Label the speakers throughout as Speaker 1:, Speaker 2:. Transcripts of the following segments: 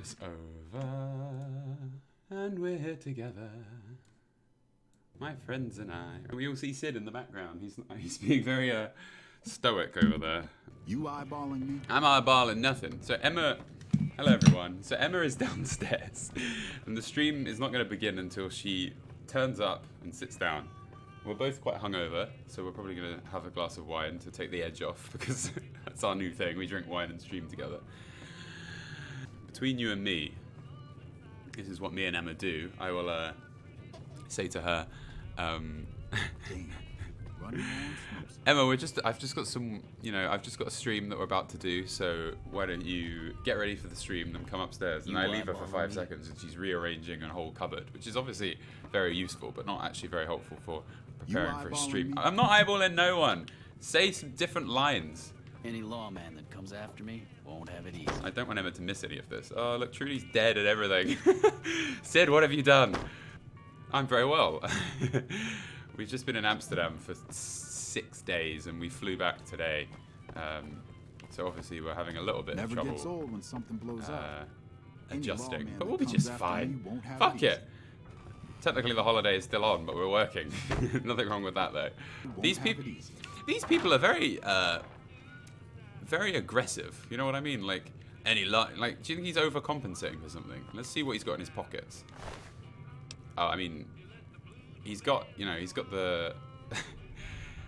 Speaker 1: It's over, and we're here together, my friends and I. And we all see Sid in the background. He's being very stoic over there.
Speaker 2: You eyeballing me?
Speaker 1: I'm eyeballing nothing. So Emma, hello everyone. So Emma is downstairs, and the stream is not going to begin until she turns up and sits down. We're both quite hungover, so we're probably going to have a glass of wine to take the edge off, because that's our new thing. We drink wine and stream together. Between you and me, this is what me and Emma do. I will say to her, Emma, I've just got a stream that we're about to do, so why don't you get ready for the stream, then come upstairs. And I leave her for 5 seconds, and she's rearranging a whole cupboard, which is obviously very useful, but not actually very helpful for preparing for a stream. I'm not eyeballing no one. Say some different lines.
Speaker 3: Any lawman that comes after me won't have it easy.
Speaker 1: I don't want Emma to miss any of this. Oh, look, Trudy's dead and everything. Sid, what have you done? I'm very well. We've just been in Amsterdam for 6 days, and we flew back today. So obviously we're having a little bit of trouble.
Speaker 2: Never gets old when something blows up.
Speaker 1: Adjusting, but we'll be just fine. Fuck it. Technically the holiday is still on, but we're working. Nothing wrong with that though. These people are very aggressive. You know what I mean? Like, do you think he's overcompensating for something? Let's see what he's got in his pockets. Oh, I mean, he's got the.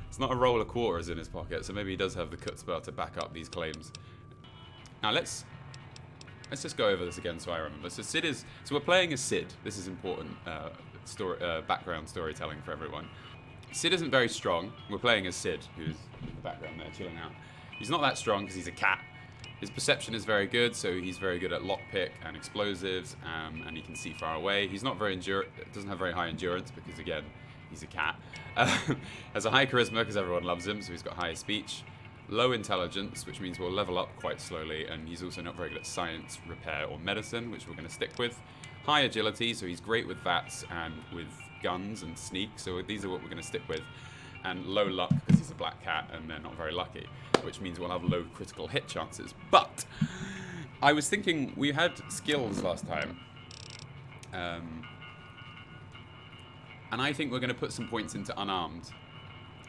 Speaker 1: It's not a roll of quarters in his pocket, so maybe he does have the chutzpah to back up these claims. Now let's just go over this again so I remember. So we're playing as Sid. This is important background storytelling for everyone. Sid isn't very strong. We're playing as Sid, who's in the background there chilling out. He's not that strong because he's a cat. His perception is very good, so he's very good at lockpick and explosives, and he can see far away. He's not very doesn't have very high endurance because, again, he's a cat. Has a high charisma because everyone loves him, so he's got high speech. Low intelligence, which means we'll level up quite slowly, and he's also not very good at science, repair, or medicine, which we're going to stick with. High agility, so he's great with VATS and with guns and sneak, so these are what we're going to stick with. And low luck, because he's a black cat and they're not very lucky, which means we'll have low critical hit chances. But I was thinking we had skills last time, and I think we're going to put some points into unarmed.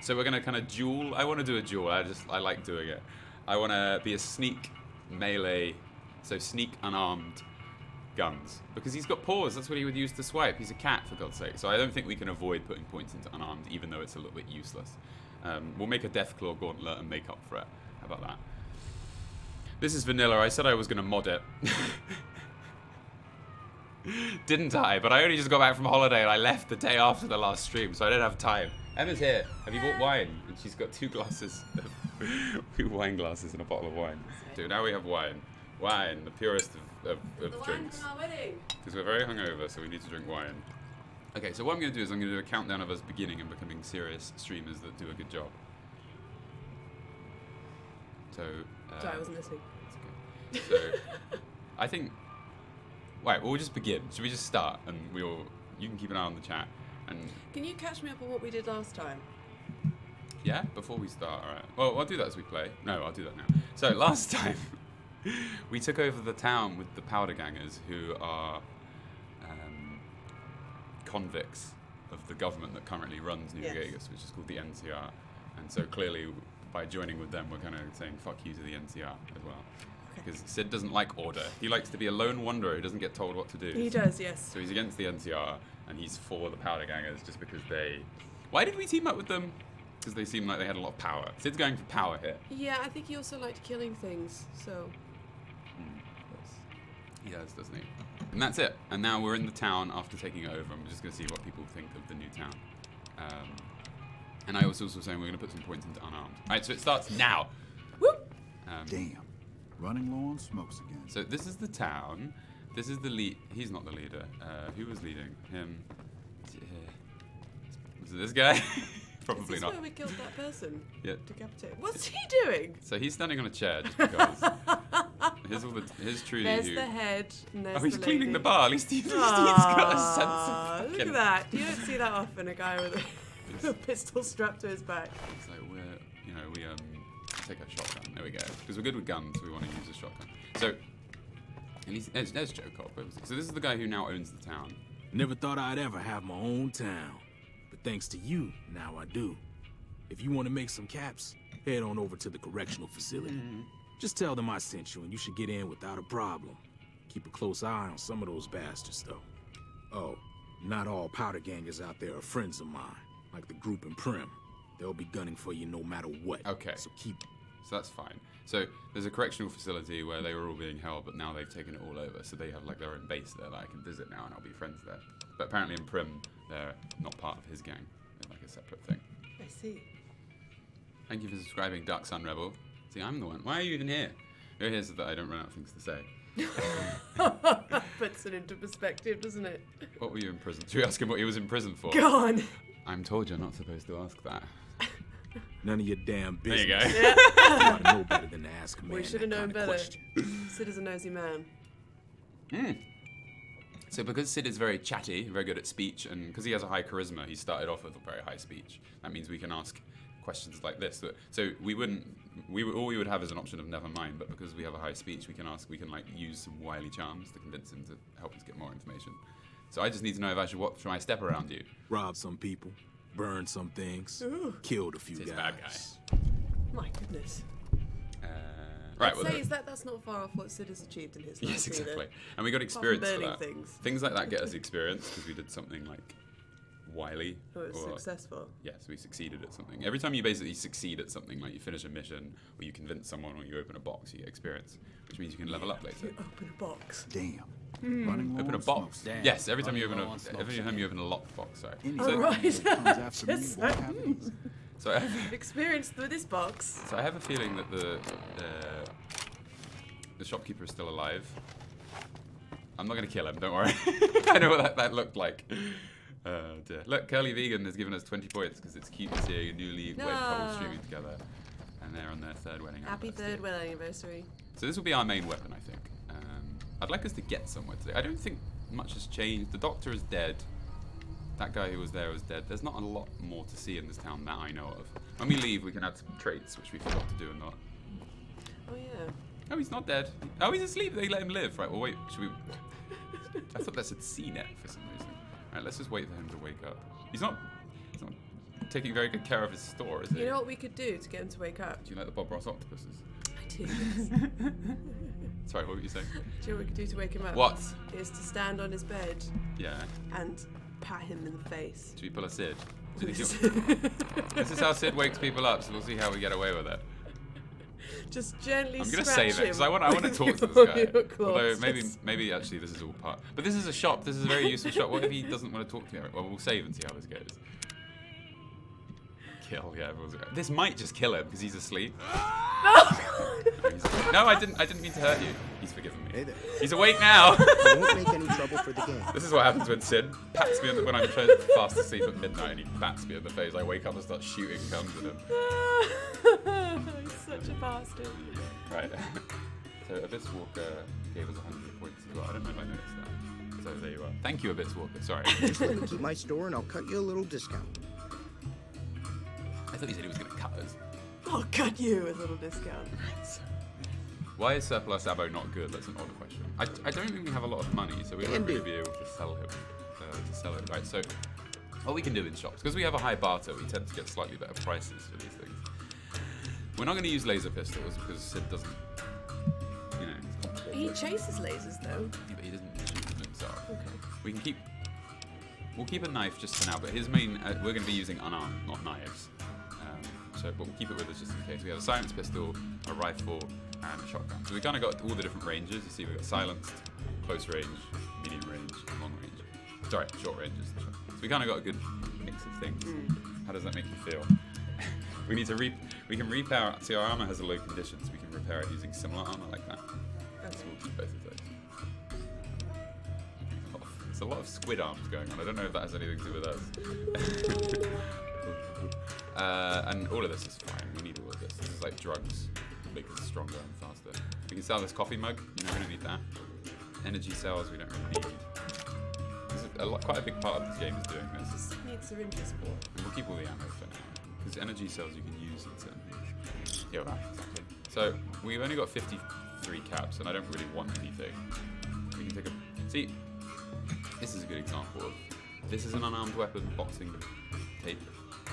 Speaker 1: So we're going to kind of duel. I want to do a duel. I like doing it. I want to be a sneak melee, so sneak unarmed guns, because he's got paws. That's what he would use to swipe. He's a cat, for God's sake. So I don't think we can avoid putting points into unarmed, even though it's a little bit useless. We'll make a Deathclaw gauntlet and make up for it. How about that? This is vanilla. I said I was going to mod it. Didn't I? But I only just got back from holiday and I left the day after the last stream, so I didn't have time. Emma's here. Have you bought wine? And she's got 2 wine glasses and a bottle of wine. So now we have wine. Wine, the purest of drinks. Because we're very hungover, so we need to drink wine. Okay, so what I'm going to do is I'm going to do a countdown of us beginning and becoming serious streamers that do a good job. So.
Speaker 4: Sorry, I wasn't listening.
Speaker 1: It's okay. So, I think. Right, well, we'll just begin. Should we just start? And you can keep an eye on the chat. And
Speaker 4: can you catch me up on what we did last time?
Speaker 1: Yeah, before we start, alright. Well, I'll do that as we play. No, I'll do that now. So, last time, we took over the town with the powder gangers, who are convicts of the government that currently runs New Vegas, which is called the NCR. And so, clearly, by joining with them, we're kind of saying fuck you to the NCR as well. Because Sid doesn't like order. He likes to be a lone wanderer who doesn't get told what to do.
Speaker 4: He does, yes.
Speaker 1: So he's against the NCR, and he's for the powder gangers just because they... Why did we team up with them? Because they seemed like they had a lot of power. Sid's going for power here.
Speaker 4: Yeah, I think he also liked killing things, so...
Speaker 1: He does, doesn't he? And that's it. And now we're in the town after taking it over, and we're just going to see what people think of the new town. And I was also saying we're going to put some points into unarmed. Alright, so it starts now.
Speaker 4: Whoop!
Speaker 2: Damn. Running low on smokes again.
Speaker 1: So this is the town. This is the lead. He's not the leader. Who was leading? Him. Was it this guy? Probably not.
Speaker 4: Is this where we killed that person?
Speaker 1: Yeah.
Speaker 4: Decapitated. What's he doing?
Speaker 1: So he's standing on a chair just because. Here's Trudy.
Speaker 4: There's the head. And there's
Speaker 1: he's
Speaker 4: the
Speaker 1: cleaning
Speaker 4: lady.
Speaker 1: the bar. At least he's got a sense of
Speaker 4: Look at that. You don't see that often, a guy with a pistol strapped to his back.
Speaker 1: So we take a shotgun. There we go. Because we're good with guns, we want to use a shotgun. So And there's Joe Cobb. So this is the guy who now owns the town.
Speaker 5: Never thought I'd ever have my own town. But thanks to you, now I do. If you want to make some caps, head on over to the correctional facility. Just tell them I sent you and you should get in without a problem. Keep a close eye on some of those bastards, though. Oh, not all powder gangers out there are friends of mine, like the group in Prim. They'll be gunning for you no matter what.
Speaker 1: Okay.
Speaker 5: So keep...
Speaker 1: So that's fine. So there's a correctional facility where they were all being held, but now they've taken it all over. So they have like their own base there that I can visit now, and I'll be friends there. But apparently in Prim, they're not part of his gang. They're like a separate thing.
Speaker 4: I see.
Speaker 1: Thank you for subscribing, Dark Sun Rebel. See, I'm the one. Why are you even here? You're here so that I don't run out of things to say.
Speaker 4: Puts it into perspective, doesn't it?
Speaker 1: What were you in prison? Should we ask him what he was in prison for?
Speaker 4: Gone.
Speaker 1: I'm told you're not supposed to ask that.
Speaker 5: None of your damn
Speaker 1: There you
Speaker 5: business.
Speaker 1: go.
Speaker 4: Yeah.
Speaker 5: You ought to know better than to ask a man
Speaker 4: We should have
Speaker 5: that
Speaker 4: known
Speaker 5: kind of
Speaker 4: better.
Speaker 5: question.
Speaker 4: Sid is a nosy man.
Speaker 1: So because Sid is very chatty, very good at speech, and because he has a high charisma, he started off with a very high speech. That means we can ask questions like this. So all we would have is an option of never mind, but because we have a high speech, we can like use some wily charms to convince him to help us get more information. So I just need to know if I should watch my step around you.
Speaker 5: Robbed some people, burned some things,
Speaker 4: Ooh.
Speaker 5: killed a few
Speaker 1: Sid's a
Speaker 5: guys.
Speaker 1: bad guy.
Speaker 4: My goodness.
Speaker 1: Right,
Speaker 4: I'd
Speaker 1: well,
Speaker 4: say is that's not far off what Sid has achieved in his life.
Speaker 1: yes, exactly.
Speaker 4: Either.
Speaker 1: And we got
Speaker 4: Apart
Speaker 1: experience
Speaker 4: from
Speaker 1: for
Speaker 4: burning
Speaker 1: that.
Speaker 4: things.
Speaker 1: Things like that get us experience because we did something like wily.
Speaker 4: Oh, it was
Speaker 1: or-
Speaker 4: successful.
Speaker 1: Yes, we succeeded at something. Every time you basically succeed at something, like you finish a mission, or you convince someone, or you open a box, you get experience, which means you can level up later.
Speaker 4: You open a box.
Speaker 2: Damn. Running low
Speaker 1: Open a
Speaker 2: on
Speaker 1: box.
Speaker 2: smoke.
Speaker 3: Damn.
Speaker 1: Yes, every time you
Speaker 3: Running
Speaker 1: open
Speaker 3: low on smokes
Speaker 1: every time
Speaker 3: again.
Speaker 1: you open a locked box. Sorry.
Speaker 2: Any
Speaker 4: Oh,
Speaker 2: second
Speaker 4: right.
Speaker 2: that comes after me
Speaker 4: Just
Speaker 2: won't
Speaker 4: like,
Speaker 2: have it easy.
Speaker 1: So I have,
Speaker 4: Experience through this box.
Speaker 1: so I have a feeling that the shopkeeper is still alive. I'm not going to kill him. Don't worry. I know what that looked like. Dear. Look, Curly Vegan has given us 20 points because it's cute seeing a newly wed couple
Speaker 4: No.
Speaker 1: streaming together, and they're on their third wedding
Speaker 4: Happy
Speaker 1: anniversary.
Speaker 4: third wedding anniversary.
Speaker 1: So this will be our main weapon, I think. I'd like us to get somewhere today. I don't think much has changed. The doctor is dead. That guy who was there was dead. There's not a lot more to see in this town that I know of. When we leave, we can add some traits, which we forgot to do and not.
Speaker 4: Oh yeah.
Speaker 1: Oh, he's not dead. Oh, he's asleep. They let him live. Right, well, wait. Should we... I thought that said CNET for some reason. Right, let's just wait for him to wake up. He's not taking very good care of his store, is he?
Speaker 4: You know what we could do to get him to wake up?
Speaker 1: Do you like the Bob Ross octopuses?
Speaker 4: I do. Yes.
Speaker 1: Sorry, what were you saying?
Speaker 4: Do you know what we could do to wake him up?
Speaker 1: What?
Speaker 4: Is to stand on his bed
Speaker 1: Yeah.
Speaker 4: and pat him in the face.
Speaker 1: Should we pull a Sid? This is how Sid wakes people up, so we'll see how we get away with it.
Speaker 4: Just gently
Speaker 1: I'm gonna
Speaker 4: scratch
Speaker 1: save it
Speaker 4: him
Speaker 1: because I want to
Speaker 4: with
Speaker 1: talk to
Speaker 4: your
Speaker 1: this guy.
Speaker 4: claws.
Speaker 1: Although maybe actually this is all part. But this is a shop. This is a very useful shop. What if he doesn't want to talk to me? Well, we'll save and see how this goes. Kill, yeah. This might just kill him because he's asleep. No, I didn't mean to hurt you. He's forgiven me.
Speaker 6: Hey there.
Speaker 1: He's awake now.
Speaker 6: I won't make any trouble for the game.
Speaker 1: This is what happens when Sid pats me when I'm fast asleep at midnight and he bats me in the face. I wake up and start shooting guns at him.
Speaker 4: He's such a bastard.
Speaker 1: Right. So Abyss Walker gave us 100 points as well. I don't know if I noticed that. So there you are. Thank you, Abyss Walker. Sorry.
Speaker 6: Just let me keep my store and I'll cut you a little discount.
Speaker 1: I thought he said he was going to cut us.
Speaker 4: I'll cut you a little discount.
Speaker 1: Why is surplus ammo not good? That's an odd question. I don't think we have a lot of money, so we won't really be able to sell him. Right, so what we can do in shops, because we have a high barter, we tend to get slightly better prices for these things. We're not going to use laser pistols because Sid doesn't, you know, it's complicated.
Speaker 4: He chases lasers though.
Speaker 1: Yeah, but he doesn't shoot them himself.
Speaker 4: Okay.
Speaker 1: We can we'll keep a knife just for now, but his main, we're going to be using unarmed, not knives. But we'll keep it with us just in case. We have a silenced pistol, a rifle, and a shotgun. So we kind of got all the different ranges. You see, we've got silenced, close range, medium range, and long range. Sorry, short ranges. So we kind of got a good mix of things. How does that make you feel? We need to we can repair. See, our armor has a low condition, so we can repair it using similar armor like that.
Speaker 4: That's
Speaker 1: So we'll keep both of those. There's a lot of squid arms going on. I don't know if that has anything to do with us. And all of this is fine. We need all of this. This is like drugs, make us stronger and faster. We can sell this coffee mug. You know, we don't need that. Energy cells, we don't really need. This is quite a big part of this game is doing this.
Speaker 4: Just need syringes for.
Speaker 1: And we'll keep all the ammo for now, because energy cells you can use in certain things. Yeah, right, exactly. So we've only got 54 3 caps, and I don't really want anything. We can take a... See, this is a good example of... This is an unarmed weapon boxing tape,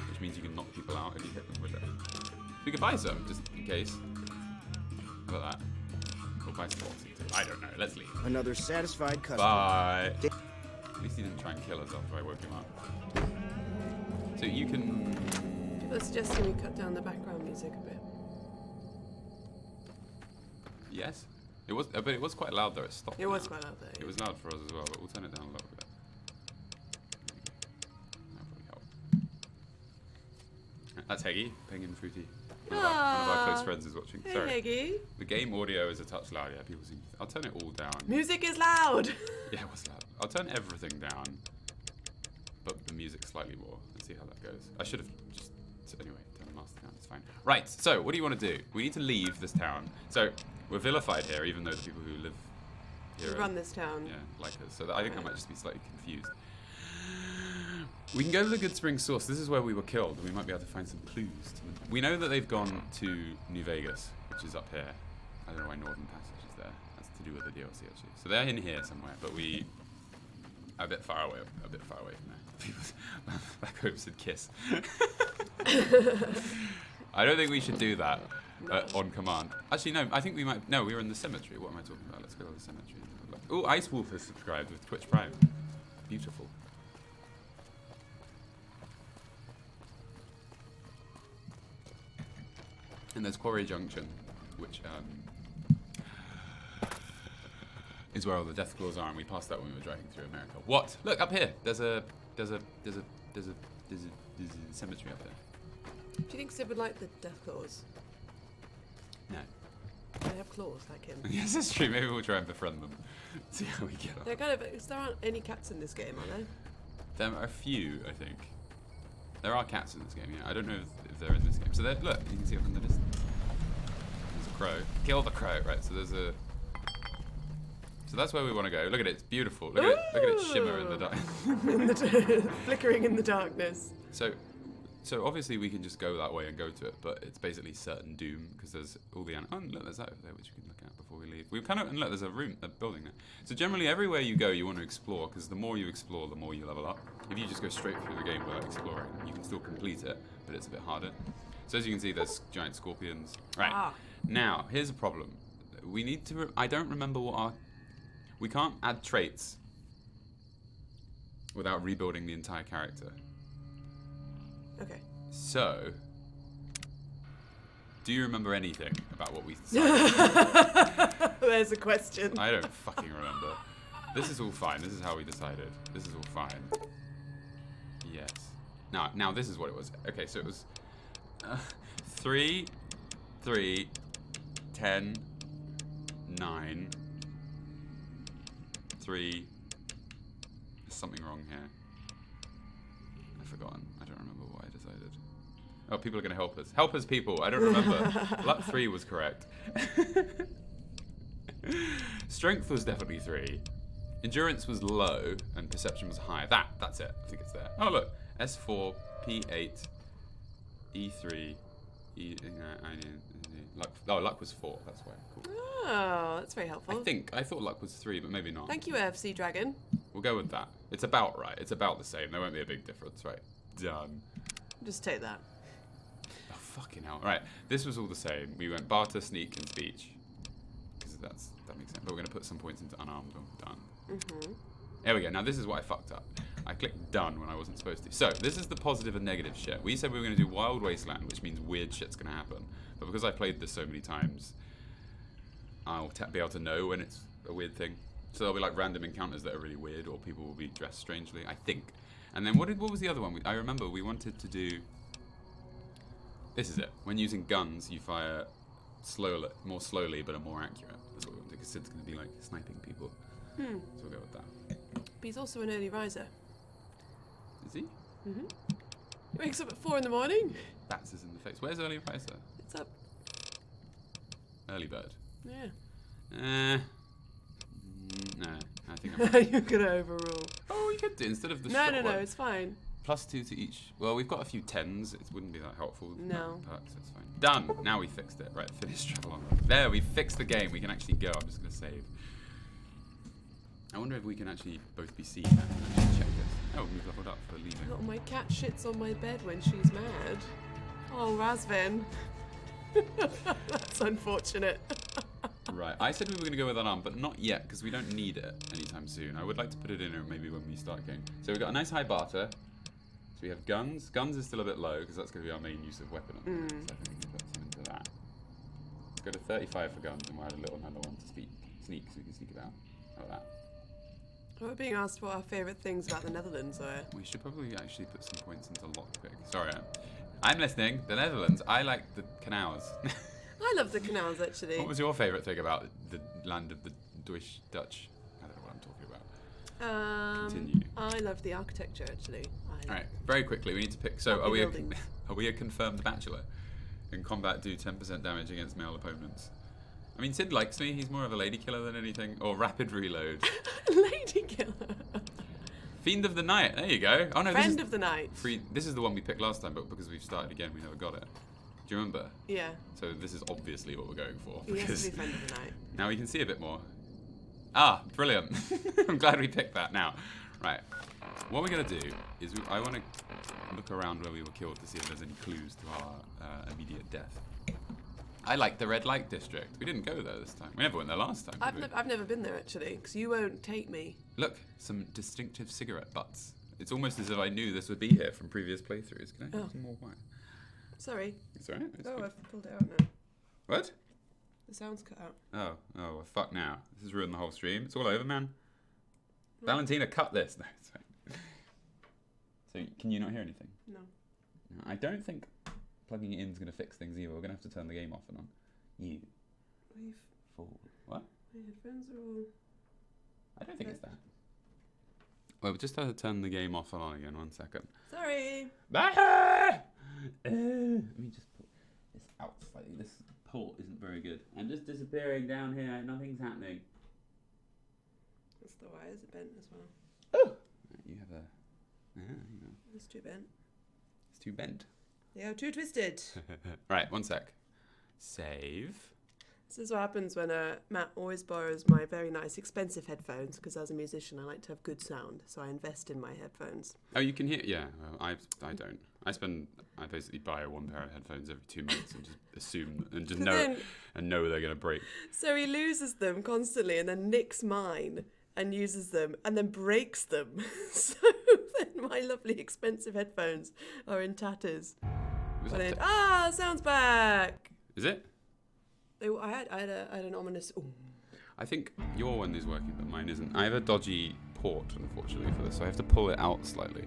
Speaker 1: which means you can knock people out if you hit them with it. We could buy some, just in case. How about that? We'll buy some boxing tape. I don't know, let's leave.
Speaker 6: Another satisfied customer.
Speaker 1: Bye! At least he didn't try and kill us after I woke him up. So you can...
Speaker 4: That's suggesting we cut down the background music a bit.
Speaker 1: Yes. It was, but it was quite loud though. It stopped.
Speaker 4: It was
Speaker 1: now.
Speaker 4: quite loud there.
Speaker 1: It was loud for us as well, but we'll turn it down a little bit. That'll probably help. That's Heggy, Penguin Fruity. One of our close friends is watching.
Speaker 4: Hey,
Speaker 1: Sorry.
Speaker 4: Heggy.
Speaker 1: The game audio is a touch loud. Yeah, people seem. I'll turn it all down.
Speaker 4: Music is loud.
Speaker 1: Yeah, it was loud. I'll turn everything down, but the music slightly more. Let's see how that goes. I should have just. Anyway, turn the master down. It's fine. Right. So, what do you want to do? We need to leave this town. So. We're vilified here, even though the people who live here
Speaker 4: run this town.
Speaker 1: Yeah, like us. So I think I might just be slightly confused. We can go to the Good Spring Source. This is where we were killed, and we might be able to find some clues. We know that they've gone to New Vegas, which is up here. I don't know why Northern Passage is there. That's to do with the DLC, actually. So they're in here somewhere, but we are a bit far away from there. Black Hope said kiss. I don't think we should do that. On command. Actually, no, I think we might... No, we were in the cemetery. What am I talking about? Let's go to the cemetery. Oh, Ice Wolf has subscribed with Twitch Prime. Beautiful. And there's Quarry Junction, which is where all the death claws are, and we passed that when we were driving through America. What? Look, up here. There's a cemetery up there.
Speaker 4: Do you think Sid would like the death claws?
Speaker 1: No.
Speaker 4: They have claws like him.
Speaker 1: Yes, that's true. Maybe we'll try and befriend them. See how we get on.
Speaker 4: They're kind of. There aren't any cats in this game, are there?
Speaker 1: There are a few, I think. There are cats in this game, yeah. I don't know if they're in this game. So look, you can see it from the distance. There's a crow. Kill the crow, right? So there's a. So that's where we want to go. Look at it, it's beautiful. Look at it. Look at it shimmer in the dark.
Speaker 4: Flickering in the darkness.
Speaker 1: So obviously we can just go that way and go to it, but it's basically certain doom because there's all the oh, look, there's that over there which you can look at before we leave. We've kind of and look, there's a building there. So generally everywhere you go, you want to explore because the more you explore, the more you level up. If you just go straight through the game without exploring, you can still complete it, but it's a bit harder. So as you can see, there's giant scorpions. Right. Now here's a problem. We need to. I don't remember what our. We can't add traits without rebuilding the entire character.
Speaker 4: Okay.
Speaker 1: So, do you remember anything about what we decided?
Speaker 4: There's a question.
Speaker 1: I don't fucking remember. This is all fine. This is how we decided. This is all fine. Yes. Now this is what it was. Okay, so it was 3, 10, 9, 3. There's something wrong here. I've forgotten. I don't remember what I decided. Oh, people are going to help us. Help us, people. I don't remember. Luck 3 was correct. Strength was definitely 3. Endurance was low, and perception was high. That's it. I think it's there. Oh, look. S4, P8, E3, luck was 4. That's why. Cool.
Speaker 4: Oh, that's very helpful.
Speaker 1: I thought luck was 3, but maybe not.
Speaker 4: Thank you, AFC Dragon.
Speaker 1: We'll go with that. It's about right. It's about the same. There won't be a big difference, right? Done.
Speaker 4: Just take that.
Speaker 1: Oh, fucking hell. Right, this was all the same. We went barter, sneak, and speech. Because that makes sense. But we're going to put some points into unarmed. Done. Mm-hmm. There we go. Now, this is what I fucked up. I clicked done when I wasn't supposed to. So, this is the positive and negative shit. We said we were going to do Wild Wasteland, which means weird shit's going to happen. But because I played this so many times, I'll be able to know when it's a weird thing. So there'll be like random encounters that are really weird, or people will be dressed strangely, I think. And then what was the other one? I remember we wanted to do... This is it. When using guns, you fire more slowly, but are more accurate. That's what we want to do, because Sid's going to be like sniping people. So we'll go with that.
Speaker 4: But he's also an early riser.
Speaker 1: Is he?
Speaker 4: Mm-hmm. He wakes up at 4 in the morning.
Speaker 1: That's us in the face. Where's early riser?
Speaker 4: It's up.
Speaker 1: Early bird.
Speaker 4: Yeah.
Speaker 1: No, I think I'm...
Speaker 4: You're going to overrule.
Speaker 1: Oh, you could do instead of the
Speaker 4: No,
Speaker 1: short
Speaker 4: no,
Speaker 1: one.
Speaker 4: it's fine.
Speaker 1: +2 to each. Well, we've got a few 10s. It wouldn't be that helpful.
Speaker 4: No.
Speaker 1: Perks, it's fine. Done. Now we fixed it. Right, finish travel on. There, we fixed the game. We can actually go. I'm just going to save. I wonder if we can actually both be seen. Let's check this. Oh, we've leveled up for leaving.
Speaker 4: Oh, my cat shits on my bed when she's mad. Oh, Razvin. That's unfortunate.
Speaker 1: Right, I said we were going to go with an arm, but not yet, because we don't need it anytime soon. I would like to put it in maybe when we start going. So we've got a nice high barter. So we have guns. Guns is still a bit low, because that's going to be our main use of weapon. So I think we can put some into that. Let's go to 35 for guns, and we'll add a little another one to sneak, so we can sneak about. How about that?
Speaker 4: We're being asked what our favourite things about the Netherlands are.
Speaker 1: We should probably actually put some points into lockpick. Sorry, I'm listening. The Netherlands. I like the canals.
Speaker 4: I love the canals, actually.
Speaker 1: What was your favourite thing about the land of the Dutch? I don't know what I'm talking about. Continue.
Speaker 4: I love the architecture, actually.
Speaker 1: All right, very quickly, we need to pick. So,
Speaker 4: Happy
Speaker 1: are
Speaker 4: buildings.
Speaker 1: we a confirmed bachelor? In combat, do 10% damage against male opponents. I mean, Sid likes me. He's more of a lady killer than anything. Or rapid reload.
Speaker 4: Lady killer.
Speaker 1: Fiend of the night. There you go. Oh no,
Speaker 4: Friend
Speaker 1: this is
Speaker 4: of the night.
Speaker 1: This is the one we picked last time, but because we've started again, we never got it. Do you remember?
Speaker 4: Yeah.
Speaker 1: So this is obviously what we're going for.
Speaker 4: He has
Speaker 1: because
Speaker 4: to be friend of the night.
Speaker 1: now we can see a bit more. Ah, brilliant. I'm glad we picked that now. Right. What we're going to do is I want to look around where we were killed to see if there's any clues to our immediate death. I like the red light district. We didn't go there this time. We never went there last time.
Speaker 4: I've never been there, actually, because you won't take me.
Speaker 1: Look, some distinctive cigarette butts. It's almost as if I knew this would be here from previous playthroughs. Can I have some more wine?
Speaker 4: Sorry.
Speaker 1: It's alright.
Speaker 4: Oh, I've pulled it out now.
Speaker 1: What?
Speaker 4: The sound's cut out.
Speaker 1: Oh, well, fuck now. This has ruined the whole stream. It's all over, man. Valentina, cut this. No, it's fine. So, can you not hear anything?
Speaker 4: No.
Speaker 1: No, I don't think plugging it in is going to fix things either. We're going to have to turn the game off and on. You. Fool. What?
Speaker 4: My headphones are all...
Speaker 1: I don't think it's that. Well, we just have to turn the game off and on again. 1 second.
Speaker 4: Sorry.
Speaker 1: Let me just put this out slightly. This port isn't very good. I'm just disappearing down here. Nothing's happening.
Speaker 4: That's the wires are bent as well.
Speaker 1: Oh! You have a... you know.
Speaker 4: It's too bent.
Speaker 1: It's too bent.
Speaker 4: They are too twisted.
Speaker 1: Right, 1 sec. Save.
Speaker 4: This is what happens when Matt always borrows my very nice expensive headphones, because as a musician I like to have good sound, so I invest in my headphones.
Speaker 1: Oh, you can hear... Yeah, well, I don't. I basically buy one pair of headphones every 2 months and just assume and just know they're going to break.
Speaker 4: So he loses them constantly and then nicks mine and uses them and then breaks them. So then my lovely expensive headphones are in tatters.
Speaker 1: Was
Speaker 4: But
Speaker 1: that
Speaker 4: then, sound's back!
Speaker 1: Is it?
Speaker 4: I had an ominous... Ooh.
Speaker 1: I think your one is working, but mine isn't. I have a dodgy port, unfortunately, for this, so I have to pull it out slightly.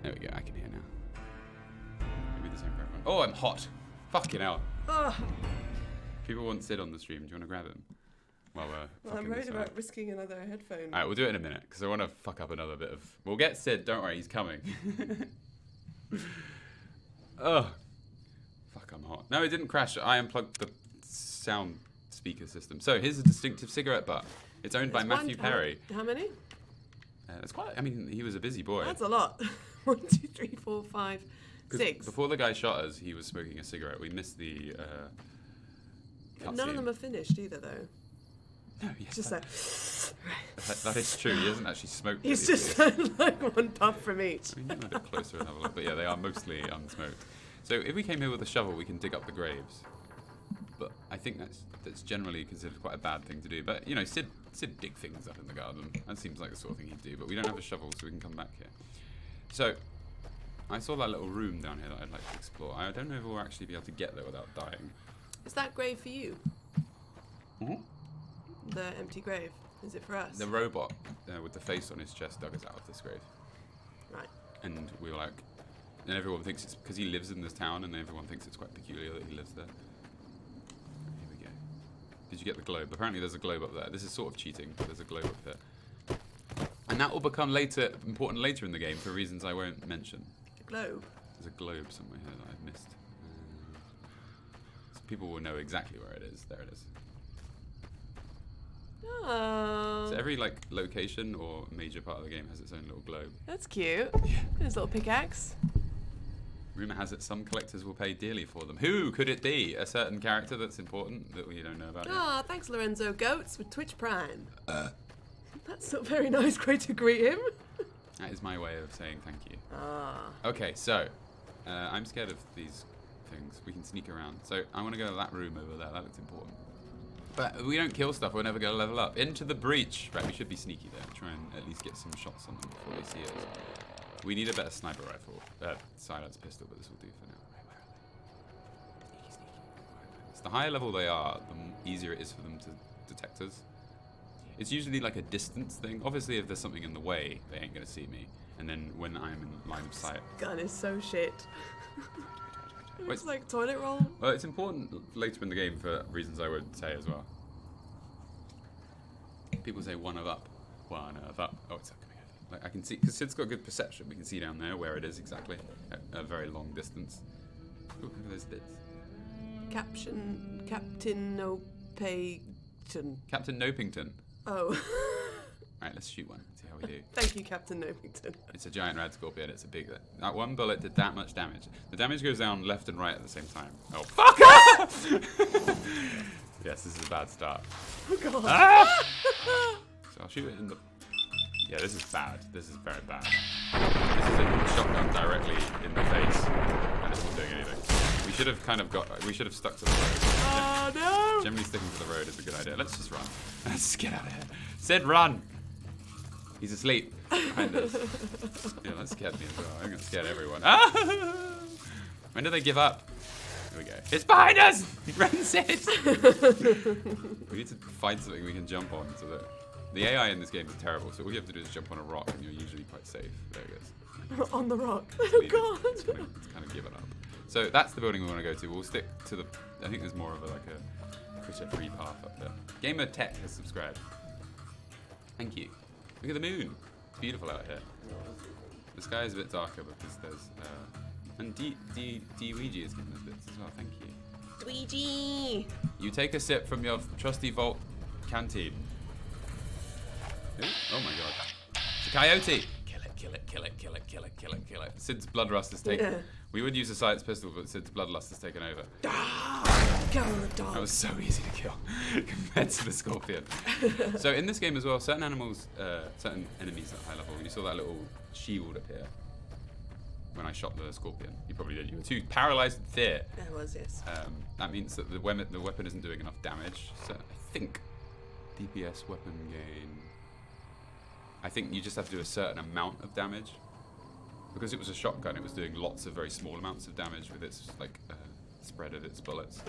Speaker 1: There we go, I can hear now. Maybe the same for everyone. Oh, I'm hot! Fucking hell.
Speaker 4: Oh,
Speaker 1: People want Sid on the stream. Do you want to grab him? While we're
Speaker 4: well, I'm
Speaker 1: fucking
Speaker 4: worried
Speaker 1: this
Speaker 4: about
Speaker 1: up?
Speaker 4: risking another headphone.
Speaker 1: Alright, we'll do it in a minute, because I want to fuck up another bit of... We'll get Sid, don't worry, he's coming. Ugh. Fuck, I'm hot. No, it didn't crash. I unplugged the sound speaker system. So, here's a distinctive cigarette butt. It's owned by
Speaker 4: There's
Speaker 1: Matthew
Speaker 4: one-
Speaker 1: Perry.
Speaker 4: How many?
Speaker 1: It's quite... I mean, he was a busy boy.
Speaker 4: That's a lot. 1, 2, 3, 4, 5,
Speaker 1: 'Cause
Speaker 4: 6.
Speaker 1: Before the guy shot us, he was smoking a cigarette. We missed the
Speaker 4: None of them are finished either, though.
Speaker 1: No, yes,
Speaker 4: Just
Speaker 1: that,
Speaker 4: like...
Speaker 1: that is true. He hasn't actually smoked.
Speaker 4: He's
Speaker 1: any of
Speaker 4: just
Speaker 1: these.
Speaker 4: like one puff from each.
Speaker 1: I mean, you can a bit closer and have a look. But yeah, they are mostly unsmoked. So if we came here with a shovel, we can dig up the graves. But I think that's generally considered quite a bad thing to do. But you know, Sid dig things up in the garden. That seems like the sort of thing he'd do. But we don't have a shovel, so we can come back here. So I saw that little room down here that I'd like to explore. I don't know if we'll actually be able to get there without dying.
Speaker 4: Is that grave for you?
Speaker 1: Mm-hmm.
Speaker 4: The empty grave? Is it for us?
Speaker 1: The robot with the face on his chest dug us out of this grave.
Speaker 4: Right.
Speaker 1: And we were like, and everyone thinks it's because he lives in this town, and everyone thinks it's quite peculiar that he lives there. Here we go. Did you get the globe? Apparently there's a globe up there. This is sort of cheating, but there's a globe up there. And that will become important later in the game for reasons I won't mention.
Speaker 4: The globe.
Speaker 1: There's a globe somewhere here that I've missed. So people will know exactly where it is. There it is.
Speaker 4: Oh.
Speaker 1: So every like location or major part of the game has its own little globe.
Speaker 4: That's cute. His little pickaxe.
Speaker 1: Rumor has it some collectors will pay dearly for them. Who could it be? A certain character that's important that we don't know about yet?
Speaker 4: Ah, thanks, Lorenzo Goats with Twitch Prime. That's not very nice way to greet him.
Speaker 1: That is my way of saying thank you.
Speaker 4: Ah.
Speaker 1: Okay, so I'm scared of these things. We can sneak around. So I want to go to that room over there. That looks important. But if we don't kill stuff, we're never going to level up. Into the breach. Right, we should be sneaky there. Try and at least get some shots on them before they see us. We need a better sniper rifle. Silence pistol, but this will do for now. Right, where are they? Sneaky, sneaky. So the higher level they are, the easier it is for them to detect us. It's usually like a distance thing. Obviously, if there's something in the way, they ain't going to see me. And then when I'm in line of sight...
Speaker 4: Gun is so shit. It's
Speaker 1: Wait.
Speaker 4: like toilet roll.
Speaker 1: Well, it's important later in the game for reasons I would say as well. People say one of up. One of up. Oh, it's coming over. Like I can see, because Sid's got good perception. We can see down there where it is exactly at a very long distance. Ooh, look at those bits.
Speaker 4: Captain Nopayton.
Speaker 1: Captain Nopington.
Speaker 4: Oh.
Speaker 1: Right, let's shoot one. See how we do.
Speaker 4: Thank you, Captain Nopington.
Speaker 1: It's a giant red scorpion. It's a big. That one bullet did that much damage. The damage goes down left and right at the same time. Oh fuck! Yes, this is a bad start.
Speaker 4: Oh god.
Speaker 1: Ah! So I'll shoot it in the. Yeah, this is bad. This is very bad. This is a shotgun directly in the face, and it's not doing anything. We should have kind of got. We should have stuck to the road.
Speaker 4: Oh no!
Speaker 1: Generally, sticking to the road is a good idea. Let's just run. Let's get out of here. Sid, run! He's asleep behind us. Yeah, that scared me as well. I think that scared everyone. Ah! When do they give up? Here we go. It's behind us! Run, Sid! We need to find something we can jump on so that... The AI in this game is terrible, so all you have to do is jump on a rock and you're usually quite safe. There it goes.
Speaker 4: On the rock.
Speaker 1: Just
Speaker 4: Oh
Speaker 1: leave it.
Speaker 4: god.
Speaker 1: It's kind of given up. So that's the building we want to go to. We'll stick to the... I think there's more of a critter-free path up there. Gamer Tech has subscribed. Thank you. Look at the moon. It's beautiful out here. The sky is a bit darker because there's... and Ouija is giving us bits as well. Thank you.
Speaker 4: Ouija.
Speaker 1: You take a sip from your trusty vault canteen. Ooh, oh my god. It's a coyote! Kill it, kill it, kill it, kill it, kill it, kill it, kill it. Sid's bloodlust has taken...
Speaker 4: Yeah.
Speaker 1: We would use a silence pistol, but Sid's bloodlust has taken over.
Speaker 4: Go, dog.
Speaker 1: That was so easy to kill compared to the scorpion. So in this game as well, certain animals, certain enemies at high level, you saw that little shield appear when I shot the scorpion. You probably did. You were too paralyzed with fear.
Speaker 4: There was, yes.
Speaker 1: That means that the weapon isn't doing enough damage. So I think DPS weapon gain. I think you just have to do a certain amount of damage. Because it was a shotgun, it was doing lots of very small amounts of damage with its like spread of its bullets.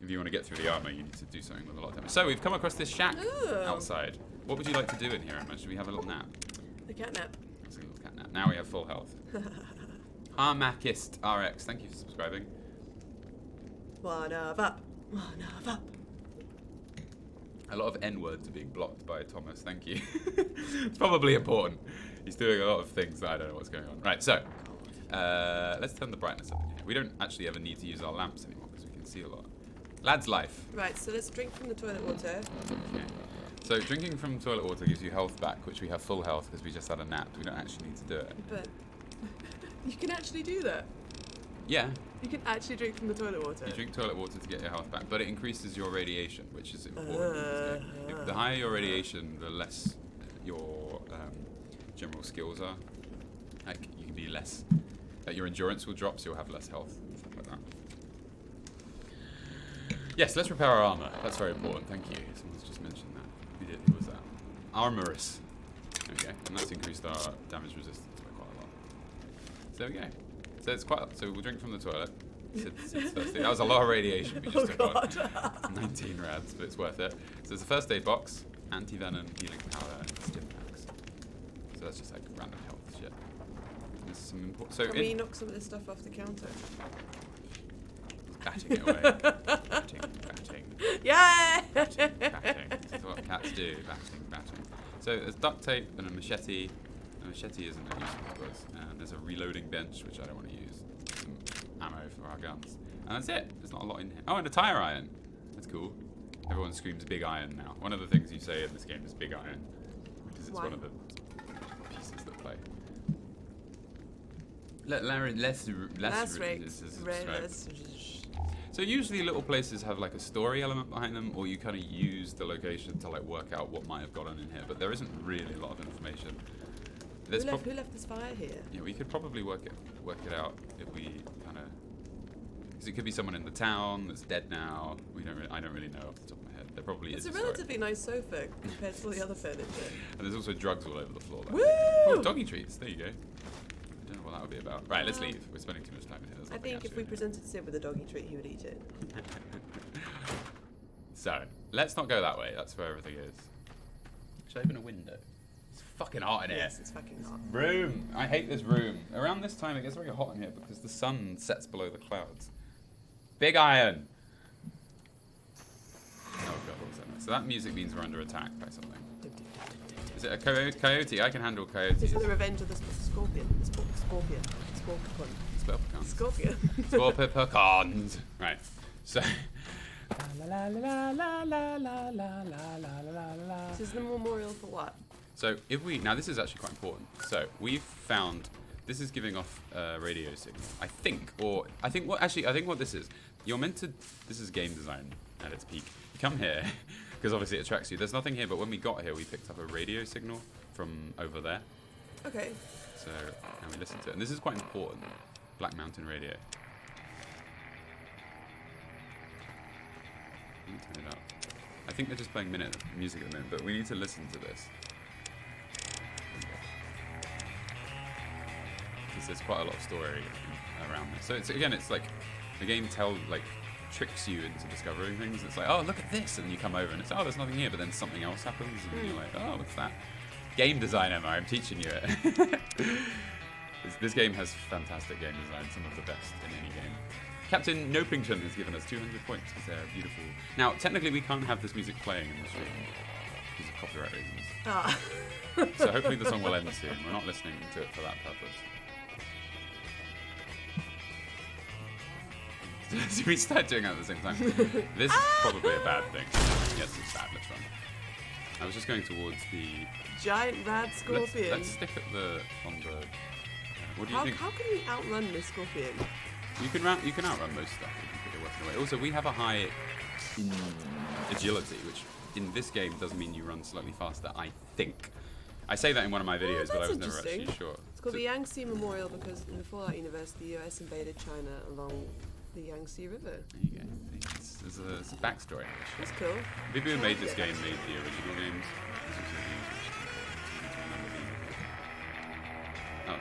Speaker 1: If you want to get through the armor, you need to do something with a lot of damage. So we've come across this shack outside. What would you like to do in here, Emma? Should we have a little nap?
Speaker 4: The catnap.
Speaker 1: Let's have a little cat nap. Now we have full health. Harmakist RX, thank you for subscribing.
Speaker 4: One of up. One of up.
Speaker 1: A lot of N words are being blocked by Thomas. Thank you. It's probably important. He's doing a lot of things that I don't know what's going on. Right, so let's turn the brightness up in here. We don't actually ever need to use our lamps anymore because we can see a lot. Lad's life.
Speaker 4: Right, so let's drink from the toilet water.
Speaker 1: Okay. So drinking from toilet water gives you health back, which we have full health because we just had a nap. We don't actually need to do it.
Speaker 4: But you can actually do that.
Speaker 1: Yeah,
Speaker 4: You can actually drink from the toilet water.
Speaker 1: you drink toilet water to get your health back, but it increases your radiation, which is important. in this game. The higher your radiation, the less your general skills are. Like you can be less. Your endurance will drop, so you'll have less health. Stuff like that. Yes, let's repair our armor. That's very important. Thank you. Someone's just mentioned that. Who did? Who was that? Armorous. Okay, and that's increased our damage resistance by quite a lot. So there we go. So it's quite. So we'll drink from the toilet. Sid's thirsty. That was a lot of radiation we just took on. 19 rads, but it's worth it. So there's a first aid box, anti-venom, healing powder, and stim packs. So that's just like random health shit. There's some important. So
Speaker 4: Can we knock some of this stuff off the counter?
Speaker 1: batting it away. batting.
Speaker 4: Yeah!
Speaker 1: Batting. This is what cats do. Batting. So there's duct tape and a machete. A machete isn't a useful to us. And there's a reloading bench, which I don't want to use. Some ammo for our guns. And that's it. There's not a lot in here. Oh, and a tire iron. That's cool. Everyone screams Big Iron now. One of the things you say in this game is Big Iron. Because it's
Speaker 4: Why?
Speaker 1: one of the pieces that play. Less So usually little places have like a story element behind them, or you kind of use the location to like work out what might have gone on in here, but there isn't really a lot of information.
Speaker 4: Who left this fire here?
Speaker 1: Yeah, we could probably work it out if we kind of, because it could be someone in the town that's dead now. I don't really know off the top of my head. There probably
Speaker 4: It's
Speaker 1: is.
Speaker 4: a relatively nice sofa compared to all the other furniture.
Speaker 1: And there's also drugs all over the floor.
Speaker 4: Woo!
Speaker 1: Oh, doggy treats. There you go. I don't know what that would be about. Right, let's leave. We're spending too much time in here. There's
Speaker 4: I
Speaker 1: nothing
Speaker 4: think if
Speaker 1: actually
Speaker 4: we
Speaker 1: in here.
Speaker 4: presented Sid with a doggy treat, he would eat it.
Speaker 1: So, let's not go that way. That's where everything is. Should I open a window? It's fucking hot in here.
Speaker 4: Yes, it's fucking hot.
Speaker 1: Room. I hate this room. Around this time, it gets very hot in here because the sun sets below the clouds. Big Iron. Oh god, what was that? So that music means we're under attack by something. Is it a coyote? I can handle coyotes.
Speaker 4: This is the revenge of the scorpion. Scorpion.
Speaker 1: Scorpions.
Speaker 4: Scorpion.
Speaker 1: Scorpicons. Right. So.
Speaker 4: This is the memorial for what?
Speaker 1: So if we now this is actually quite important. So we've found this is giving off a radio signal. I think what this is. You're meant to. This is game design at its peak. You come here because obviously it attracts you. There's nothing here, but when we got here, we picked up a radio signal from over there.
Speaker 4: Okay.
Speaker 1: So and we listened to it, and this is quite important. Black Mountain Radio. Let me turn it up. I think they're just playing music at the moment, but we need to listen to this. Because there's quite a lot of story around this. So it's like the game tricks you into discovering things. It's like, oh, look at this, and you come over and it's, oh, there's nothing here, but then something else happens, and you're like, oh, what's that? Game design, Emma, I'm teaching you it. This game has fantastic game design, some of the best in any game. Captain Nopington has given us 200 points because they're beautiful. Now, technically, we can't have this music playing in the stream because of copyright reasons.
Speaker 4: Ah.
Speaker 1: So hopefully the song will end soon. We're not listening to it for that purpose. Did we start doing it at the same time? This is probably a bad thing. Yes, it's bad. Let's run. I was just going towards the
Speaker 4: Giant rad scorpion.
Speaker 1: Let's stick at on the. What do you think?
Speaker 4: How can we outrun this scorpion?
Speaker 1: You can outrun most stuff if you put your weapon away. Also, we have a high agility, which in this game does mean you run slightly faster. I think. I say that in one of my videos, but I was never actually sure.
Speaker 4: It's called the Yangtze Memorial because in the Fallout universe, the US invaded China along the Yangtze River.
Speaker 1: There you go. There's a backstory.
Speaker 4: That's cool.
Speaker 1: People who made this game made the original games. Oh.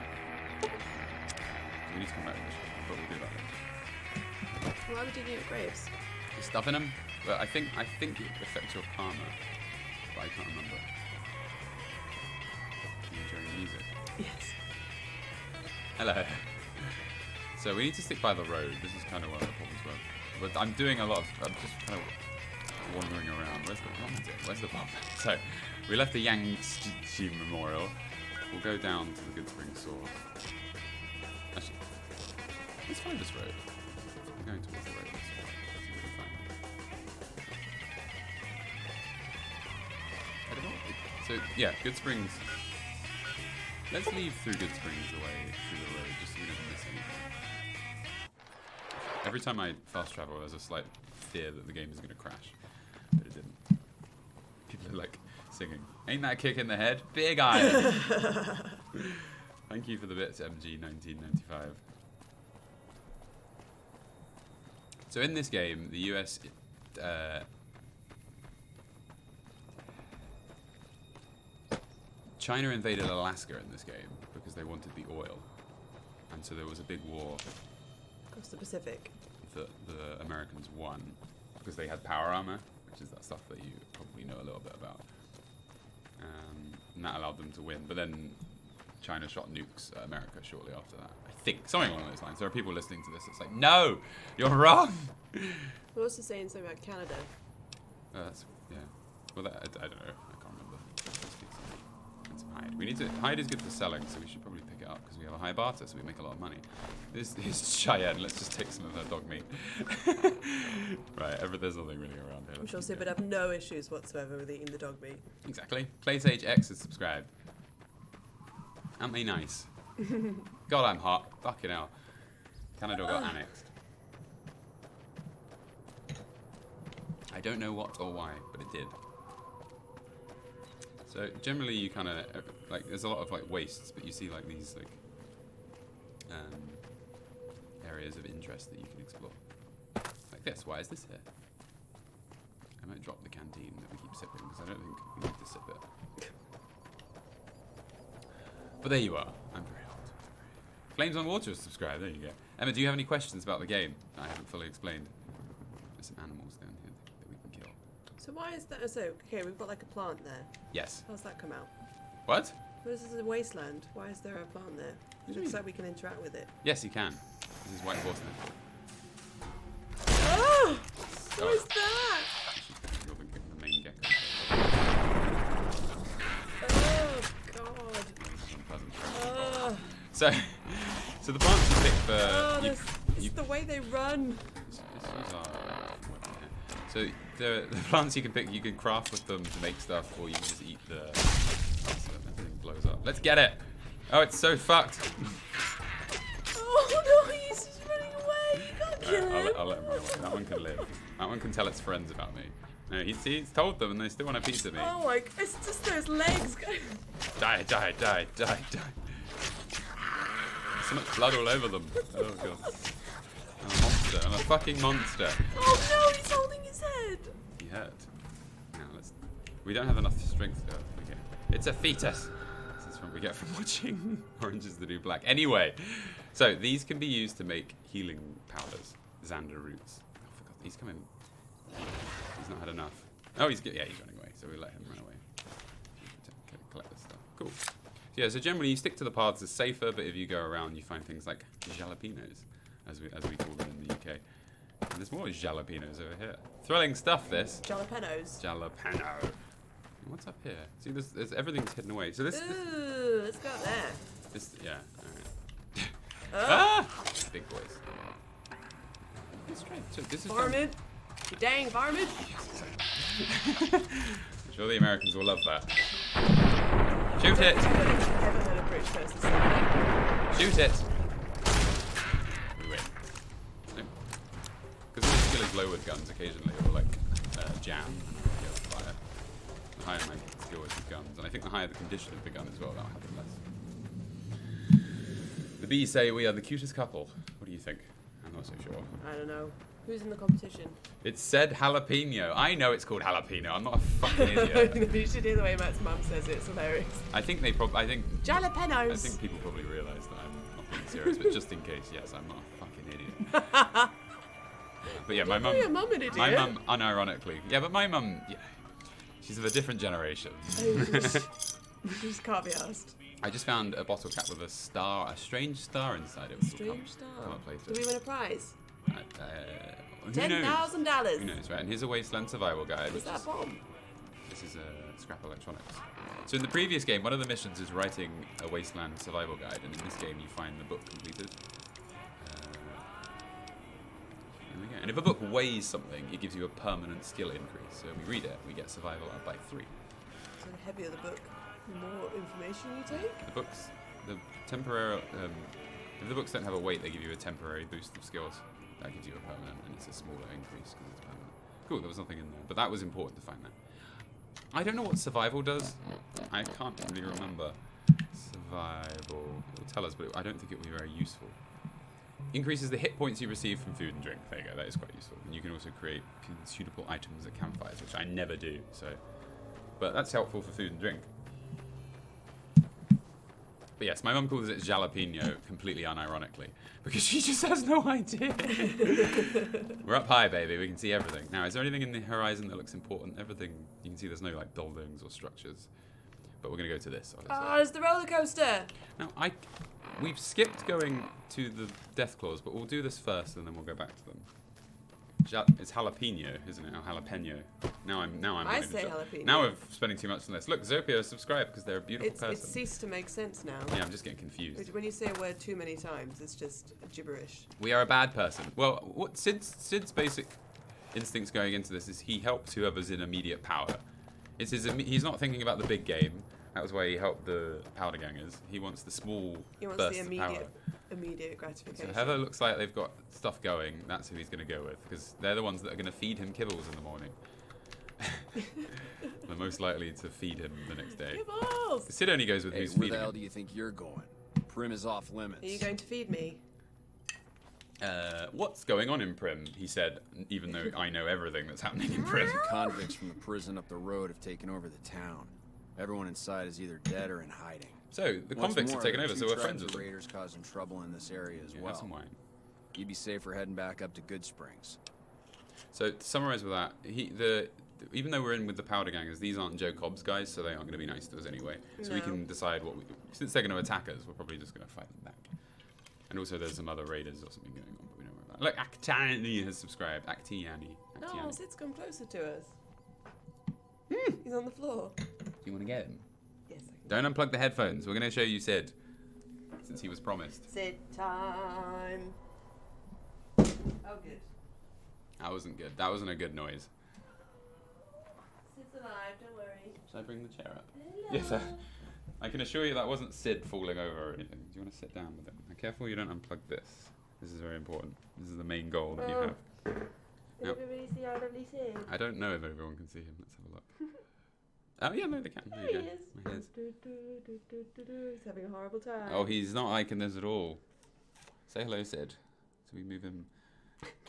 Speaker 1: We need to come back to this, but we'll do that later.
Speaker 4: Why are we digging at graves?
Speaker 1: There's stuff in them. Well, I think it affects your karma, but I can't remember. You enjoying music?
Speaker 4: Yes.
Speaker 1: Hello. So we need to stick by the road. This is kind of one of the problems where, but I'm just kind of wandering around. Where's the pub? So we left the Yangtze Memorial. We'll go down to the Good Spring Sword. Actually, let's find this road. We're going towards the road. Let's see what we find. I don't know. So yeah, Good Springs. Let's leave through Good Springs away through the road, just so we don't miss anything. Every time I fast travel, there's a slight fear that the game is going to crash, but it didn't. People are like singing, "Ain't that a kick in the head? Big Iron." Thank you for the bits, MG1995. So in this game, the US China invaded Alaska in this game because they wanted the oil, and so there was a big war.
Speaker 4: Across the Pacific.
Speaker 1: That the Americans won because they had power armor, which is that stuff that you probably know a little bit about, and that allowed them to win. But then China shot nukes at America shortly after that. I think something along those lines. There are people listening to this. It's like, no, you're wrong.
Speaker 4: We're also saying something about Canada.
Speaker 1: That's yeah. Well, I don't know. I can't remember. get some hide. We need to. Hide is good for selling, so we should probably pick it up because we have a high barter, so we make a lot of money. This is Cheyenne. Let's just take some of her dog meat. Right, there's nothing really around here.
Speaker 4: I'm sure Sid would have no issues whatsoever with eating the dog meat.
Speaker 1: Exactly. PlayStage X is subscribed. Aren't they nice? God, I'm hot. Fucking hell. Canada got annexed. I don't know what or why, but it did. So generally, you kind of like. There's a lot of like wastes, but you see like these like areas of interest that you can explore. Like this. Why is this here? I might drop the canteen that we keep sipping because I don't think we need to sip it. But there you are. I'm very hot. Flames on Water is subscribed. There you go. Emma, do you have any questions about the game I haven't fully explained? There's some animals down here that we can kill.
Speaker 4: So why is that? So okay, we've got like a plant there.
Speaker 1: Yes.
Speaker 4: How's that come out?
Speaker 1: What?
Speaker 4: This is a wasteland. Why is there a plant there? It looks like we can interact with it.
Speaker 1: Yes, you can. This is white horse now.
Speaker 4: Oh! What is that?
Speaker 1: You're the main gecko.
Speaker 4: Oh god. Oh,
Speaker 1: So the plants you pick for.
Speaker 4: it's the way they run.
Speaker 1: So the plants you can pick, you can craft with them to make stuff, or you can just eat the. Everything blows up. Let's get it. Oh, it's so fucked.
Speaker 4: Oh no, he's just running away. You can't kill him.
Speaker 1: I'll let him run away. That one can live. That one can tell its friends about me. No, he's told them, and they still want a piece of me.
Speaker 4: Oh my! It's just those legs.
Speaker 1: Die, die, die, die, die. So much blood all over them. Oh god. I'm a monster. I'm a fucking monster.
Speaker 4: Oh no, he's holding his head.
Speaker 1: He hurt. Now we don't have enough strength to okay. It's a fetus. This is what we get from watching Orange is the New Black. Anyway, so these can be used to make healing powders. Xander roots. Oh, I forgot. He's coming. He's not had enough. Oh, he's running away. So we let him run away. Collect this stuff. Cool. Yeah, so generally you stick to the paths is safer, but if you go around, you find things like jalapenos, as we call them in the UK. And there's more jalapenos over here. Thrilling stuff, this.
Speaker 4: Jalapenos.
Speaker 1: Jalapeno. What's up here? See, there's everything's hidden away. So this.
Speaker 4: Ooh, let's go up there.
Speaker 1: Yeah. All right.
Speaker 4: Oh.
Speaker 1: Ah! Big boys. Let's try. So this is.
Speaker 4: Varmint. You dang varmint.
Speaker 1: I'm sure the Americans will love that. Shoot it!
Speaker 4: I've never heard a British person say that.
Speaker 1: Shoot it! We win. Because the skill is low with guns occasionally, or like jam, fire. The higher my skill is with guns, and I think the higher the condition of the gun as well, that'll happen less. The bees say we are the cutest couple. What do you think? I'm not so sure.
Speaker 4: I don't know. Who's in the competition?
Speaker 1: It said jalapeno. I know it's called jalapeno. I'm not a fucking idiot.
Speaker 4: You should hear the way Matt's mum says it. It's hilarious.
Speaker 1: I think they probably. I think
Speaker 4: Jalapenos.
Speaker 1: people probably realise that I'm not being serious, but just in case, yes, I'm not a fucking idiot. But yeah, my mum.
Speaker 4: Your mum an idiot.
Speaker 1: My mum, unironically, yeah, but my mum, yeah, she's of a different generation.
Speaker 4: Just can't be asked.
Speaker 1: I just found a bottle cap with a strange star inside it.
Speaker 4: Strange star.
Speaker 1: Do
Speaker 4: Do we win a prize?
Speaker 1: Who
Speaker 4: $10,000.
Speaker 1: knows? Who knows, right? And here's a Wasteland survival guide.
Speaker 4: Is that a bomb?
Speaker 1: This is scrap electronics. So in the previous game, one of the missions is writing a Wasteland survival guide, and in this game you find the book completed. There we go. And if a book weighs something, it gives you a permanent skill increase. So we read it, we get survival up by 3.
Speaker 4: So the heavier the book, the more information you take?
Speaker 1: The books, the temporary, if the books don't have a weight, they give you a temporary boost of skills. That gives you a permanent, and it's a smaller increase because it's permanent. Cool, there was nothing in there, but that was important to find that. I don't know what survival does. I can't really remember. Survival, it will tell us, but I don't think it will be very useful. Increases the hit points you receive from food and drink. There you go, that is quite useful. And you can also create consumable items at campfires, which I never do, so. But that's helpful for food and drink. But yes, my mum calls it jalapeno, completely unironically, because she just has no idea. We're up high, baby. We can see everything. Now, is there anything in the horizon that looks important? Everything, you can see there's no like buildings or structures. But we're going to go to this.
Speaker 4: Oh, it's the roller coaster.
Speaker 1: Now, we've skipped going to the death claws, but we'll do this first, and then we'll go back to them. It's jalapeno, isn't it? Or jalapeno. Now I'm
Speaker 4: I
Speaker 1: not even
Speaker 4: say
Speaker 1: sure.
Speaker 4: jalapeno.
Speaker 1: Now we're spending too much on this. Look, Zopia subscribed because they're a beautiful
Speaker 4: It's
Speaker 1: person.
Speaker 4: ceased to make sense now.
Speaker 1: Yeah, I'm just getting confused.
Speaker 4: When you say a word too many times, it's just gibberish.
Speaker 1: We are a bad person. Well, what Sid's basic instincts going into this is he helps whoever's in immediate power. It's he's not thinking about the big game. That was why he helped the powder gangers. He wants the small
Speaker 4: He wants
Speaker 1: bursts
Speaker 4: the
Speaker 1: of power.
Speaker 4: immediate
Speaker 1: So
Speaker 4: gratification.
Speaker 1: whoever looks like they've got stuff going, that's who he's going to go with, because they're the ones that are going to feed him kibbles in the morning. They're most likely to feed him the next day.
Speaker 4: Kibbles!
Speaker 1: Sid only goes with
Speaker 7: Hey,
Speaker 1: who's
Speaker 7: where the
Speaker 1: feeding
Speaker 7: hell
Speaker 1: him.
Speaker 7: do you think you're going? Prim is off limits.
Speaker 4: Are you going to feed me?
Speaker 1: What's going on in Prim? He said, even though I know everything that's happening in Prim.
Speaker 7: Convicts from the prison up the road have taken over the town. Everyone inside is either dead or in hiding.
Speaker 1: So the
Speaker 7: What's
Speaker 1: convicts
Speaker 7: more,
Speaker 1: have taken
Speaker 7: there are
Speaker 1: over,
Speaker 7: two
Speaker 1: so we're
Speaker 7: tribes
Speaker 1: friends
Speaker 7: of
Speaker 1: with them.
Speaker 7: raiders causing trouble in this area as
Speaker 1: Yeah, have
Speaker 7: well.
Speaker 1: some wine.
Speaker 7: You'd be safer heading back up to Good Springs.
Speaker 1: So to summarize with that, even though we're in with the powder gangers, these aren't Joe Cobb's guys, so they aren't going to be nice to us anyway. So we
Speaker 4: No.
Speaker 1: can decide since they're going to attack us, we're probably just going to fight them back. And also there's some other raiders or something going on, but we don't worry about it. Look, Actiani has subscribed. Actiani.
Speaker 4: Oh, Sid's come closer to us. He's on the floor.
Speaker 1: Do you want to get him?
Speaker 4: Yes, I can.
Speaker 1: Don't unplug the headphones. We're going to show you Sid, since he was promised.
Speaker 4: Sid time. Oh, good.
Speaker 1: That wasn't good. That wasn't a good noise.
Speaker 4: Sid's alive, don't worry.
Speaker 1: Should I bring the chair up? Yes, I can assure you that wasn't Sid falling over or anything. Do you want to sit down with it? Now, careful you don't unplug this. This is very important. This is the main goal that you have.
Speaker 4: Can
Speaker 1: Yep.
Speaker 4: everybody see our lovely Sid?
Speaker 1: I don't know if everyone can see him. Let's have a look. Oh, yeah, no, they can. There
Speaker 4: There
Speaker 1: you
Speaker 4: he
Speaker 1: go.
Speaker 4: is.
Speaker 1: There he is.
Speaker 4: He's having a horrible time.
Speaker 1: Oh, he's not liking this at all. Say hello, Sid. So we move him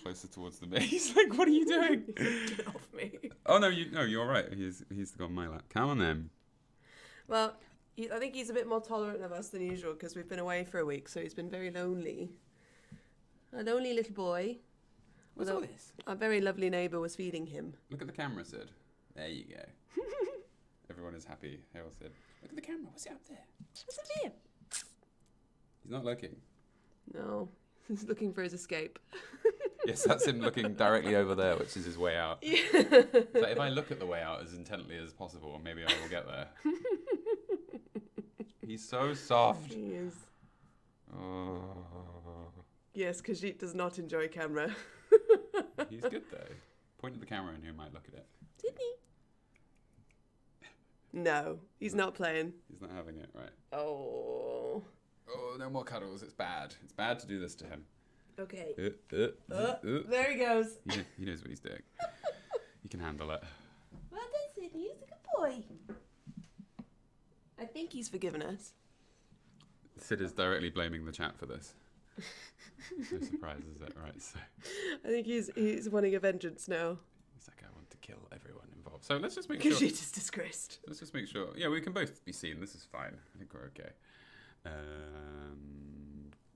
Speaker 1: closer towards the base. He's like, what are you doing?
Speaker 4: Get off me.
Speaker 1: Oh, no, you're right. He's got my lap. Come on, then.
Speaker 4: Well, I think he's a bit more tolerant of us than usual because we've been away for a week, so he's been very lonely. A lonely little boy.
Speaker 1: What's all this?
Speaker 4: Our very lovely neighbour was feeding him.
Speaker 1: Look at the camera, Sid. There you go. Everyone is happy. Hail, Sid. Look at the camera. What's it up there?
Speaker 4: What's it here?
Speaker 1: He's not looking.
Speaker 4: No, he's looking for his escape.
Speaker 1: Yes, that's him looking directly over there, which is his way out.
Speaker 4: Yeah.
Speaker 1: So if I look at the way out as intently as possible, maybe I will get there. He's so soft.
Speaker 4: He is.
Speaker 1: Oh.
Speaker 4: Yes, Khajiit does not enjoy camera.
Speaker 1: He's good though. Point at the camera and he might look at it.
Speaker 4: Didn't he? No, he's not playing.
Speaker 1: He's not having it, right?
Speaker 4: Oh.
Speaker 1: Oh, no more cuddles. It's bad. It's bad to do this to him.
Speaker 4: Okay.
Speaker 1: There
Speaker 4: There he goes.
Speaker 1: He knows what he's doing. He can handle it.
Speaker 4: Well done, Sydney. He's a good boy. I think he's forgiven us.
Speaker 1: Sid is directly blaming the chat for this. No surprise, is it? Right, so
Speaker 4: I think he's wanting a vengeance now.
Speaker 1: he's like, I want to kill everyone involved. So let's just make sure.
Speaker 4: Khajiit is disgraced.
Speaker 1: Let's just make sure. Yeah, we can both be seen. This is fine. I think we're okay.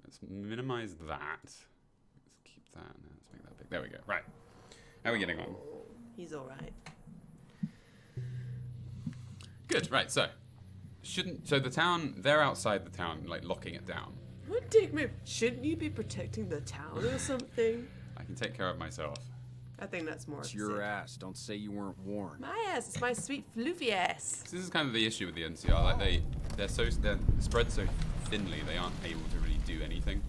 Speaker 1: Let's minimize that. Let's keep that. No, let's make that big. There we go. Right. How are we getting on?
Speaker 4: He's all right.
Speaker 1: Good. Right. So the town? They're outside the town, like locking it down.
Speaker 4: What dick move? Shouldn't you be protecting the town or something?
Speaker 1: I can take care of myself.
Speaker 4: I think that's more.
Speaker 7: It's
Speaker 4: of
Speaker 7: your
Speaker 4: Sid.
Speaker 7: ass. Don't say you weren't warned.
Speaker 4: My ass. It's my sweet floofy ass.
Speaker 1: So this is kind of the issue with the NCR. Like they're spread so thinly, they aren't able to really do anything.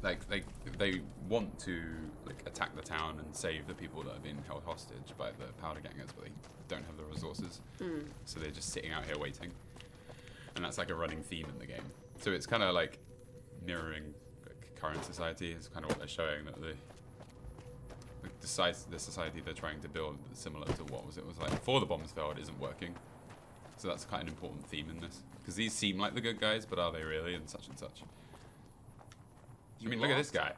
Speaker 1: Like they want to like attack the town and save the people that are being held hostage by the powder gangers, but they don't have the resources. So they're just sitting out here waiting. And that's like a running theme in the game. So it's kind of like mirroring like, current society. Is kind of what they're showing, that the society they're trying to build is similar to what was like before the bombs fell. It isn't working. So that's quite an important theme in this, because these seem like the good guys, but are they really? And such and such. I mean, look at this guy.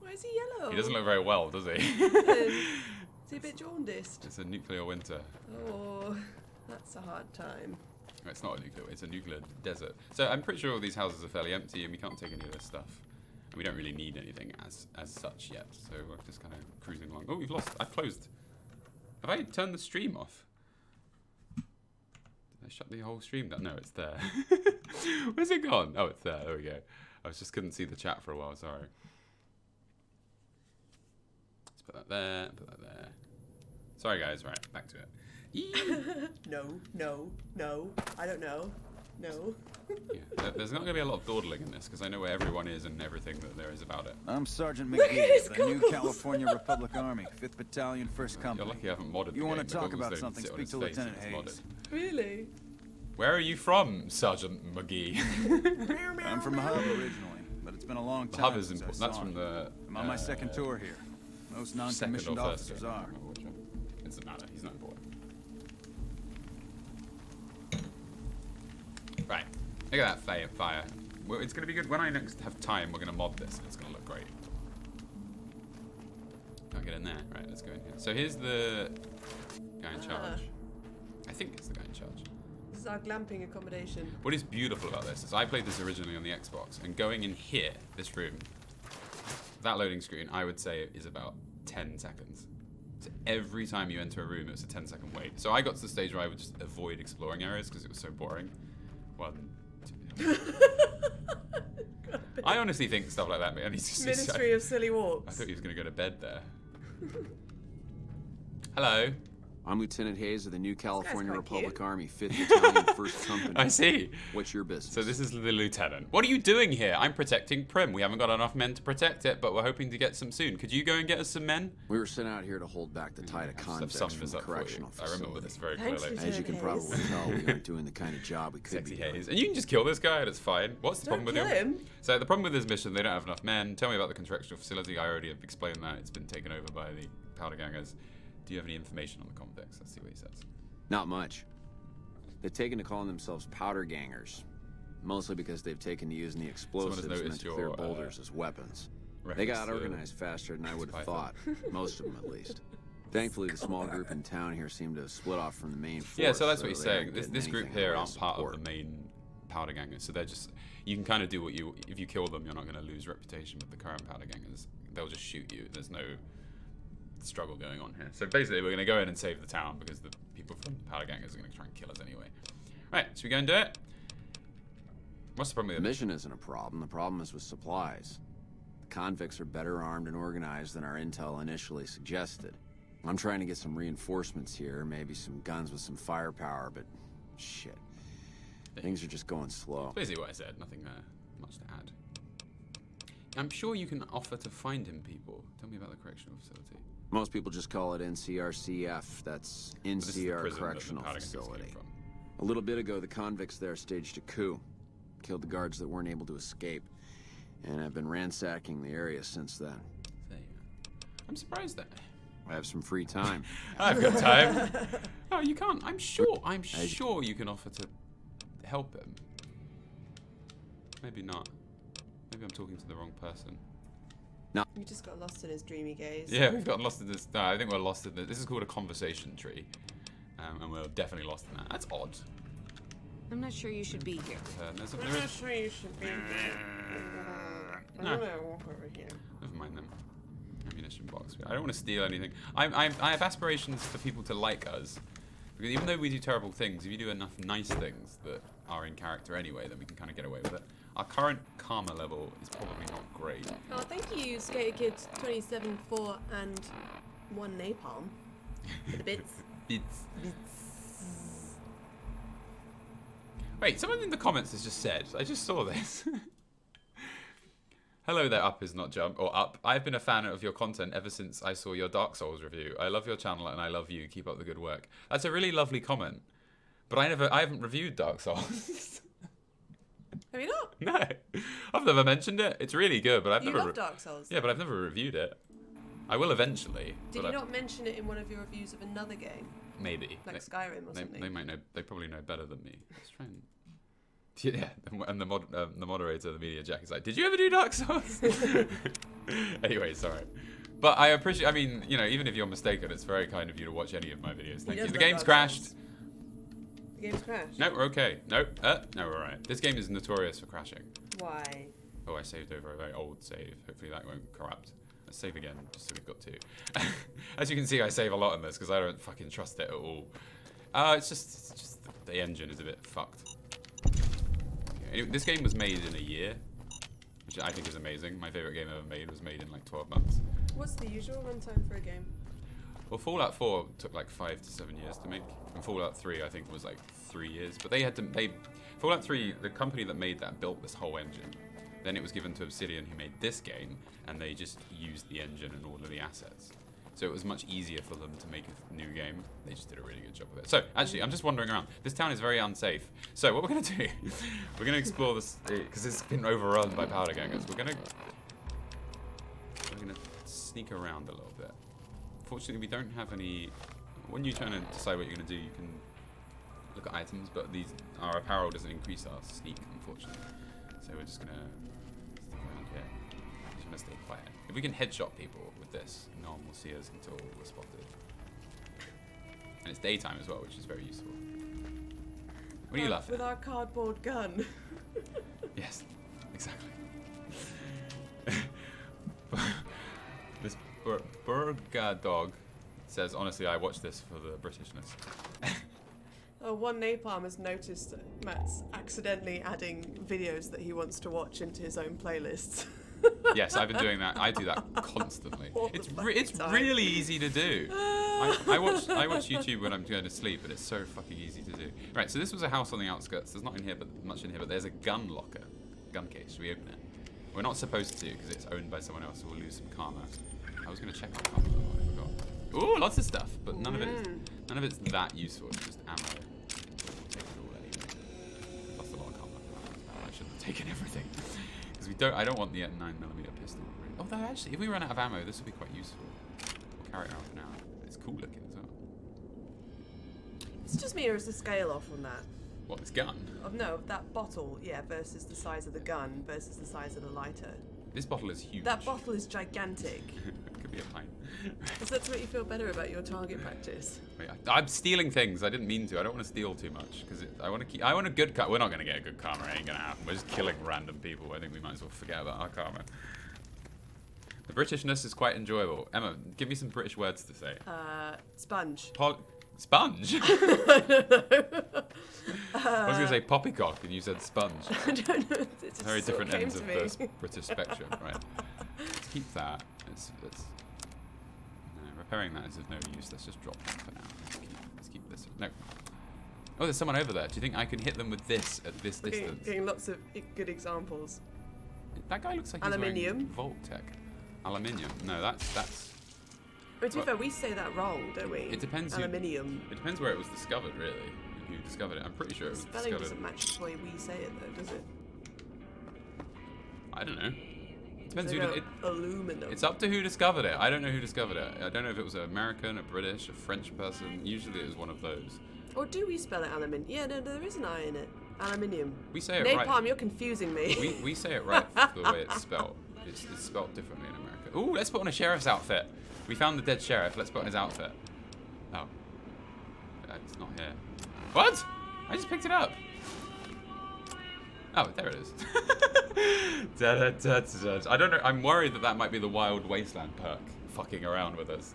Speaker 4: Why is he yellow?
Speaker 1: He doesn't look very well, does he?
Speaker 4: Is he a bit jaundiced?
Speaker 1: It's a nuclear winter.
Speaker 4: Oh, that's a hard time.
Speaker 1: No, it's not a nuclear. It's a nuclear desert. So I'm pretty sure all these houses are fairly empty, and we can't take any of this stuff. And we don't really need anything as such yet. So we're just kind of cruising along. Oh, we've lost. I've closed. Have I turned the stream off? Did I shut the whole stream down? No, it's there. Where's it gone? Oh, it's there. There we go. I just couldn't see the chat for a while. Sorry. Let's put that there. Put that there. Sorry, guys. Right, back to it.
Speaker 4: No. I don't know. No.
Speaker 1: Yeah, there's not going to be a lot of dawdling in this because I know where everyone is and everything that there is about it.
Speaker 8: I'm Sergeant
Speaker 4: Look at his
Speaker 8: McGee of the New
Speaker 4: goggles.
Speaker 8: California Republic Army, 5th Battalion, 1st
Speaker 1: You're
Speaker 8: Company.
Speaker 1: lucky I haven't modded
Speaker 8: You
Speaker 1: the
Speaker 8: wanna
Speaker 1: game. The
Speaker 8: talk
Speaker 1: goggles
Speaker 8: about
Speaker 1: don't
Speaker 8: something,
Speaker 1: sit on
Speaker 8: speak
Speaker 1: his
Speaker 8: to
Speaker 1: face
Speaker 8: Lieutenant
Speaker 1: if it's
Speaker 8: Hayes.
Speaker 1: modded.
Speaker 4: Really?
Speaker 1: Where are you from, Sergeant McGee?
Speaker 8: I'm from the hub originally, but it's been a long
Speaker 1: The
Speaker 8: time
Speaker 1: hub is
Speaker 8: since I
Speaker 1: important. That's
Speaker 8: saw
Speaker 1: from
Speaker 8: it.
Speaker 1: the.
Speaker 8: I'm on my second tour here. Most
Speaker 1: second or
Speaker 8: non-commissioned
Speaker 1: first
Speaker 8: officers
Speaker 1: tour. I
Speaker 8: are.
Speaker 1: don't remember which one. It doesn't matter. He's not important. Right. Look at that fire. Well, it's going to be good. When I next have time, we're going to mod this. It's going to look great. Can't get in there. Right, let's go in here. So here's the guy in charge. I think it's the guy in charge.
Speaker 4: This is our glamping accommodation.
Speaker 1: What is beautiful about this is I played this originally on the Xbox, and going in here, this room, that loading screen, I would say is about 10 seconds. So every time you enter a room, it's a 10-second wait. So I got to the stage where I would just avoid exploring areas because it was so boring. Well, I honestly think stuff like that. Man,
Speaker 4: Ministry of Silly
Speaker 1: I
Speaker 4: Walks.
Speaker 1: thought he was going to go to bed there. Hello.
Speaker 7: I'm Lieutenant Hayes of the New California
Speaker 4: quite
Speaker 7: Republic
Speaker 4: cute.
Speaker 7: Army, 5th Battalion, 1st Company.
Speaker 1: I see.
Speaker 7: What's your business?
Speaker 1: So this is the lieutenant. What are you doing here? I'm protecting Prim. We haven't got enough men to protect it, but we're hoping to get some soon. Could you go and get us some men?
Speaker 7: We were sent out here to hold back the tide of
Speaker 1: I've
Speaker 7: convicts
Speaker 1: summed
Speaker 7: from
Speaker 1: this
Speaker 7: the
Speaker 1: up for you.
Speaker 7: correctional
Speaker 1: I remember
Speaker 7: facility.
Speaker 1: this very
Speaker 4: Thanks,
Speaker 1: clearly.
Speaker 7: As you can
Speaker 4: Lieutenant
Speaker 7: probably tell, we aren't doing the kind of job we could
Speaker 1: Sexy
Speaker 7: be doing.
Speaker 1: Hayes. And you can just kill this guy and it's fine. What's the
Speaker 4: Don't
Speaker 1: problem with
Speaker 4: kill him.
Speaker 1: So the problem with this mission, they don't have enough men. Tell me about the correctional facility. I already have explained that. It's been taken over by the powder gangers. Do you have any information on the convicts? Let's see what he says.
Speaker 7: Not much. They've taken to calling themselves powder gangers, mostly because they've taken to using the explosives meant
Speaker 1: noticed
Speaker 7: to clear
Speaker 1: your,
Speaker 7: boulders as weapons. They
Speaker 1: reference
Speaker 7: got
Speaker 1: to
Speaker 7: organized faster than I would have
Speaker 1: Python.
Speaker 7: thought, most of them at least. Thankfully, the small group in town here seemed to have split off from the main force.
Speaker 1: Yeah, so that's what he's
Speaker 7: they aren't
Speaker 1: saying. This
Speaker 7: getting
Speaker 1: group
Speaker 7: anything in
Speaker 1: here
Speaker 7: the way
Speaker 1: aren't part
Speaker 7: support.
Speaker 1: of the main powder gangers. So they're just, you can kind of do what you, if you kill them, you're not going to lose reputation with the current powder gangers. They'll just shoot you. There's no struggle going on here. So basically, we're going to go in and save the town because the people from the powder gangers are going to try and kill us anyway. Right, so we go and do it. What's the problem
Speaker 7: The
Speaker 1: with it?
Speaker 7: mission isn't a problem. The problem is with supplies. The convicts are better armed and organized than our intel initially suggested. I'm trying to get some reinforcements here, maybe some guns with some firepower, but shit. Things are just going slow.
Speaker 1: Basically what I said. Nothing much to add. I'm sure you can offer to find him people. Tell me about the correctional facility.
Speaker 7: Most people just call it NCRCF. That's
Speaker 1: But this is the
Speaker 7: NCR
Speaker 1: prison that the
Speaker 7: Correctional
Speaker 1: powder gangers came
Speaker 7: Facility.
Speaker 1: from.
Speaker 7: A little bit ago, the convicts there staged a coup. Killed the guards that weren't able to escape. And I've been ransacking the area since then.
Speaker 1: There you go. I'm surprised that
Speaker 7: I have some free time.
Speaker 1: I've got time. Oh, you can't. I'm sure you can offer to help him. Maybe not. Maybe I'm talking to the wrong person.
Speaker 4: We just got lost in his dreamy gaze.
Speaker 1: Yeah, we've gotten lost in this. No, I think we're lost in this. This is called a conversation tree. And we're definitely lost in that. That's odd.
Speaker 9: I'm not sure you should be here.
Speaker 1: There's
Speaker 4: I'm
Speaker 1: there
Speaker 4: not
Speaker 1: is,
Speaker 4: sure you should be here. I
Speaker 1: No.
Speaker 4: don't know, walk over here.
Speaker 1: never mind them. Ammunition box. I don't want to steal anything. I have aspirations for people to like us. Because even though we do terrible things, if you do enough nice things that are in character anyway, then we can kind of get away with it. Our current karma level is probably not great.
Speaker 4: Oh, thank you, Skater Kids 27, 4, and 1 napalm. For the bits.
Speaker 1: Bits. Wait, someone in the comments has just said, I just saw this. Hello there, Up is not Jump, or Up. I've been a fan of your content ever since I saw your Dark Souls review. I love your channel and I love you. Keep up the good work. That's a really lovely comment. But I haven't reviewed Dark Souls.
Speaker 4: Have you not?
Speaker 1: No. I've never mentioned it. It's really good, but I've
Speaker 4: You
Speaker 1: never
Speaker 4: love Dark Souls.
Speaker 1: Yeah, but I've never reviewed it. I will eventually.
Speaker 4: Did
Speaker 1: but
Speaker 4: you not mention it in one of your reviews of another game?
Speaker 1: Maybe.
Speaker 4: Like Skyrim or something?
Speaker 1: They might know. They probably know better than me. Let's try and. Yeah, and the moderator, the media jack, is like, "Did you ever do Dark Souls?" Anyway, sorry, but I appreciate. I mean, you know, even if you're mistaken, it's very kind of you to watch any of my videos. Thank you.
Speaker 4: does
Speaker 1: The
Speaker 4: love
Speaker 1: game's
Speaker 4: Dark
Speaker 1: crashed.
Speaker 4: Souls. The game's crashed?
Speaker 1: No, we're okay. Nope. No, we're alright. This game is notorious for crashing.
Speaker 4: Why?
Speaker 1: Oh, I saved over a very old save. Hopefully that won't corrupt. Let's save again, just so we've got 2. As you can see, I save a lot in this because I don't fucking trust it at all. It's just the engine is a bit fucked. Okay, anyway, this game was made in a year, which I think is amazing. My favorite game ever made was made in like 12 months.
Speaker 4: What's the usual runtime for a game?
Speaker 1: Well, Fallout 4 took like 5 to 7 years to make, and Fallout 3 I think was like 3 years. But they had to. Fallout 3, the company that made that built this whole engine. Then it was given to Obsidian, who made this game, and they just used the engine and all of the assets. So it was much easier for them to make a new game. They just did a really good job of it. So, actually, I'm just wandering around. This town is very unsafe. So what we're going to do, we're going to explore this, because it's been overrun by powder gangers. We're going to sneak around a little bit. Fortunately, we don't have any... When you're trying to decide what you're going to do, you can look at items, but our apparel doesn't increase our sneak, unfortunately. So we're just going to stick around here. Just going to stay quiet. If we can headshot people with this, no one will see us until we're spotted. And it's daytime as well, which is very useful. What are you laughing
Speaker 4: With
Speaker 1: at?
Speaker 4: our cardboard gun.
Speaker 1: Yes, exactly. This Burger dog says, honestly, I watched this for the Britishness.
Speaker 4: Oh, one napalm has noticed Matt's accidentally adding videos that he wants to watch into his own playlists.
Speaker 1: Yes, I've been doing that. I do that constantly.
Speaker 4: All
Speaker 1: It's
Speaker 4: the
Speaker 1: it's
Speaker 4: fucking time.
Speaker 1: really easy to do. I watch YouTube when I'm going to sleep, and it's so fucking easy to do. Right, so this was a house on the outskirts. There's not in here, but much in here. But there's a gun locker, gun case. Should we open it? We're not supposed to because it's owned by someone else, so we'll lose some karma. I was going to check our karma, but I forgot. Ooh, lots of stuff, but none of it's that useful. It's just ammo. We'll take it all anyway. Lost a lot of karma. I shouldn't have taken everything. I don't want the 9mm pistol. Although actually, if we run out of ammo, this will be quite useful. We'll carry it around for now. It's cool looking as well.
Speaker 4: It's just me, or is the scale off on that?
Speaker 1: What, this gun?
Speaker 4: Oh, no, that bottle, yeah, versus the size of the gun versus the size of the lighter.
Speaker 1: This bottle is huge.
Speaker 4: That bottle is gigantic.
Speaker 1: It could be a pint.
Speaker 4: Does that make you feel better about your target practice?
Speaker 1: Wait, I'm stealing things. I didn't mean to. I don't want to steal too much because I want a good karma. We're not going to get a good karma. It ain't going to happen. We're just killing random people. I think we might as well forget about our karma. The Britishness is quite enjoyable. Emma, give me some British words to say.
Speaker 4: Sponge.
Speaker 1: Sponge? I was going to say poppycock and you said sponge.
Speaker 4: I don't know. It just
Speaker 1: Very
Speaker 4: sort
Speaker 1: different
Speaker 4: came
Speaker 1: ends
Speaker 4: to
Speaker 1: of
Speaker 4: me.
Speaker 1: the British spectrum, right? Let's keep that. No, repairing that is of no use. Let's just drop that for now. Let's keep this. No. Oh, there's someone over there. Do you think I can hit them with this at this distance?
Speaker 4: Getting lots of good examples.
Speaker 1: That guy looks like he's
Speaker 4: Aluminium.
Speaker 1: wearing Vault-Tec. Aluminium. No, that's...
Speaker 4: But to be fair, we say that wrong, don't we?
Speaker 1: It depends.
Speaker 4: Aluminium.
Speaker 1: It depends where it was discovered, really. Who discovered it? I'm pretty sure it was
Speaker 4: Spelling
Speaker 1: discovered.
Speaker 4: doesn't match the way we say it, though, does it?
Speaker 1: I don't know. Depends
Speaker 4: They
Speaker 1: who.
Speaker 4: go aluminum.
Speaker 1: It's up to who discovered it. I don't know who discovered it. I don't know if it was an American, a British, a French person. Usually it was one of those.
Speaker 4: Or do we spell it aluminium? Yeah, no, there is an I in it. Aluminium.
Speaker 1: We say it
Speaker 4: Napalm,
Speaker 1: right.
Speaker 4: you're confusing me.
Speaker 1: We say it right for the way it's spelled. It's spelled differently in America. Ooh, let's put on a sheriff's outfit. We found the dead sheriff. Let's put on his outfit. Oh. It's not here. What? I just picked it up. Oh, there it is. I don't know. I'm worried that might be the Wild Wasteland perk fucking around with us.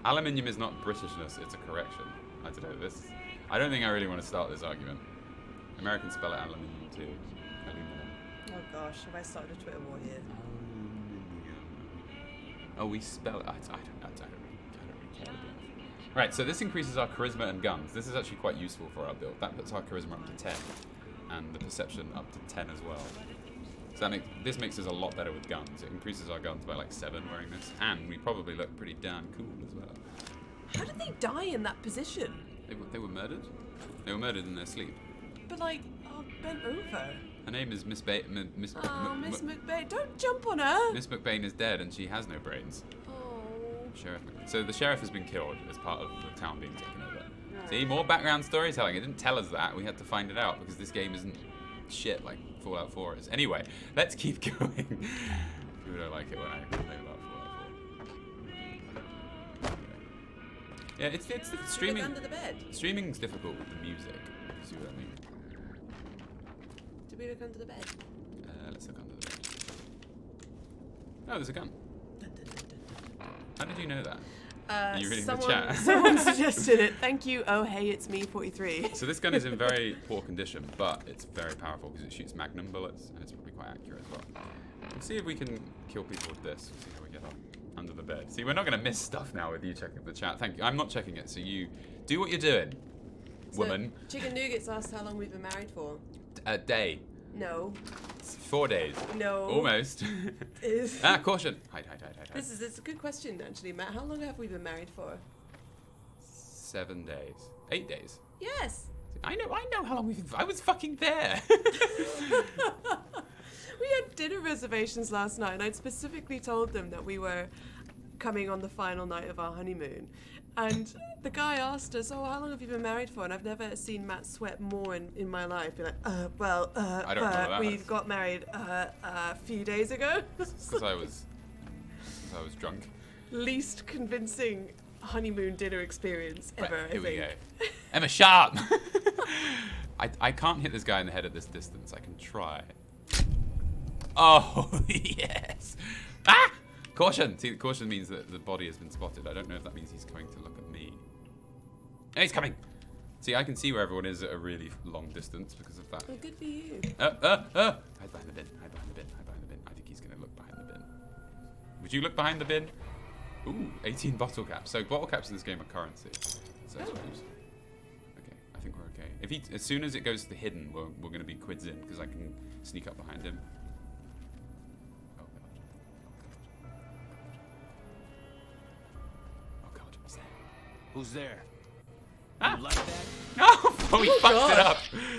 Speaker 1: Aluminium is not Britishness. It's a correction. I don't know. I don't think I really want to start this argument. Americans spell it aluminium too. Aluminum.
Speaker 4: Oh gosh, have I started a Twitter war here?
Speaker 1: Oh, we spell it. I don't really care. Right, so this increases our charisma and guns. This is actually quite useful for our build. That puts our charisma up to 10, and the perception up to 10 as well. So this makes us a lot better with guns. It increases our guns by like 7 wearing this, and we probably look pretty damn cool as well.
Speaker 4: How did they die in that position?
Speaker 1: They were murdered? They were murdered in their sleep.
Speaker 4: But like, bent over.
Speaker 1: Her name is Miss Miss
Speaker 4: McBain, don't jump on her.
Speaker 1: Miss McBain is dead and she has no brains.
Speaker 4: Oh.
Speaker 1: Sheriff McBain. So the sheriff has been killed as part of the town being taken over. See, more background storytelling. It didn't tell us that. We had to find it out because this game isn't shit like Fallout 4 is. Anyway, let's keep going. People don't like it when I play about Fallout 4. Yeah, it's streaming.
Speaker 4: Look under the bed.
Speaker 1: Streaming's difficult with the music. You see what I mean?
Speaker 4: Did we look under the bed?
Speaker 1: Let's look under the bed. Oh, there's a gun. How did you know that? Are you reading the chat?
Speaker 4: Someone suggested it. Thank you. Oh, hey, it's me, 43.
Speaker 1: So this gun is in very poor condition, but it's very powerful because it shoots magnum bullets, and it's probably quite accurate as well. Let's see if we can kill people with this. We'll see how we get on. Under the bed. See, we're not going to miss stuff now with you checking the chat. Thank you. I'm not checking it, so you do what you're doing, woman.
Speaker 4: So, Chicken Nuggets asked how long we've been married for.
Speaker 1: A day.
Speaker 4: No.
Speaker 1: 4 days.
Speaker 4: No.
Speaker 1: Almost. Caution. Hide.
Speaker 4: It's a good question, actually, Matt. How long have we been married for?
Speaker 1: 7 days. 8 days.
Speaker 4: Yes.
Speaker 1: I know how long we've been. I was fucking there.
Speaker 4: We had dinner reservations last night, and I'd specifically told them that we were coming on the final night of our honeymoon. And the guy asked us, "Oh, how long have you been married for?" And I've never seen Matt sweat more in my life. Be like,
Speaker 1: I don't know that.
Speaker 4: we got married a few days ago.
Speaker 1: Because I was drunk.
Speaker 4: Least convincing honeymoon dinner experience ever.
Speaker 1: Right, here
Speaker 4: I
Speaker 1: we
Speaker 4: think.
Speaker 1: go. Emma Sharp. I can't hit this guy in the head at this distance. I can try. Oh yes. Ah! Caution! See, caution means that the body has been spotted. I don't know if that means he's coming to look at me. And he's coming! See, I can see where everyone is at a really long distance because of that.
Speaker 4: Well, good for you.
Speaker 1: Hide behind the bin. Hide behind the bin. Hide behind the bin. I think he's going to look behind the bin. Would you look behind the bin? Ooh, 18 bottle caps. So bottle caps in this game are currency. So I suppose. Okay, I think we're okay. If he, as soon as it goes to hidden, we're going to be quids in because I can sneak up behind him.
Speaker 3: Who's there?
Speaker 1: Ah.
Speaker 3: You like that?
Speaker 1: No! Oh, we fucked it up.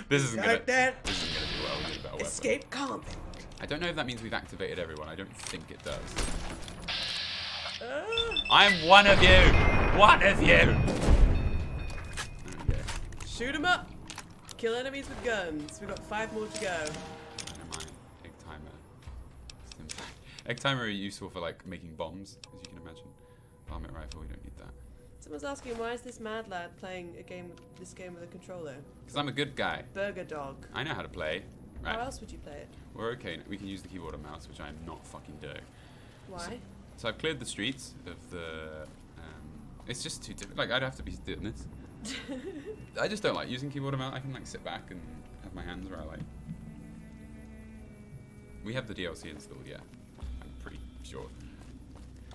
Speaker 1: This isn't gonna.
Speaker 4: Like that.
Speaker 1: This isn't gonna do well. We need a better weapon.
Speaker 4: Escape convict.
Speaker 1: I don't know if that means we've activated everyone. I don't think it does. I'm one of you. One of you. There we go.
Speaker 4: Shoot 'em up. Kill enemies with guns. We've got 5 more to go.
Speaker 1: Never mind. Egg timer. Egg timer are useful for like making bombs, as you can imagine. Varmint rifle. We don't need that.
Speaker 4: Someone's asking, why is this mad lad playing this game with a controller?
Speaker 1: Because I'm a good guy.
Speaker 4: Burger dog.
Speaker 1: I know how to play. Right.
Speaker 4: How else would you play it?
Speaker 1: We're okay. We can use the keyboard and mouse, which I'm not fucking doing.
Speaker 4: Why?
Speaker 1: So I've cleared the streets of the. It's just too difficult. Like I'd have to be doing this. I just don't like using keyboard and mouse. I can like sit back and have my hands where I like. We have the DLC installed, yeah. I'm pretty sure.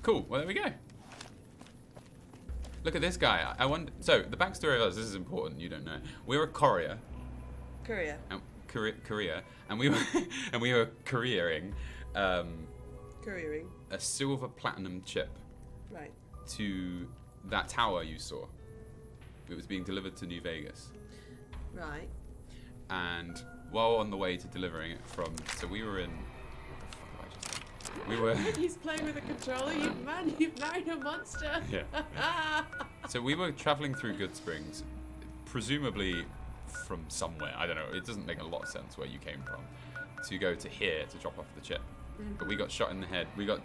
Speaker 1: Cool. Well, there we go. Look at this guy. I wonder. So the backstory of us. This is important. You don't know. We're a courier.
Speaker 4: Courier.
Speaker 1: Courier, and we were couriering.
Speaker 4: Couriering.
Speaker 1: A silver platinum chip.
Speaker 4: Right.
Speaker 1: To that tower you saw. It was being delivered to New Vegas.
Speaker 4: Right.
Speaker 1: And while on the way to delivering it from, so we were in. What the fuck have I just done? We were.
Speaker 4: He's playing with a controller. You've married a monster.
Speaker 1: Yeah. So we were traveling through Good Springs, presumably from somewhere. I don't know. It doesn't make a lot of sense where you came from. To go to here to drop off the chip. But we got shot in the head. We got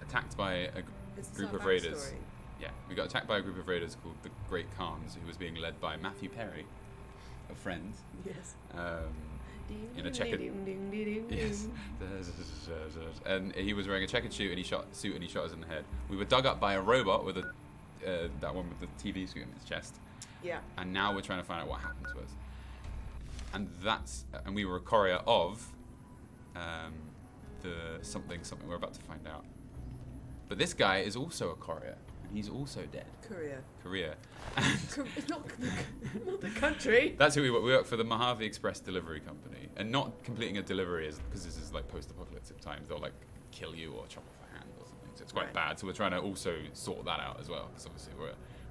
Speaker 1: attacked by a group of raiders. Yeah, we got attacked by a group of raiders called the Great Khans, who was being led by Matthew Perry, a friend.
Speaker 4: Yes.
Speaker 1: In a checkered. Yes. And he was wearing a checkered suit, and he shot us in the head. We were dug up by a robot with that one with the TV screen in his chest.
Speaker 4: Yeah.
Speaker 1: And now we're trying to find out what happened to us. And we were a courier of the something we're about to find out. But this guy is also a courier, and he's also dead. Courier.
Speaker 4: Not the country.
Speaker 1: That's who we work. We work for the Mojave Express Delivery Company, and not completing a delivery is because this is like post-apocalyptic times. They'll like kill you or chop off a hand or something. So it's quite bad. So we're trying to also sort that out as well, because obviously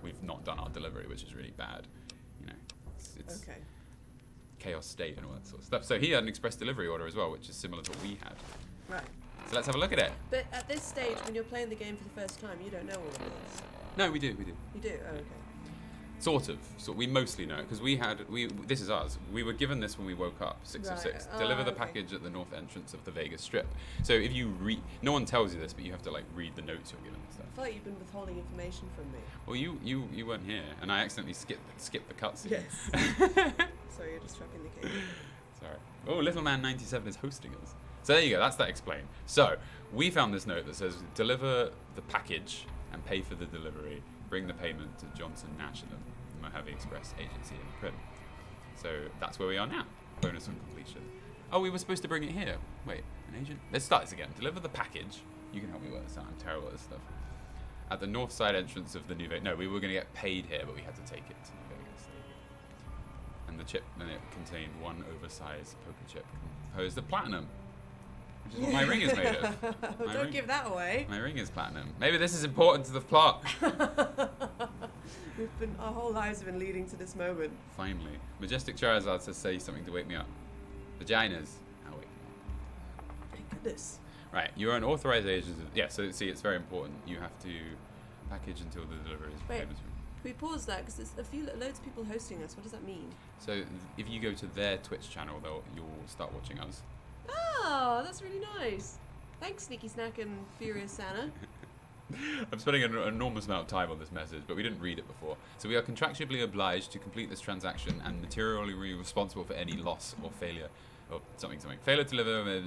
Speaker 1: we've not done our delivery, which is really bad. You know, it's
Speaker 4: okay.
Speaker 1: Chaos state and all that sort of stuff. So he had an express delivery order as well, which is similar to what we had.
Speaker 4: Right.
Speaker 1: So let's have a look at it.
Speaker 4: But at this stage, when you're playing the game for the first time, you don't know all of this.
Speaker 1: No, we do.
Speaker 4: You do? Oh, okay.
Speaker 1: Sort of. So we mostly know, because this is ours. We were given this when we woke up, 6 of 6. Deliver the package at the north entrance of the Vegas Strip. So if you no one tells you this, but you have to like read the notes you're given and stuff.
Speaker 4: I feel like you've been withholding information from me.
Speaker 1: Well, you weren't here, and I accidentally skipped the cutscene.
Speaker 4: Yes. Sorry, you're distracting the game.
Speaker 1: Sorry. Oh, Little Man 97 is hosting us. So there you go. That's that explained. So we found this note that says, deliver the package and pay for the delivery. Bring the payment to Johnson Nash and the Mojave Express agency in Prim. So that's where we are now. Bonus on completion. Oh, we were supposed to bring it here. Wait, an agent? Let's start this again. Deliver the package You can help me work this out. I'm terrible at this stuff. At the north side entrance of the New Vegas. No, we were going to get paid here, but we had to take it to New Vegas. And the chip, then it contained one oversized poker chip composed of platinum. Which is what my ring is made of.
Speaker 4: Don't give that away.
Speaker 1: My ring is platinum. Maybe this is important to the plot.
Speaker 4: Our whole lives have been leading to this moment.
Speaker 1: Finally. Majestic Charizard says say something to wake me up. Vaginas. I'll wake me up.
Speaker 4: Thank goodness.
Speaker 1: Right, you're an authorized agent. Yeah, so see, it's very important. You have to package until the delivery is
Speaker 4: Wait,
Speaker 1: payments.
Speaker 4: can we pause that? Because there's loads of people hosting us. What does that mean?
Speaker 1: So if you go to their Twitch channel, you'll start watching us.
Speaker 4: Oh, that's really nice. Thanks, Sneaky Snack and Furious Santa.
Speaker 1: I'm spending an enormous amount of time on this message, but we didn't read it before. So we are contractually obliged to complete this transaction and materially responsible for any loss or failure. Or something. Failure to deliver,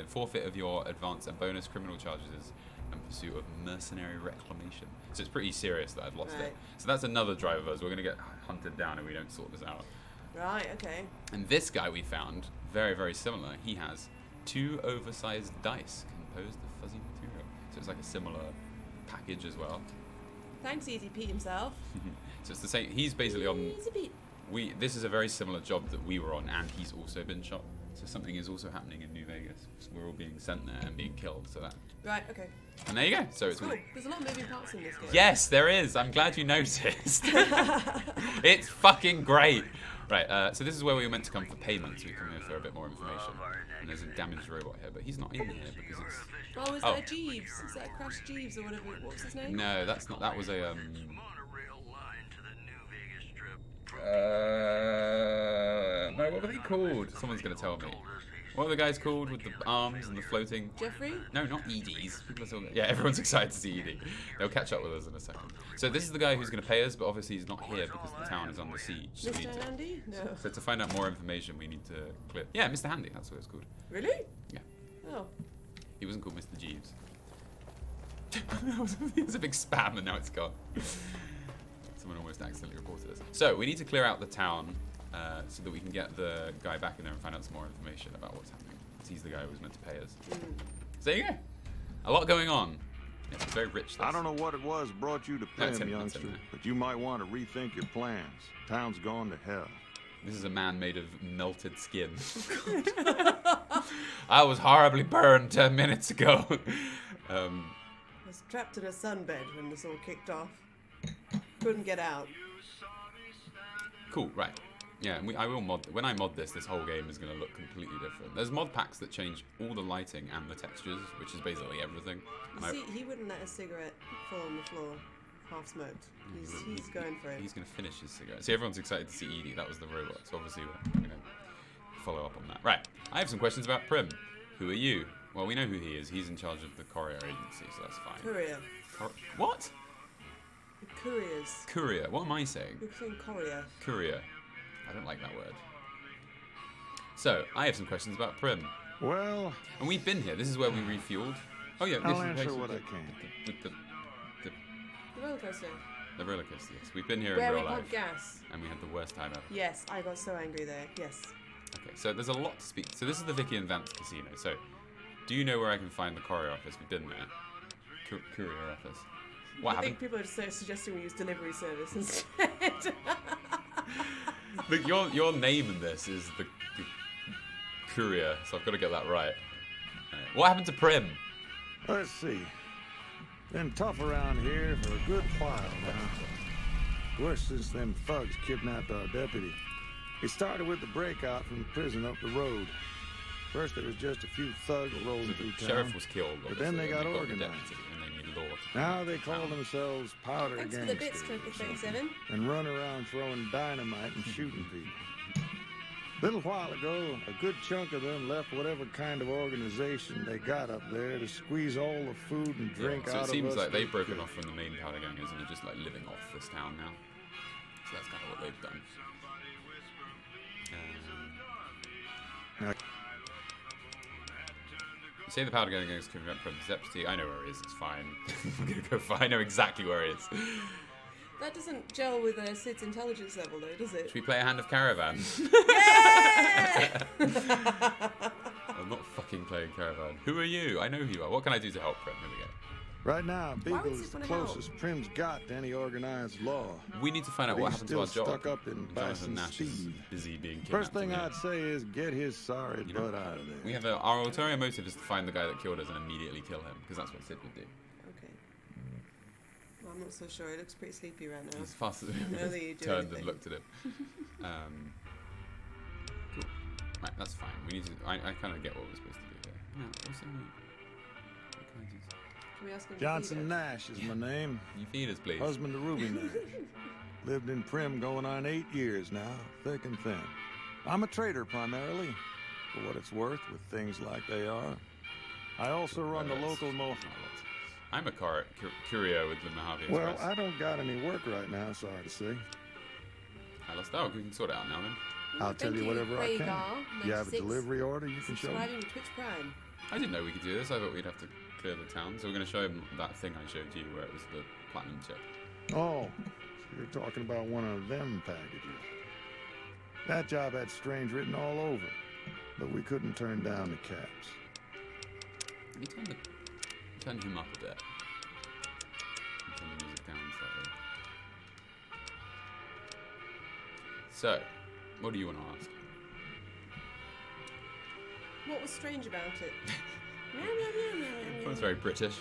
Speaker 1: forfeit of your advance and bonus criminal charges and pursuit of mercenary reclamation. So it's pretty serious that I've lost it.
Speaker 4: Right.
Speaker 1: So that's another drive of us. We're going to get hunted down if we don't sort this out.
Speaker 4: Right, okay.
Speaker 1: And this guy we found, very, very similar. He has 2 oversized dice composed of fuzzy material. So it's like a similar package as well.
Speaker 4: Thanks, Easy Pete himself.
Speaker 1: So it's the same. He's basically on.
Speaker 4: Easy Pete.
Speaker 1: This is a very similar job that we were on, and he's also been shot. So something is also happening in New Vegas. So we're all being sent there and being killed. So that.
Speaker 4: Right, okay.
Speaker 1: And there you go. So it's
Speaker 4: Cool.
Speaker 1: all.
Speaker 4: There's a lot of moving parts in this game.
Speaker 1: Yes, there is. I'm glad you noticed. It's fucking great. Right. So this is where we were meant to come for payments. We come here for a bit more information. And there's a damaged robot here, but he's not in here because it's.
Speaker 4: Oh, is that Jeeves? Is that Crash Jeeves or whatever? What's his name?
Speaker 1: No, that's not. That was a no, what were they called? Someone's gonna tell me. What are the guys called with the arms and the floating?
Speaker 4: Jeffrey?
Speaker 1: No, not EDs. People are still. Yeah, everyone's excited to see ED. They'll catch up with us in a second. So this is the guy who's gonna pay us, but obviously he's not here because the town is under siege. So, we need
Speaker 4: Mr.
Speaker 1: to,
Speaker 4: Handy? No.
Speaker 1: so to find out more information, we need to clear. Yeah, Mr. Handy. That's what it's called.
Speaker 4: Really?
Speaker 1: Yeah.
Speaker 4: Oh.
Speaker 1: He wasn't called Mr. Jeeves. It was a big spam, and now it's gone. Someone almost accidentally reported us. So we need to clear out the town so that we can get the guy back in there and find out some more information about what's happening. 'Cause he's the guy who was meant to pay us. So there you go. A lot going on. Yes, it's very rich.
Speaker 2: I don't know what it was brought you to
Speaker 1: That's
Speaker 2: Prim,
Speaker 1: him,
Speaker 2: youngster,
Speaker 1: that's him.
Speaker 2: but you might want to rethink your plans. Town's gone to hell.
Speaker 1: This is a man made of melted skin. I was horribly burned 10 minutes ago.
Speaker 4: I was trapped in a sunbed when this all kicked off. Couldn't get out.
Speaker 1: Cool, right. Yeah, and I will mod. When I mod this whole game is going to look completely different. There's mod packs that change all the lighting and the textures, which is basically everything.
Speaker 4: You see, he wouldn't let a cigarette fall on the floor, half smoked. He's going for it.
Speaker 1: He's going to finish his cigarette. See, everyone's excited to see Edie. That was the robot. So obviously we're going to follow up on that. Right. I have some questions about Prim. Who are you? Well, we know who he is. He's in charge of the courier agency, so that's fine.
Speaker 4: Courier.
Speaker 1: What?
Speaker 4: The couriers.
Speaker 1: Courier. What am I saying?
Speaker 4: You're saying courier.
Speaker 1: Courier. I don't like that word. So, I have some questions about Prim.
Speaker 2: Well,
Speaker 1: And we've been here. This is where we refueled. Oh, yeah.
Speaker 2: I'll
Speaker 1: this is
Speaker 2: answer
Speaker 1: basically
Speaker 2: what I can.
Speaker 4: The roller coaster.
Speaker 1: The roller coaster, yes. We've been here
Speaker 4: Where
Speaker 1: in
Speaker 4: we
Speaker 1: real
Speaker 4: pump
Speaker 1: life.
Speaker 4: gas.
Speaker 1: And we had the worst time ever.
Speaker 4: Yes, I got so angry there. Yes.
Speaker 1: Okay, so there's a lot to speak. So this is the Vicky and Vance casino. So, do you know where I can find the courier office? We've been there. Courier office. What
Speaker 4: I
Speaker 1: happened?
Speaker 4: think people are suggesting we use delivery service instead.
Speaker 1: Look, your name in this is the courier, so I've got to get that right. What happened to Prim?
Speaker 2: Let's see. Been tough around here for a good while now. Worse since them thugs kidnapped our deputy. It started with the breakout from the prison up the road. First there was just a few thugs rolling
Speaker 1: So
Speaker 2: through
Speaker 1: the
Speaker 2: town.
Speaker 1: sheriff was killed,
Speaker 2: But then they
Speaker 1: obviously,
Speaker 2: got
Speaker 1: and the
Speaker 2: organized.
Speaker 1: deputy, and they need law to
Speaker 2: Now they
Speaker 1: protect
Speaker 2: call
Speaker 1: town.
Speaker 2: themselves powder
Speaker 4: Thanks for the bits,
Speaker 2: gangsters
Speaker 4: Trophy
Speaker 2: or something,
Speaker 4: 37.
Speaker 2: and run around throwing dynamite and shooting people. Little while ago, a good chunk of them left whatever kind of organization they got up there to squeeze all the food and drink
Speaker 1: So
Speaker 2: out
Speaker 1: it
Speaker 2: of
Speaker 1: seems
Speaker 2: us
Speaker 1: like they've
Speaker 2: they
Speaker 1: broken
Speaker 2: could.
Speaker 1: off from the main powder gangers and are just like living off this town now. So that's kind of what they've done.
Speaker 2: Now-
Speaker 1: You say the powder gangers can prevent Prim's deputy. I know where he is. It's fine. I'm gonna go find. I know exactly where he is.
Speaker 4: That doesn't gel with Sid's intelligence level, though, does it?
Speaker 1: Should we play a hand of caravan?
Speaker 4: Yeah!
Speaker 1: On I'm not fucking playing Caravan. Who are you? I know who you are. What can I do to help, Prim? Here we go.
Speaker 2: Right now,
Speaker 4: Why would
Speaker 2: Beagle's
Speaker 4: you
Speaker 2: the
Speaker 4: wanna help?
Speaker 2: closest Prim's got to any organized law.
Speaker 1: We need to find out
Speaker 2: But
Speaker 1: what
Speaker 2: he's
Speaker 1: happened to our
Speaker 2: still
Speaker 1: job.
Speaker 2: stuck up in
Speaker 1: Jonathan
Speaker 2: Bison
Speaker 1: Nash is
Speaker 2: Steve.
Speaker 1: busy being kidnapped.
Speaker 2: First thing
Speaker 1: and
Speaker 2: I'd say is get his sorry
Speaker 1: You know,
Speaker 2: butt out of there.
Speaker 1: we have our ulterior motive is to find the guy that killed us and immediately kill him, because that's what Sid would do.
Speaker 4: Okay. Well, I'm not so sure. He looks pretty sleepy right now.
Speaker 1: He's fast as
Speaker 4: Know that you do
Speaker 1: turned
Speaker 4: anything.
Speaker 1: and looked at him. Cool. Right, that's fine. We need to. I kind of get what we're supposed to do here. Yeah, what's in it? What can I do?
Speaker 4: Can we ask him to
Speaker 2: Johnson
Speaker 4: feed us?
Speaker 2: Nash is my name.
Speaker 1: You feed us, please.
Speaker 2: Husband to Ruby Nash. Lived in Prim going on 8 years now, thick and thin. I'm a trader primarily, for what it's worth with things like they are. I also run the local
Speaker 1: I'm a courier with the Mojave
Speaker 2: Well,
Speaker 1: Express.
Speaker 2: I don't got any work right now, sorry to say.
Speaker 1: I lost out. We can sort it out now then.
Speaker 2: I'll tell you whatever I can.
Speaker 9: Rhaegar,
Speaker 2: You have a
Speaker 9: 96.
Speaker 2: delivery order you can show me?
Speaker 4: Subscribing to Twitch Prime.
Speaker 1: I didn't know we could do this. I thought we'd have to clear the town. So we're going to show him that thing I showed you where it was the platinum chip.
Speaker 2: Oh, so you're talking about one of them packages. That job had Strange written all over it, but we couldn't turn down the caps.
Speaker 1: Can you turn him up a bit? Turn the music down slightly. So, what do you want to ask?
Speaker 4: What was strange about it? Meow, meow, meow, meow, meow,
Speaker 1: That was
Speaker 4: meow.
Speaker 1: very British.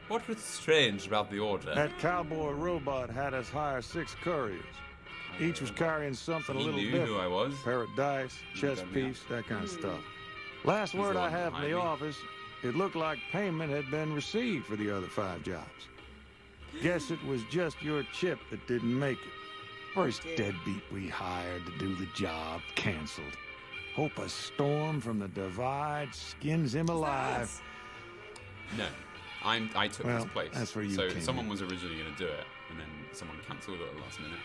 Speaker 1: What was strange about the order?
Speaker 2: That cowboy robot had us hire 6 couriers. Each was carrying something
Speaker 1: He
Speaker 2: a little
Speaker 1: knew
Speaker 2: different.
Speaker 1: who I was.
Speaker 2: Pair of dice, chess
Speaker 1: got me up.
Speaker 2: piece, that kind of stuff. Last
Speaker 1: He's
Speaker 2: word
Speaker 1: the
Speaker 2: I
Speaker 1: one
Speaker 2: have in
Speaker 1: behind
Speaker 2: the
Speaker 1: me.
Speaker 2: office, it looked like payment had been received for the other 5 jobs. Guess it was just your chip that didn't make it. First deadbeat we hired to do the job canceled. Hope a storm from the divide skins him alive.
Speaker 4: Us.
Speaker 1: No. I took
Speaker 2: Well,
Speaker 1: his place.
Speaker 2: that's where you
Speaker 1: So
Speaker 2: came
Speaker 1: someone
Speaker 2: in.
Speaker 1: was originally going to do it, and then someone cancelled it at the last minute.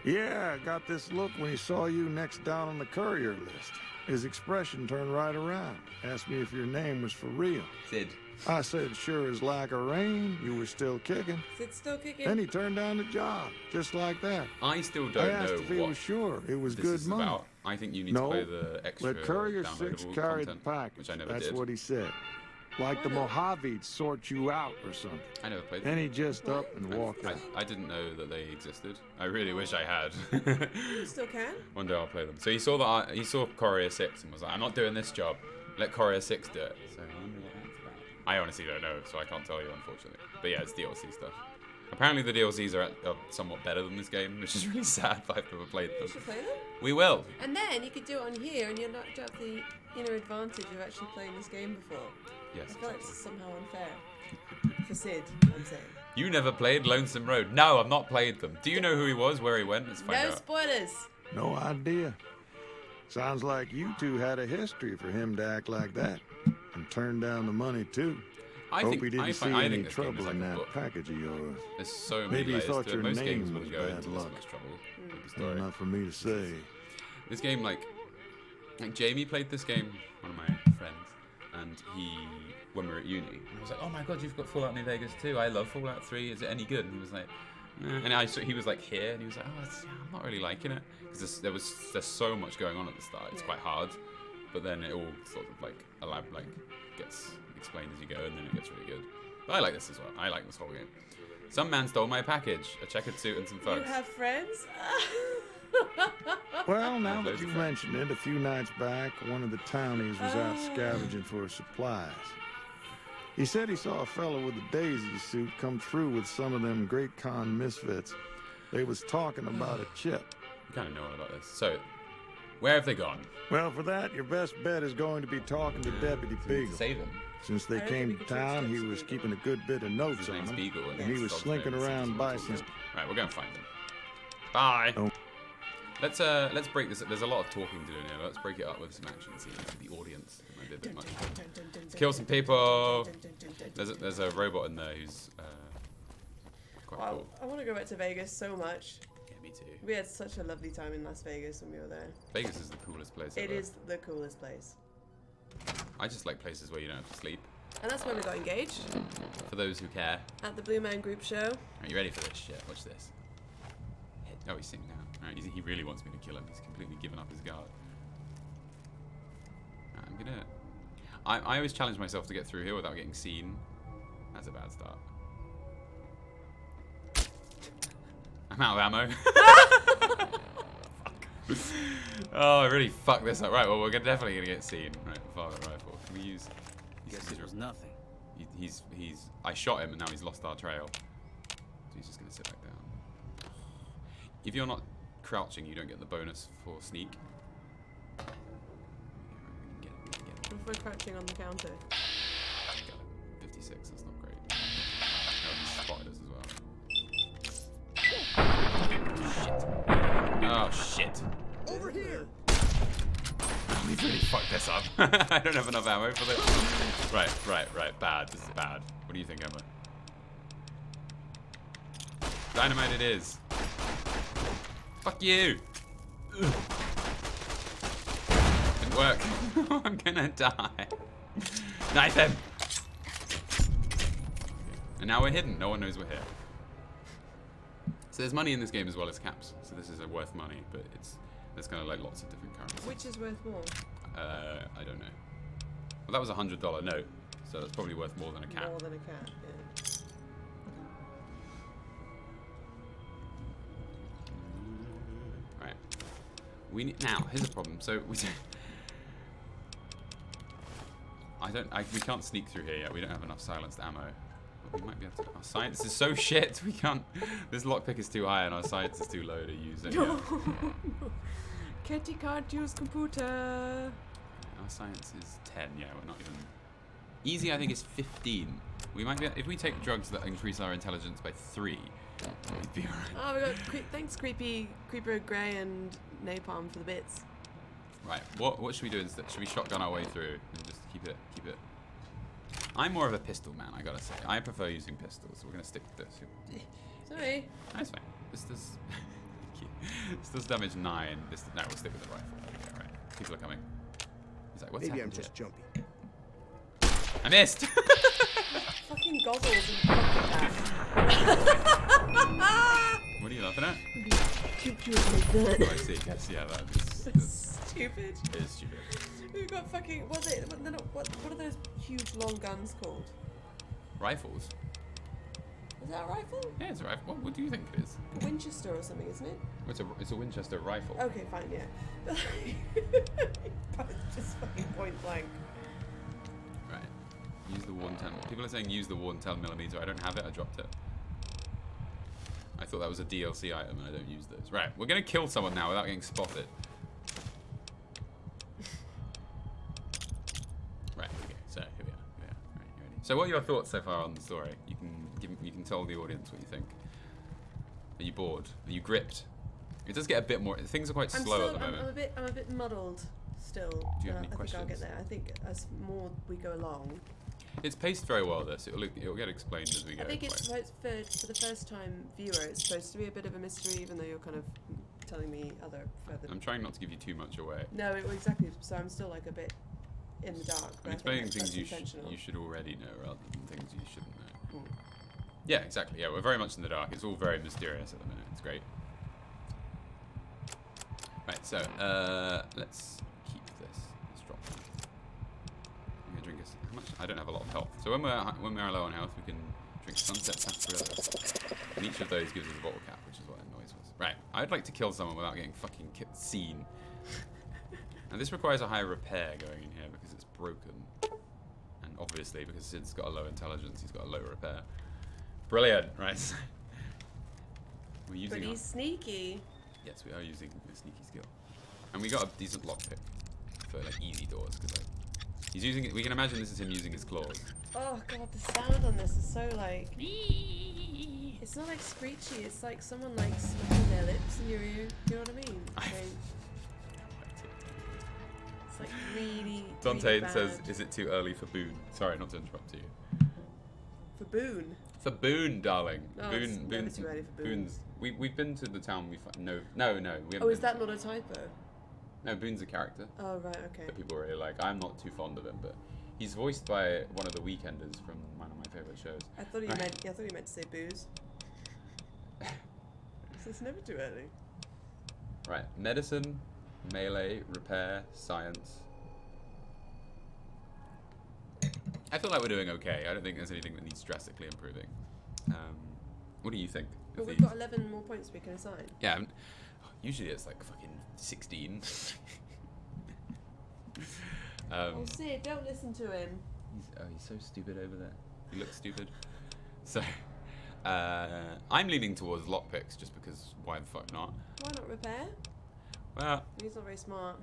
Speaker 2: Yeah, I got this look when he saw you next down on the courier list. His expression turned right around. Asked me if your name was for real.
Speaker 1: Sid.
Speaker 2: I said, sure as like a rain, you were still kicking.
Speaker 4: Is it still kicking?
Speaker 2: Then he turned down the job, just like that.
Speaker 1: I still
Speaker 2: I
Speaker 1: don't
Speaker 2: asked
Speaker 1: know
Speaker 2: if he
Speaker 1: what
Speaker 2: was sure it was
Speaker 1: this
Speaker 2: good
Speaker 1: is
Speaker 2: money.
Speaker 1: about. I think you need
Speaker 2: No,
Speaker 1: to play the extra
Speaker 2: let Courier 6
Speaker 1: downloadable
Speaker 2: carry the
Speaker 1: content,
Speaker 2: package.
Speaker 1: which I never
Speaker 2: That's
Speaker 1: did.
Speaker 2: what he said. Like the
Speaker 4: Why not?
Speaker 2: Mojave'd sort you out or something.
Speaker 1: I never played
Speaker 2: Then
Speaker 1: them.
Speaker 2: he just up and walked out.
Speaker 1: I didn't know that they existed. I really wish I had.
Speaker 4: You still can?
Speaker 1: One day I'll play them. So he saw that he saw Courier 6 and was like, I'm not doing this job. Let Courier 6 do it. So I wonder what that's about. I honestly don't know, so I can't tell you, unfortunately. But yeah, it's DLC stuff. Apparently the DLCs are somewhat better than this game, which is really sad, but I've never played
Speaker 4: You
Speaker 1: them.
Speaker 4: should play them.
Speaker 1: We will.
Speaker 4: And then you could do it on here, and you'll not have the inner advantage of actually playing this game before.
Speaker 1: Yes.
Speaker 4: I feel like it's somehow unfair. For Sid, I'm saying.
Speaker 1: You never played Lonesome Road. No, I've not played them. Do you know who he was, where he went? Let's find
Speaker 4: No
Speaker 1: out.
Speaker 4: spoilers.
Speaker 2: No idea. Sounds like you two had a history for him to act like that. And turn down the money, too. Hope he didn't see any
Speaker 1: this game is
Speaker 2: trouble
Speaker 1: like
Speaker 2: in
Speaker 1: a
Speaker 2: that
Speaker 1: book.
Speaker 2: package of yours.
Speaker 1: There's so many
Speaker 2: Maybe he
Speaker 1: layers
Speaker 2: thought
Speaker 1: to it.
Speaker 2: your
Speaker 1: Most
Speaker 2: name
Speaker 1: games
Speaker 2: was
Speaker 1: wouldn't go
Speaker 2: bad
Speaker 1: into this
Speaker 2: luck.
Speaker 1: much trouble with the
Speaker 2: Well,
Speaker 1: story.
Speaker 2: not for me to say.
Speaker 1: This game, like Jamie played this game, one of my friends, and when we were at uni, and I was like, oh my god, you've got Fallout New Vegas too. I love Fallout 3. Is it any good? And he was like, and he was like here, and he was like, oh, I'm not really liking it because there's so much going on at the start. It's quite hard, but then it all sort of gets explained as you go, and then it gets really good. But I like this as well. I like this whole game. Some man stole my package, a checkered suit and some
Speaker 4: You
Speaker 1: thugs.
Speaker 4: have friends?
Speaker 2: Well, now
Speaker 1: I've
Speaker 2: that
Speaker 1: loads
Speaker 2: you
Speaker 1: of friends.
Speaker 2: mentioned it, a few nights back, one of the townies was out scavenging for supplies. He said he saw a fellow with a daisy suit come through with some of them Great Con misfits. They was talking about a chip.
Speaker 1: You kind of know all about this. So, where have they gone?
Speaker 2: Well, for that, your best bet is going to be talking to Deputy Beagle.
Speaker 1: Save him.
Speaker 2: Since they
Speaker 4: I don't
Speaker 2: came
Speaker 4: think
Speaker 2: to
Speaker 4: we can trust
Speaker 2: town, he
Speaker 4: Beagle.
Speaker 2: was keeping a good bit of notes
Speaker 1: His
Speaker 2: on
Speaker 1: name's
Speaker 2: him.
Speaker 1: Beagle,
Speaker 2: And he was
Speaker 1: his dog's
Speaker 2: slinking
Speaker 1: name is
Speaker 2: around
Speaker 1: something
Speaker 2: Bison's.
Speaker 1: Right, we're going to find him. Bye.
Speaker 2: Oh.
Speaker 1: Let's break this. There's a lot of talking to do here. Let's break it up with some action scenes for the audience. It might be a bit much. Let's kill some people. There's a robot in there who's quite
Speaker 4: Wow,
Speaker 1: cool.
Speaker 4: I want to go back to Vegas so much.
Speaker 1: Yeah, me too.
Speaker 4: We had such a lovely time in Las Vegas when we were there.
Speaker 1: Vegas is the coolest place
Speaker 4: It
Speaker 1: ever.
Speaker 4: is the coolest place.
Speaker 1: I just like places where you don't have to sleep.
Speaker 4: And that's when we got engaged
Speaker 1: For those who care.
Speaker 4: at the Blue Man Group show.
Speaker 1: Are you ready for this shit? Watch this. Oh, he's sitting down. Alright, he really wants me to kill him. He's completely given up his guard. I'm I'm gonna... I always challenge myself to get through here without getting seen. That's a bad start. I'm out of ammo. Oh, I really fucked this up. Right, well, we're definitely gonna get seen. Right, varlet rifle. Can we use...
Speaker 3: Guess it was nothing.
Speaker 1: He's I shot him and now he's lost our trail. So he's just gonna sit back down. If you're not crouching, you don't get the bonus for sneak.
Speaker 4: If we're crouching on the counter.
Speaker 1: Got it. 56, that's not great. Oh, he spotted us as well. Shit. Oh, shit.
Speaker 6: Over here!
Speaker 1: We've really fucked this up. I don't have enough ammo for this. Right. Bad. This is bad. What do you think, Emma? Dynamite it is. Fuck you. Ugh. Didn't work. I'm gonna die. Knife him. And now we're hidden. No one knows we're here. So there's money in this game as well as caps. So this is worth money, but there's kind of like lots of different currencies.
Speaker 4: Which is worth more?
Speaker 1: I don't know. Well, that was a $100 note, so that's probably worth more than a cap.
Speaker 4: More than a cat, yeah.
Speaker 1: Right. Now, here's a problem. So we we can't sneak through here yet. We don't have enough silenced ammo. But we might be able to. Our science is so shit. We can't. This lockpick is too high and our science is too low to use it.
Speaker 4: Katie can't use computer.
Speaker 1: Our science is 10. Yeah, we're not even. Easy, I think, is 15. We might be if we take drugs that increase our intelligence by 3. We'd be alright.
Speaker 4: Oh, we got thanks, Creeper Grey and Napalm for the bits.
Speaker 1: Right. What should we do instead? Should we shotgun our way through and just keep it? I'm more of a pistol man, I gotta say. I prefer using pistols, so we're gonna stick with this.
Speaker 4: Sorry.
Speaker 1: That's fine. This does. This does damage 9. No, we'll stick with the rifle. Okay, right. People are coming. He's like, what's
Speaker 6: Maybe I'm
Speaker 1: happened
Speaker 6: just
Speaker 1: here?
Speaker 6: jumpy.
Speaker 1: I missed.
Speaker 4: Fucking goggles and fucking
Speaker 1: What are you laughing at?
Speaker 4: Cute like that.
Speaker 1: Oh, I see. Yes, yeah, that is
Speaker 4: Stupid.
Speaker 1: it is stupid.
Speaker 4: We've got fucking what are those huge long guns called?
Speaker 1: Rifles?
Speaker 4: Is that a rifle?
Speaker 1: Yeah, it's a rifle. What do you think it is?
Speaker 4: A Winchester or something, isn't it?
Speaker 1: It's a Winchester rifle.
Speaker 4: Okay, fine, yeah. Just fucking point blank.
Speaker 1: Right. Use the 110. People are saying use the 110mm. I don't have it. I dropped it. I thought that was a DLC item and I don't use those. Right, we're gonna kill someone now without getting spotted. Right, okay, so here we are. Right, you ready? So what are your thoughts so far on the story? You can tell the audience what you think. Are you bored? Are you gripped? It does get a bit more. Things are quite slow at the moment.
Speaker 4: I'm a bit muddled still.
Speaker 1: Do you have any questions?
Speaker 4: I think I'll get there. I think as more we go along.
Speaker 1: It's paced very well. This it'll get explained as we go.
Speaker 4: I think it's for the first time viewer. It's supposed to be a bit of a mystery, even though you're kind of telling me other further.
Speaker 1: I'm trying not to give you too much away.
Speaker 4: No, exactly. So I'm still like a bit in the dark.
Speaker 1: I'm explaining things you should already know rather than things you shouldn't know. Yeah, exactly. Yeah, we're very much in the dark. It's all very mysterious at the minute. It's great. Right, so let's keep this. Let's drop that. I'm gonna drink this. How much? I don't have a lot of health. So when we're low on health, we can drink Sunset Sarsaparilla. And each of those gives us a bottle cap, which is what that noise was. Right, I'd like to kill someone without getting fucking seen. And this requires a high repair going in here because it's broken. And obviously, because Sid's got a low intelligence, he's got a low repair. Brilliant, right? We're using
Speaker 4: Pretty sneaky.
Speaker 1: Yes, we are using a sneaky skill. And we got a decent lockpick for like easy doors, because like he's using it. We can imagine this is him using his claws.
Speaker 4: Oh god, the sound on this is so like. It's not like screechy. It's like someone like smacking their lips in your ear. You know what I mean? It's like really.
Speaker 1: Dante
Speaker 4: really bad.
Speaker 1: says, "Is it too early for Boone?" Sorry, not to interrupt you.
Speaker 4: For Boone.
Speaker 1: For Boone, darling.
Speaker 4: No,
Speaker 1: Boone,
Speaker 4: it's never too early for Boone.
Speaker 1: Boone's. We've been to the town. We no. We haven't
Speaker 4: Oh, is
Speaker 1: been
Speaker 4: that not a typo?
Speaker 1: No, Boone's a character.
Speaker 4: Oh right, okay.
Speaker 1: That people really like. I'm not too fond of him, but he's voiced by one of the Weekenders from one of my favorite shows.
Speaker 4: I thought you meant to say booze. So it's never too early.
Speaker 1: Right, medicine, melee, repair, science. I feel like we're doing okay. I don't think there's anything that needs drastically improving. What do you think?
Speaker 4: Well,
Speaker 1: of
Speaker 4: we've
Speaker 1: these?
Speaker 4: got 11 more points we can assign.
Speaker 1: Yeah, usually it's like fucking 16.
Speaker 4: Oh, Sid, don't listen to him.
Speaker 1: He's so stupid over there. He looks stupid. So, I'm leaning towards lockpicks just because why the fuck not?
Speaker 4: Why not repair?
Speaker 1: Well,
Speaker 4: He's not very smart.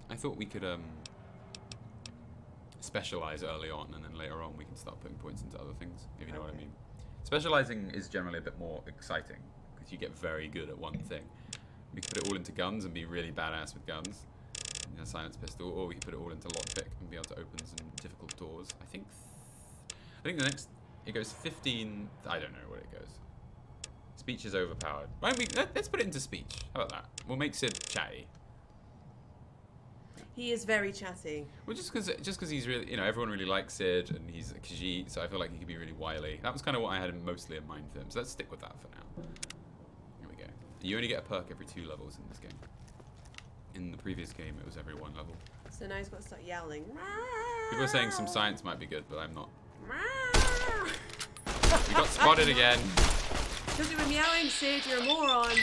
Speaker 1: I thought we could specialize early on, and then later on we can start putting points into other things, if you know what I mean. Specializing is generally a bit more exciting because you get very good at one thing. We could put it all into guns and be really badass with guns, a silence pistol, or we could put it all into lockpick and be able to open some difficult doors. I think the next it goes 15. I don't know what it goes. Speech is overpowered. Why don't we? Let's put it into speech. How about that? We'll make Sid chatty.
Speaker 4: He is very chatty.
Speaker 1: Well, just because he's really, everyone really likes Sid and he's a Khajiit, so I feel like he could be really wily. That was kind of what I had mostly in mind for him. So let's stick with that for now. Here we go. You only get a perk every 2 levels in this game. In the previous game, it was every 1 level.
Speaker 4: So now he's got to start yelling.
Speaker 1: People are saying some science might be good, but I'm not. We got spotted again.
Speaker 4: Because you were meowing, Sid, you're a moron.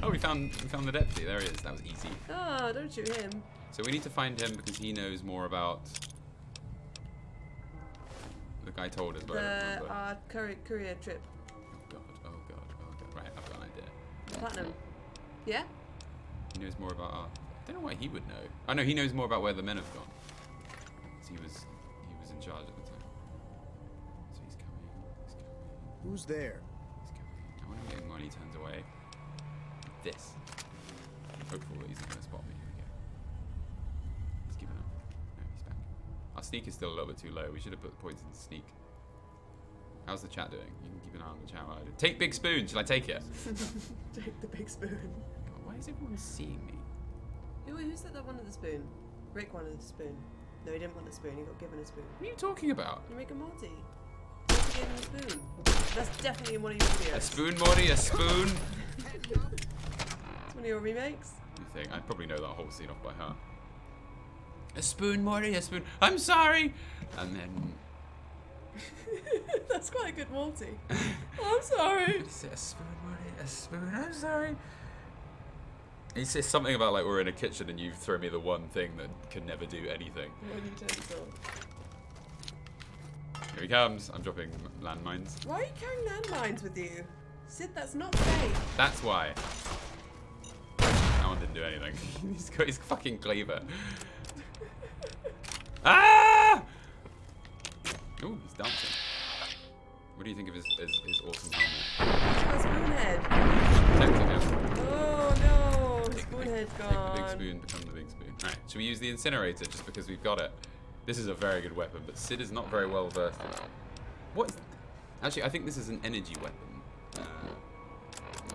Speaker 1: Oh, we found the deputy. There he is. That was easy.
Speaker 4: Oh, don't shoot him.
Speaker 1: So we need to find him because he knows more about. The guy told us, but I don't remember.
Speaker 4: Courier trip.
Speaker 1: Oh god. Right, I've got an idea.
Speaker 4: Platinum. Yeah?
Speaker 1: He knows more about our. I don't know why he would know. I know he knows more about where the men have gone. 'Cause he was in charge at the time. So he's coming.
Speaker 6: Who's there?
Speaker 1: He's coming. I want to get him when he turns away. This. I'm hopeful that he's not going to spot me. Here we go. He's giving up. No, he's back. Our sneak is still a little bit too low. We should have put points in sneak. How's the chat doing? You can keep an eye on the chat while I do. Take big spoon. Shall I take it?
Speaker 4: Take the big spoon.
Speaker 1: God, why is everyone seeing me?
Speaker 4: Who's that wanted the spoon? Rick wanted the spoon. No, he didn't want the spoon. He got given a spoon.
Speaker 1: What are you talking about?
Speaker 4: You make a Morty. Morty gave him a spoon. That's definitely in one of your videos.
Speaker 1: A spoon, Morty. A spoon.
Speaker 4: It's one of your remakes.
Speaker 1: You think? I probably know that whole scene off by heart. A spoon, Morty. A spoon. I'm sorry. And then.
Speaker 4: That's quite a good Morty. I'm sorry.
Speaker 1: A spoon, Morty. A spoon. I'm sorry. He says something about like we're in a kitchen and you throw me the one thing that can never do anything.
Speaker 4: One utensil.
Speaker 1: Here he comes. I'm dropping landmines.
Speaker 4: Why are you carrying landmines with you? Sid, that's not safe.
Speaker 1: That's why. That one didn't do anything. He's got his fucking cleaver. Ah! Ooh, he's dancing. What do you think of his awesome helmet?
Speaker 4: He's got a spoon head.
Speaker 1: Protecting him.
Speaker 4: Oh no, his spoon head's gone.
Speaker 1: Take the big spoon, become the big spoon. Alright, should we use the incinerator just because we've got it? This is a very good weapon, but Sid is not very well versed in it. What? Actually, I think this is an energy weapon. I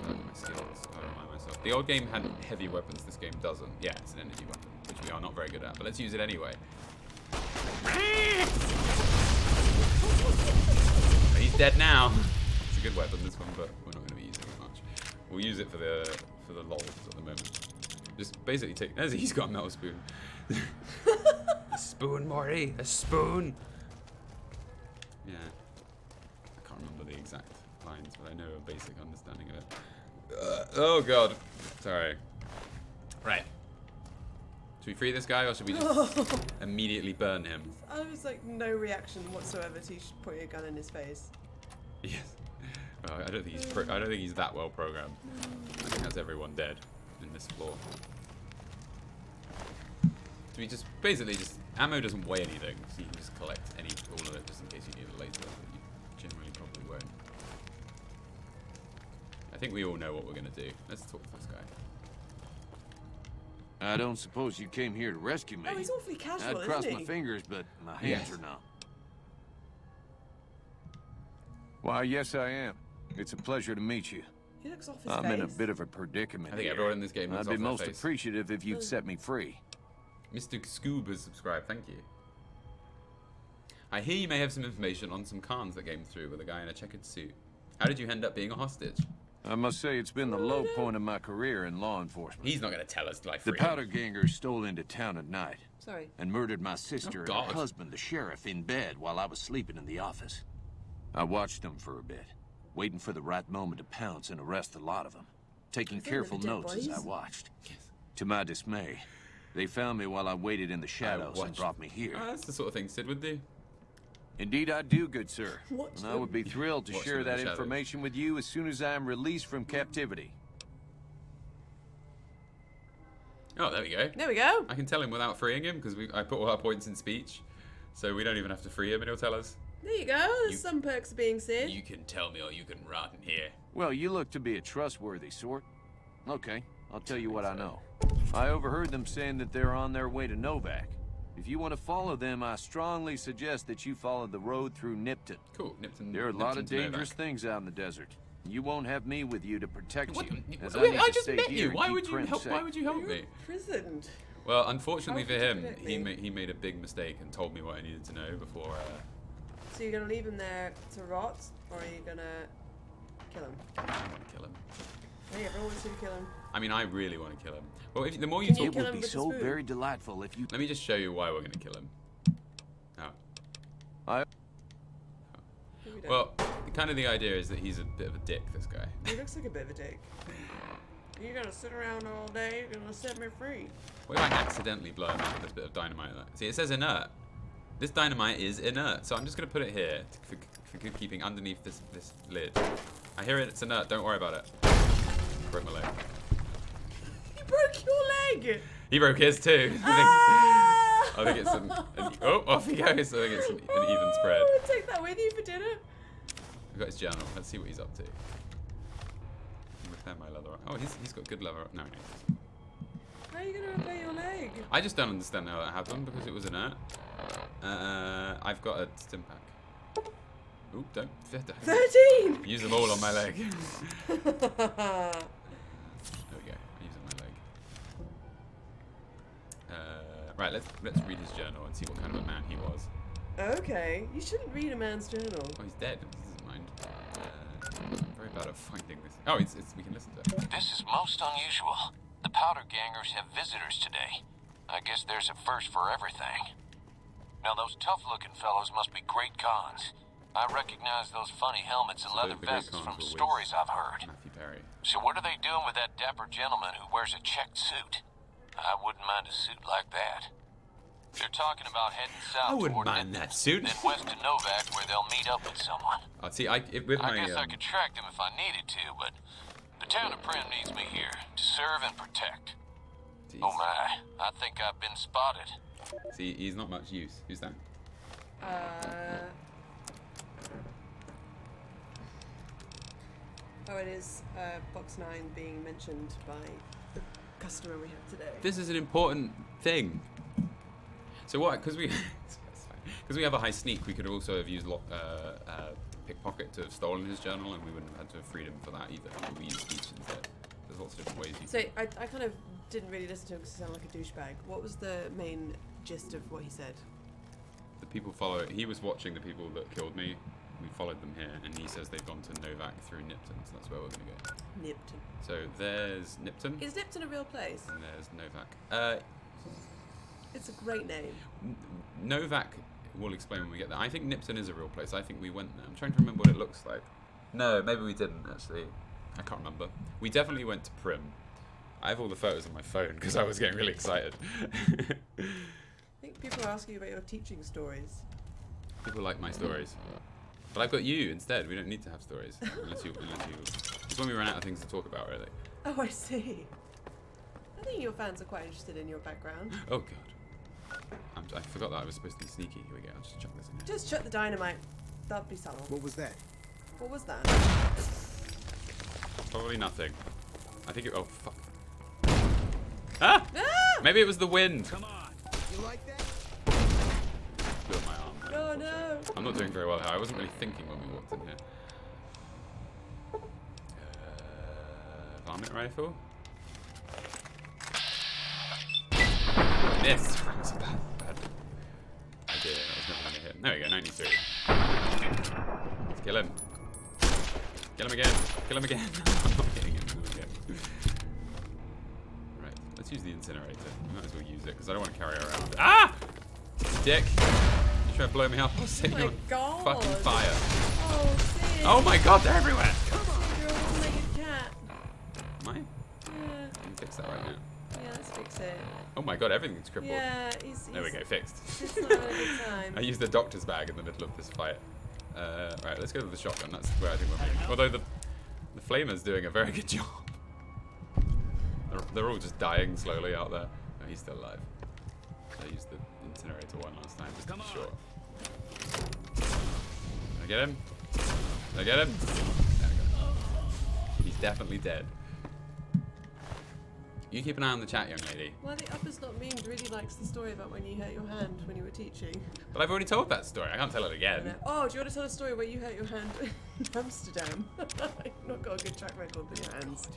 Speaker 1: don't know my skills. I don't mind myself. The old game had heavy weapons. This game doesn't. Yeah, it's an energy weapon, which we are not very good at. But let's use it anyway. He's dead now. It's a good weapon, this one, but we're not going to be using it much. We'll use it for the lols at the moment. Just basically take. He's got a metal spoon. A spoon, Morty. A spoon. Yeah. I can't remember the exact lines, but I know a basic understanding of it. Oh god. Sorry. Right. Should we free this guy, or should we just immediately burn him?
Speaker 4: I was like no reaction whatsoever to you putting a gun in his face.
Speaker 1: Yes. Well, I don't think he's that well programmed. I think that's everyone dead in this floor. So we just basically ammo doesn't weigh anything, so you can just collect all of it just in case you need it later, but you generally probably won't. I think we all know what we're gonna do. Let's talk to this guy.
Speaker 10: I don't suppose you came here to rescue me.
Speaker 4: Oh, he's awfully casual,
Speaker 10: I'd cross
Speaker 4: isn't
Speaker 10: my
Speaker 4: he?
Speaker 10: fingers, but my hands
Speaker 1: Yes.
Speaker 10: are numb.
Speaker 2: Why, yes, I am. It's a pleasure to meet you.
Speaker 4: He looks off his
Speaker 2: I'm
Speaker 4: face.
Speaker 2: in a bit of a predicament
Speaker 1: I think
Speaker 2: here.
Speaker 1: everyone in this game looks
Speaker 2: I'd be
Speaker 1: off their
Speaker 2: most
Speaker 1: face.
Speaker 2: appreciative if you'd set me free.
Speaker 1: Mr. Scoob has subscribed, thank you. I hear you may have some information on some cons that came through with a guy in a checkered suit. How did you end up being a hostage?
Speaker 10: I must say it's been the low point of my career in law enforcement.
Speaker 1: He's not going to tell us, like,
Speaker 10: The
Speaker 1: free him.
Speaker 10: powder gangers stole into town at night
Speaker 4: Sorry.
Speaker 10: and murdered my sister and
Speaker 1: God.
Speaker 10: her husband, the sheriff, in bed while I was sleeping in the office. I watched them for a bit, waiting for the right moment to pounce and arrest the lot of them, taking
Speaker 4: Is that
Speaker 10: careful
Speaker 4: the dead
Speaker 10: notes as I
Speaker 4: bodies?
Speaker 10: watched. To my dismay, they found me while I waited in the shadows and
Speaker 1: watched-
Speaker 10: brought me here.
Speaker 1: Oh, that's the sort of thing Sid would do.
Speaker 10: Indeed I do, good sir.
Speaker 4: Watch
Speaker 10: And I would be thrilled to
Speaker 1: Watch
Speaker 10: share
Speaker 1: them in the
Speaker 10: that
Speaker 1: shadows.
Speaker 10: information with you as soon as I am released from captivity.
Speaker 1: Oh, there we go.
Speaker 4: There we go.
Speaker 1: I can tell him without freeing him because I put all our points in speech, so we don't even have to free him, and he'll tell us.
Speaker 4: There you go. There's some perks of being Sid.
Speaker 1: You can tell me, or you can rot in here.
Speaker 10: Well, you look to be a trustworthy sort. Okay, I'll tell you what I know. I overheard them saying that they're on their way to Novak. If you want to follow them, I strongly suggest that you follow the road through Nipton.
Speaker 1: Cool, Nipton.
Speaker 10: There are a lot
Speaker 1: Nipton
Speaker 10: of
Speaker 1: to
Speaker 10: dangerous
Speaker 1: Novak.
Speaker 10: things out in the desert. You won't have me with you to protect
Speaker 1: What?
Speaker 10: you. As
Speaker 1: Wait,
Speaker 10: need
Speaker 1: I
Speaker 10: to
Speaker 1: just
Speaker 10: stay
Speaker 1: met
Speaker 10: here
Speaker 1: you.
Speaker 10: and
Speaker 1: Why
Speaker 10: keep
Speaker 1: would you
Speaker 10: Prim
Speaker 1: help?
Speaker 10: safe.
Speaker 1: Why would you help me?
Speaker 4: Imprisoned.
Speaker 1: Well, unfortunately
Speaker 4: How
Speaker 1: for
Speaker 4: could you
Speaker 1: him,
Speaker 4: protect
Speaker 1: he
Speaker 4: me?
Speaker 1: he made a big mistake and told me what I needed to know before.
Speaker 4: So you're gonna leave him there to rot, or are you gonna kill him?
Speaker 1: I want to kill him.
Speaker 4: Hey, everyone wants you to kill him.
Speaker 1: I mean, I really want to kill him. Well, the more you
Speaker 4: Can
Speaker 1: talk,
Speaker 4: you
Speaker 10: It
Speaker 4: kill
Speaker 10: would
Speaker 4: him
Speaker 10: be
Speaker 4: with a
Speaker 10: so
Speaker 4: spoon?
Speaker 10: very delightful if you...
Speaker 1: let me just show you why we're going to kill him. Oh.
Speaker 10: I...
Speaker 4: Maybe don't.
Speaker 1: Well, kind of the idea is that he's a bit of a dick, this guy.
Speaker 4: He looks like a bit of a dick. You're gonna sit around all day, you're gonna set me free.
Speaker 1: What if I accidentally blow him up with this bit of dynamite? See, it says inert. This dynamite is inert, so I'm just going to put it here for good keeping underneath this lid. I hear it, it's inert, don't worry about it. Broke my leg.
Speaker 4: You broke your leg!
Speaker 1: He broke his too.
Speaker 4: Ah!
Speaker 1: I think it's oh, off he goes. I think it's an even spread.
Speaker 4: Oh, take that with you for dinner.
Speaker 1: We've got his journal. Let's see what he's up to. Repair my leather. Oh, he's got good leather. No, he doesn't.
Speaker 4: How are you gonna repair your leg?
Speaker 1: I just don't understand how that happened because it was inert. I've got a stim pack. Oop, don't.
Speaker 4: 13!
Speaker 1: Use them all on my leg. There we go. I use it on my leg. Right, let's read his journal and see what kind of a man he was.
Speaker 4: Okay, you shouldn't read a man's journal.
Speaker 1: Oh, he's dead. He doesn't mind. I'm very bad at finding this. Oh, it's we can listen to it.
Speaker 11: This is most unusual. The powder gangers have visitors today. I guess there's a first for everything. Now those tough-looking fellows must be great cons. I recognize those funny helmets and
Speaker 1: So
Speaker 11: leather
Speaker 1: the great
Speaker 11: vests
Speaker 1: cons
Speaker 11: from
Speaker 1: were with
Speaker 11: stories I've heard.
Speaker 1: Matthew Perry.
Speaker 11: So what are they doing with that dapper gentleman who wears a checked suit? I wouldn't mind a suit like that. They're talking about heading south
Speaker 1: I wouldn't
Speaker 11: toward
Speaker 1: mind
Speaker 11: Nipton,
Speaker 1: that suit.
Speaker 11: then west to Novak where they'll meet up with someone.
Speaker 1: Oh, see, with my
Speaker 11: I guess I could track them if I needed to, but the town of Prim needs me here to serve and protect.
Speaker 1: geez.
Speaker 11: Oh my, I think I've been spotted.
Speaker 1: See, he's not much use. Who's that?
Speaker 4: Oh, it is box 9 being mentioned by the customer we have today.
Speaker 1: This is an important thing. So what? Because we have a high sneak, we could also have used pickpocket to have stolen his journal, and we wouldn't have had to have freed him for that either. We used speech instead. There's lots of different ways you
Speaker 4: So
Speaker 1: can.
Speaker 4: I kind of didn't really listen to him because he sounded like a douchebag. What was the main gist of what he said?
Speaker 1: The people follow. He was watching the people that killed me. We followed them here, and he says they've gone to Novak through Nipton, so that's where we're going to go.
Speaker 4: Nipton.
Speaker 1: So there's Nipton,
Speaker 4: Is Nipton a real place?
Speaker 1: and there's Novak.
Speaker 4: It's a great name.
Speaker 1: Novak, we'll explain when we get there. I think Nipton is a real place. I think we went there. I'm trying to remember what it looks like. No, maybe we didn't, actually. I can't remember. We definitely went to Prim. I have all the photos on my phone because I was getting really excited.
Speaker 4: I think people are asking you about your teaching stories.
Speaker 1: People like my stories. But I've got you instead. We don't need to have stories. Unless you... It's when we run out of things to talk about, really.
Speaker 4: Oh, I see. I think your fans are quite interested in your background.
Speaker 1: Oh, God. I forgot that I was supposed to be sneaky. Here we go. I'll just chuck this in here.
Speaker 4: Just shut the dynamite. That'd be subtle.
Speaker 6: What was that?
Speaker 4: What was that?
Speaker 1: Probably nothing. I think it... Oh, fuck. Ah!
Speaker 4: Ah!
Speaker 1: Maybe it was the wind.
Speaker 6: Come on. You like that?
Speaker 1: Blew up my arm.
Speaker 4: Oh, no.
Speaker 1: I'm not doing very well here. I wasn't really thinking when we walked in here. Varmint rifle. Miss. That was a bad idea. That was never going to hit. There we go, 93. Let's kill him. Kill him again. Kill him again. I'm not getting him. Okay. Right. Let's use the incinerator. We might as well use it because I don't want to carry it around. Ah! Dick. You try to blow me up? I'll set you on fucking fire.
Speaker 4: Oh, Sid.
Speaker 1: Oh my god, they're everywhere.
Speaker 4: Sid, you're a one-legged cat.
Speaker 1: Am I?
Speaker 4: Yeah.
Speaker 1: I can fix that right now.
Speaker 4: Yeah, let's fix it.
Speaker 1: Oh my god, everything's crippled.
Speaker 4: Yeah,
Speaker 1: There we go, fixed.
Speaker 4: It's not having a good time.
Speaker 1: I used the doctor's bag in the middle of this fight. Right, let's go to the shotgun. That's where I think we're moving. Although the flamer's doing a very good job. They're all just dying slowly out there. Oh, he's still alive. I used the incinerator one last time just to be sure. Did I get him? Did I get him? There we go. He's definitely dead. You keep an eye on the chat, young lady.
Speaker 4: Well, the Upper's Not Mean really likes the story about when you hurt your hand when you were teaching.
Speaker 1: But I've already told that story. I can't tell it again.
Speaker 4: Oh, do you want to tell a story where you hurt your hand in Amsterdam? You've not got a good track record with your hands.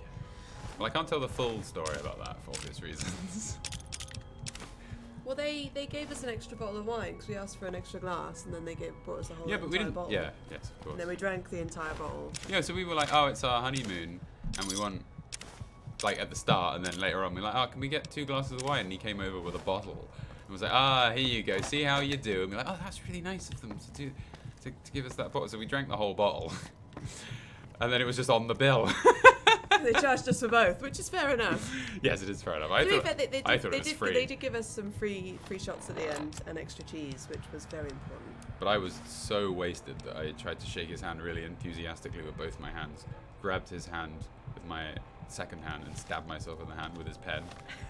Speaker 1: Well, I can't tell the full story about that for obvious reasons.
Speaker 4: Well, they gave us an extra bottle of wine because we asked for an extra glass, and then they brought us a whole
Speaker 1: Yeah, but we didn't.
Speaker 4: bottle.
Speaker 1: Yeah, yes, of course.
Speaker 4: And then we drank the entire bottle.
Speaker 1: Yeah, so we were like, oh, it's our honeymoon, and we want, like, at the start, and then later on, we're like, oh, can we get 2 glasses of wine? And he came over with a bottle, and was like, ah, here you go, see how you do. And we're like, oh, that's really nice of them to give us that bottle. So we drank the whole bottle, and then it was just on the bill.
Speaker 4: They charged us for both, which is fair enough.
Speaker 1: Yes, it is fair enough. I thought it was free.
Speaker 4: They did give us some free shots at the end and extra cheese, which was very important.
Speaker 1: But I was so wasted that I tried to shake his hand really enthusiastically with both my hands, grabbed his hand with my second hand and stabbed myself in the hand with his pen.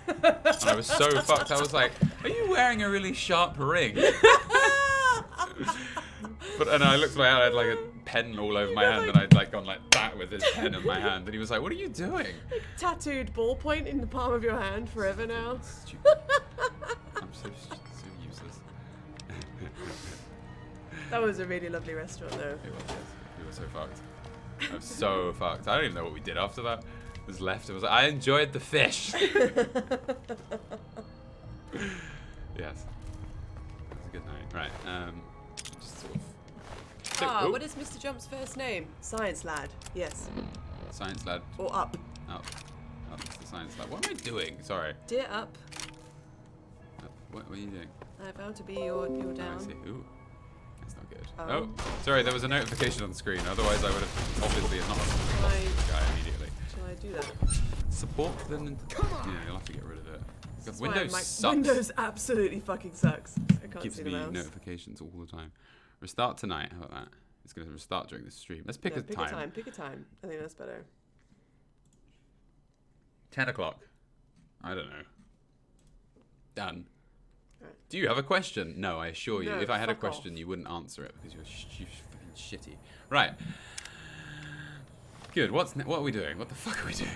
Speaker 1: And I was so fucked. I was like, are you wearing a really sharp ring? And I looked at my hand, I had like a pen all over my hand, and I'd like gone like that with his pen in my hand, and he was like, what are you doing?
Speaker 4: Like tattooed ballpoint in the palm of your hand forever now.
Speaker 1: Stupid. I'm so useless.
Speaker 4: That was a really lovely restaurant though.
Speaker 1: It was, yes. We were so fucked. I was so fucked. I don't even know what we did after that. It was left. It was like, I enjoyed the fish. Yes. It was a good night. Right. Just sort of.
Speaker 4: What is Mr. Jump's first name? Science lad. Yes.
Speaker 1: Science lad.
Speaker 4: Or up.
Speaker 1: Up. Up. Mr. Science lad. What am I doing? Sorry.
Speaker 4: Dear up.
Speaker 1: What are you doing?
Speaker 4: I vow to be your down.
Speaker 1: I see. Ooh. That's not good. Oh, sorry. There was a notification on the screen. Otherwise, I would have obviously not lost this guy immediately.
Speaker 4: Shall I do that?
Speaker 1: Support the Nintendo. Yeah, you'll have to get rid of it. Because Windows sucks.
Speaker 4: Windows absolutely fucking sucks. I can't
Speaker 1: Gives
Speaker 4: see the
Speaker 1: me
Speaker 4: mouse.
Speaker 1: notifications all the time. Restart tonight. How about that? It's going to restart during the stream. Let's pick a time.
Speaker 4: Pick a time. I think that's better.
Speaker 1: 10 o'clock. I don't know. Done.
Speaker 4: Right.
Speaker 1: Do you have a question? No, I assure you.
Speaker 4: No,
Speaker 1: if I had a
Speaker 4: fuck
Speaker 1: question, you wouldn't answer it because you're fucking shitty. Right. Good. What are we doing? What the fuck are we doing?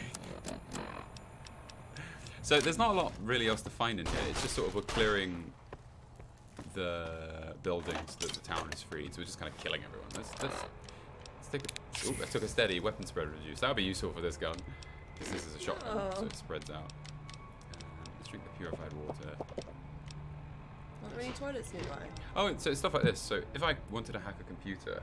Speaker 1: So there's not a lot really else to find in here. It's just sort of we're clearing the buildings that the town is free. So we're just kind of killing everyone. Let's take a... Ooh, I took a steady weapon spread reduce. That would be useful for this gun. Because this is a shotgun, so it spreads out. Let's drink the purified water.
Speaker 4: Are there any toilets nearby?
Speaker 1: Oh, so it's stuff like this. So if I wanted to hack a computer,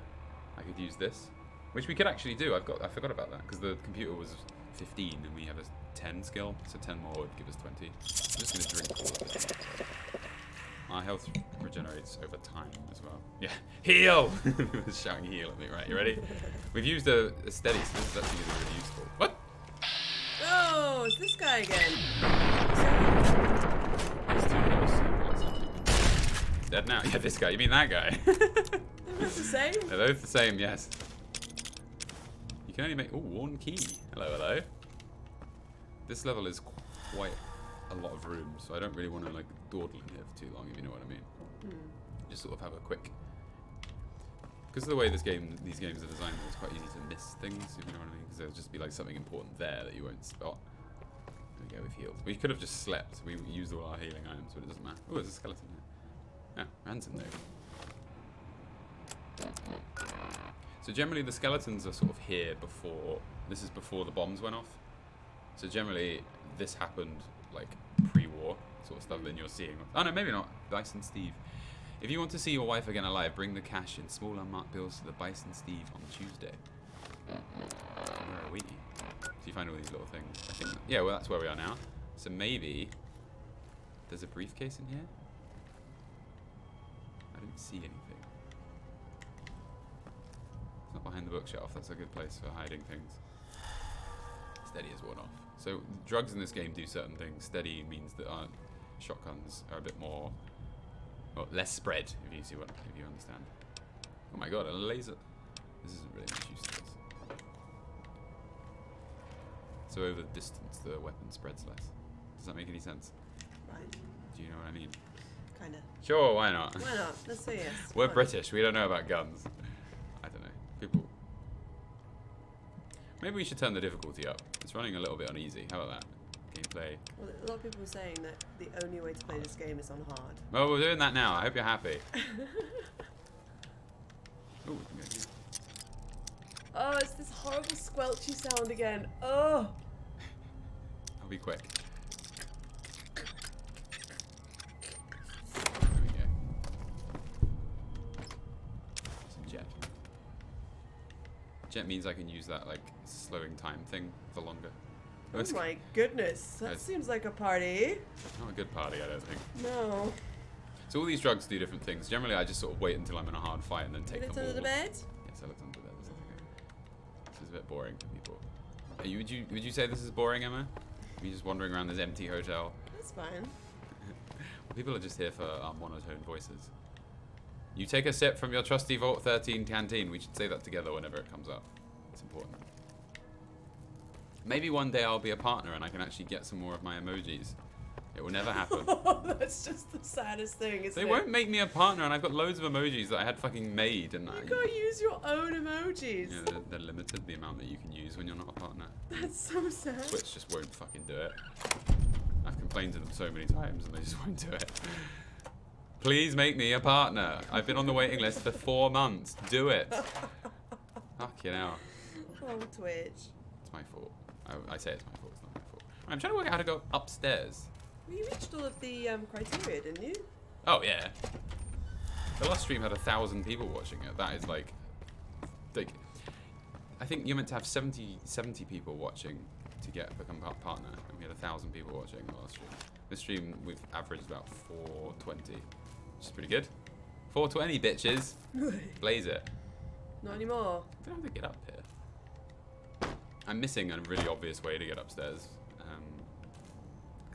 Speaker 1: I could use this. Which we could actually do. I forgot about that. Because the computer was 15 and we have a 10 skill. So 10 more would give us 20. I'm just going to drink all of this. Our health regenerates over time as well. Yeah. Heal! He was shouting heal at me. Right, you ready? We've used a steady, so this is actually going to be really useful. What?
Speaker 4: Oh, it's this guy again.
Speaker 1: It's too close. He's dead now. Yeah, this guy. You mean that guy?
Speaker 4: They're both the same?
Speaker 1: They're both the same, yes. You can only make... Oh, one key. Hello, hello. This level is quite a lot of rooms, so I don't really want to like dawdle in here for too long, if you know what I mean. Just sort of have a quick... Because of the way these games are designed, it's quite easy to miss things, if you know what I mean. Because there'll just be like something important there that you won't spot. There we go, we've healed. We could have just slept. We used all our healing items, but it doesn't matter. Oh, there's a skeleton here. Yeah, ransom note. So generally the skeletons are sort of here before... This is before the bombs went off. So generally this happened like pre-war sort of stuff, then you're seeing... Oh no, maybe not. Bison Steve. If you want to see your wife again alive, bring the cash in small unmarked bills to the Bison Steve on Tuesday. Where are we? So you find all these little things. I think, yeah, well, that's where we are now. So maybe there's a briefcase in here. I didn't see anything. It's not behind the bookshelf. That's a good place for hiding things. Steady has worn off. So drugs in this game do certain things. Steady means that our shotguns are a bit more, well, less spread. If you understand. Oh my god, a laser! This isn't really much use to this. So over the distance, the weapon spreads less. Does that make any sense?
Speaker 4: Right.
Speaker 1: Do you know what I mean?
Speaker 4: Kinda.
Speaker 1: Sure, why not?
Speaker 4: Why not? Let's say yes.
Speaker 1: We're
Speaker 4: Fine.
Speaker 1: British. We don't know about guns. I don't know. People. Maybe we should turn the difficulty up. It's running a little bit uneasy. How about that? Gameplay.
Speaker 4: Well, a lot of people are saying that the only way to play this game is on hard.
Speaker 1: Well, we're doing that now. I hope you're happy. Ooh, we can go here.
Speaker 4: Oh, it's this horrible squelchy sound again. Oh.
Speaker 1: I'll be quick. There we go. It's a jet. Jet means I can use that like slowing time thing for longer.
Speaker 4: Oh my goodness, that seems like a party.
Speaker 1: Not a good party, I don't think.
Speaker 4: No.
Speaker 1: So all these drugs do different things. Generally, I just sort of wait until I'm in a hard fight and then take them all.
Speaker 4: Under the bed?
Speaker 1: Yes, I looked under there. There's nothing there. This is a bit boring for people. Would you say this is boring, Emma? Are you just wandering around this empty hotel?
Speaker 4: That's fine.
Speaker 1: People are just here for our monotone voices. You take a sip from your trusty Vault 13 canteen. We should say that together whenever it comes up. It's important. Maybe one day I'll be a partner and I can actually get some more of my emojis. It will never happen.
Speaker 4: That's just the saddest thing, isn't it?
Speaker 1: They won't make me a partner, and I've got loads of emojis that I had fucking made. And
Speaker 4: You gotta use your own emojis.
Speaker 1: Yeah, they're limited, the amount that you can use when you're not a partner.
Speaker 4: That's so sad.
Speaker 1: Twitch just won't fucking do it. I've complained to them so many times and they just won't do it. Please make me a partner. I've been on the waiting list for 4 months. Do it. Fucking hell.
Speaker 4: Oh, Twitch.
Speaker 1: It's my fault. I say it's my fault. It's not my fault. I'm trying to work out how to go upstairs.
Speaker 4: Well, you reached all of the criteria, didn't you?
Speaker 1: Oh, yeah. The last stream had 1,000 people watching it. That is like... I think you're meant to have 70 people watching to become a partner. And we had 1,000 people watching the last stream. This stream, we've averaged about 420. Which is pretty good. 420, bitches. Blaze it.
Speaker 4: Not anymore.
Speaker 1: I don't have to get up here. I'm missing a really obvious way to get upstairs.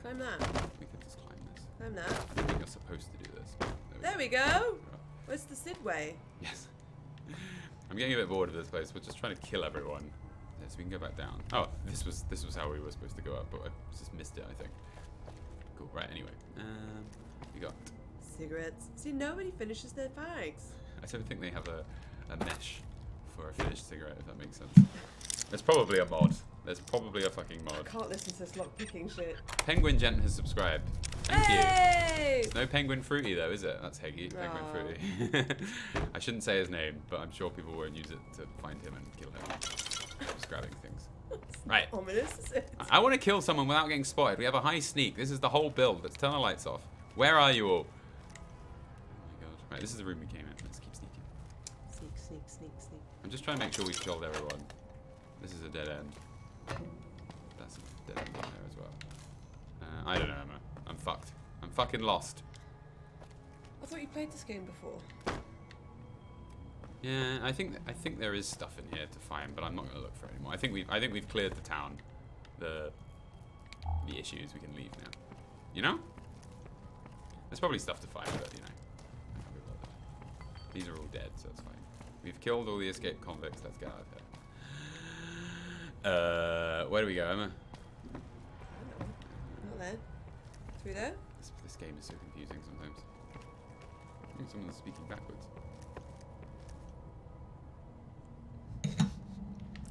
Speaker 4: Climb that.
Speaker 1: We could just climb this.
Speaker 4: Climb that.
Speaker 1: I think you're supposed to do this.
Speaker 4: There we go. Where's the Sid way?
Speaker 1: Yes. I'm getting a bit bored of this place. We're just trying to kill everyone. Yeah, so we can go back down. Oh, this was how we were supposed to go up, but I just missed it, I think. Cool. Right. Anyway, we got
Speaker 4: cigarettes. See, nobody finishes their fags.
Speaker 1: I don't think they have a mesh for a finished cigarette, if that makes sense. There's probably a mod. There's probably a fucking mod.
Speaker 4: I can't listen to this lockpicking shit.
Speaker 1: Penguin Gent has subscribed. Thank
Speaker 4: you.
Speaker 1: It's no Penguin Fruity though, is it? That's Heggy. Penguin Fruity. I shouldn't say his name, but I'm sure people won't use it to find him and kill him. Just grabbing things. Right.
Speaker 4: Ominous, is it?
Speaker 1: I want to kill someone without getting spotted. We have a high sneak. This is the whole build. Let's turn the lights off. Where are you all? Oh my god. Right, this is the room we came in. Let's keep sneaking.
Speaker 4: Sneak, sneak, sneak, sneak.
Speaker 1: I'm just trying to make sure we've killed everyone. This is a dead end. That's a dead end in there as well. I don't know, Emma. I'm fucked. I'm fucking lost.
Speaker 4: I thought you played this game before.
Speaker 1: Yeah, I think there is stuff in here to find, but I'm not gonna look for it anymore. I think we've cleared the town. The issues, we can leave now. You know? There's probably stuff to find, but you know. I can't be bothered. These are all dead, so it's fine. We've killed all the escaped convicts. Let's get out of here. Where do we go, Emma?
Speaker 4: Not there. Through there?
Speaker 1: This game is so confusing sometimes. I think someone's speaking backwards.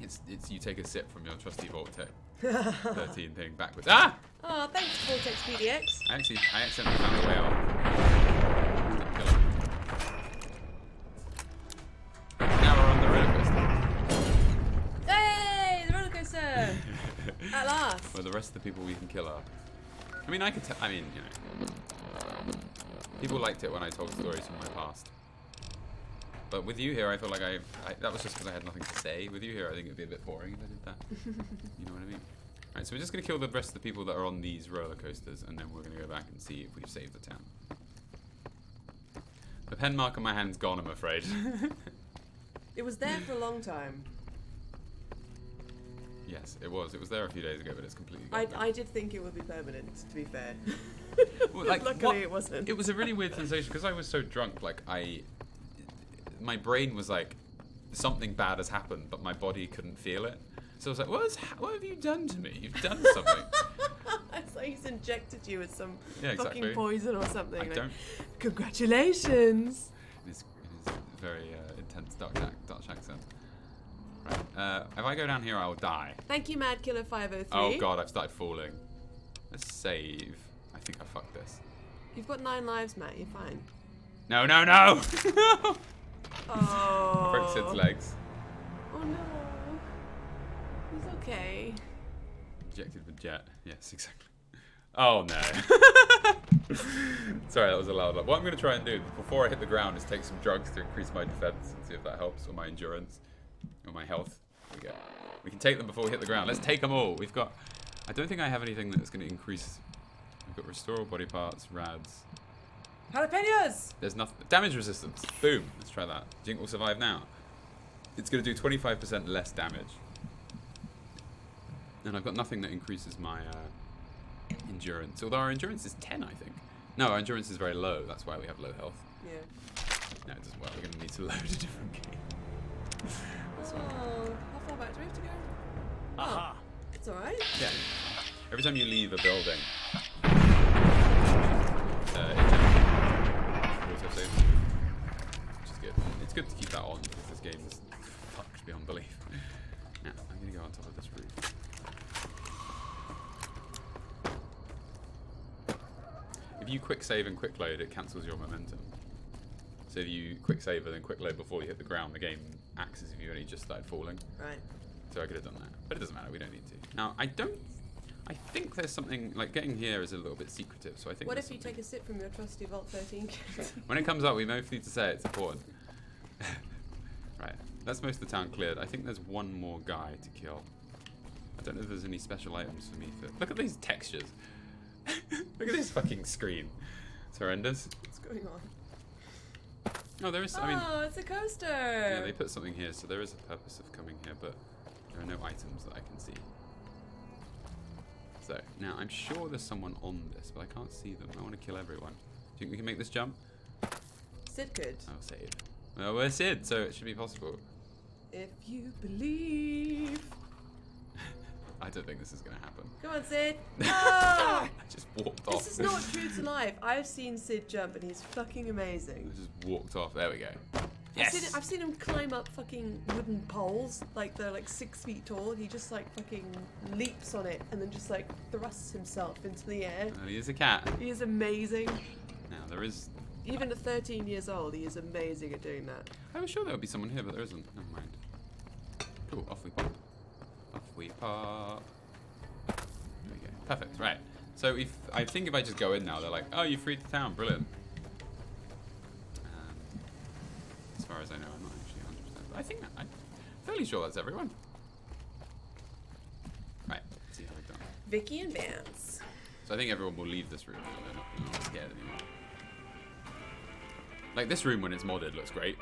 Speaker 1: It's you take a sip from your trusty Vault 13 thing backwards. Ah!
Speaker 4: Oh, thanks, Vortex PDX.
Speaker 1: I accidentally found a way out. Now we're on the roller coaster.
Speaker 4: Hey, the roller coaster! At last.
Speaker 1: Where the rest of the people we can kill are. I mean, I mean, you know. People liked it when I told stories from my past. But with you here, I feel like that was just because I had nothing to say. With you here, I think it'd be a bit boring if I did that. You know what I mean? Alright, so we're just going to kill the rest of the people that are on these roller coasters, and then we're going to go back and see if we've saved the town. The pen mark on my hand's gone, I'm afraid.
Speaker 4: It was there for a long time.
Speaker 1: Yes, it was. It was there a few days ago, but it's completely gone now.
Speaker 4: I did think it would be permanent, to be fair.
Speaker 1: Well, like,
Speaker 4: Luckily it wasn't.
Speaker 1: It was a really weird sensation, because I was so drunk, like, my brain was like, something bad has happened, but my body couldn't feel it. So I was like, what have you done to me? You've done something.
Speaker 4: It's like he's injected you with some
Speaker 1: exactly.
Speaker 4: fucking poison or something.
Speaker 1: I
Speaker 4: like,
Speaker 1: don't.
Speaker 4: Congratulations.
Speaker 1: It is very intense Dutch accent. Right. If I go down here, I will die.
Speaker 4: Thank you, Mad Killer 503.
Speaker 1: Oh god, I've started falling. Let's save. I think I fucked this.
Speaker 4: You've got 9 lives, Matt. You're fine.
Speaker 1: No!
Speaker 4: Oh.
Speaker 1: I broke Sid's legs.
Speaker 4: Oh no. He's okay.
Speaker 1: Injected with jet. Yes, exactly. Oh no. Sorry, that was a loud laugh. What I'm going to try and do before I hit the ground is take some drugs to increase my defense and see if that helps, or my endurance, or my health. There we go. We can take them before we hit the ground. Let's take them all. We've got... I don't think I have anything that's going to increase... We've got restore all body parts, rads.
Speaker 4: Jalapenos!
Speaker 1: There's nothing... Damage resistance. Boom. Let's try that. Do you think we'll survive now? It's going to do 25% less damage. And I've got nothing that increases my endurance. Although our endurance is 10, I think. No, our endurance is very low. That's why we have low health.
Speaker 4: Yeah.
Speaker 1: No, it doesn't work. We're going to need to load a different game.
Speaker 4: Oh, how far back do we have to go?
Speaker 3: Aha!
Speaker 4: Oh, it's alright.
Speaker 1: Yeah. Every time you leave a building, autosave, which is good. It's good to keep that on because this game is fucked beyond belief. Now, I'm going to go on top of this roof. If you quick save and quick load, it cancels your momentum. So if you quick save and then quick load before you hit the ground, the game acts as if you only just started falling.
Speaker 4: Right.
Speaker 1: So I could have done that. But it doesn't matter, we don't need to. Now, I think there's something, like getting here is a little bit secretive, so I think
Speaker 4: What
Speaker 1: there's
Speaker 4: if you
Speaker 1: something.
Speaker 4: take a sip from your trusty Vault 13 kit?
Speaker 1: When it comes up, we both need to say it's important. Right, that's most of the town cleared. I think there's one more guy to kill. I don't know if there's any special items for me to... Look at these textures. Look at this fucking screen. It's horrendous.
Speaker 4: What's going on?
Speaker 1: Oh, there is... I mean...
Speaker 4: Oh, it's a coaster!
Speaker 1: Yeah, they put something here, so there is a purpose of coming here, but there are no items that I can see. So, now, I'm sure there's someone on this, but I can't see them. I want to kill everyone. Do you think we can make this jump?
Speaker 4: Sid could.
Speaker 1: Oh, save. Well, we're Sid, so it should be possible.
Speaker 4: If you believe.
Speaker 1: I don't think this is going to happen.
Speaker 4: Come on, Sid. No!
Speaker 1: I just walked off.
Speaker 4: This is not true to life. I've seen Sid jump and he's fucking amazing.
Speaker 1: I just walked off. There we go. Yes!
Speaker 4: I've seen him climb up fucking wooden poles, like they're like 6 feet tall. He just like fucking leaps on it and then just like thrusts himself into the air.
Speaker 1: Oh, he is a cat.
Speaker 4: He is amazing.
Speaker 1: Now, there is...
Speaker 4: Even at 13 years old, he is amazing at doing that.
Speaker 1: I was sure there would be someone here, but there isn't. Never mind. Cool, off we pop. Off we pop. There we go. Perfect, right. So I think if I just go in now, they're like, oh, you freed the town, brilliant. As far as I know, I'm not actually 100%. But I think I'm fairly sure that's everyone. Right, let's see how we've done.
Speaker 4: Vicky and Vance.
Speaker 1: So I think everyone will leave this room, so they're not scared anymore. Like this room when it's modded looks great.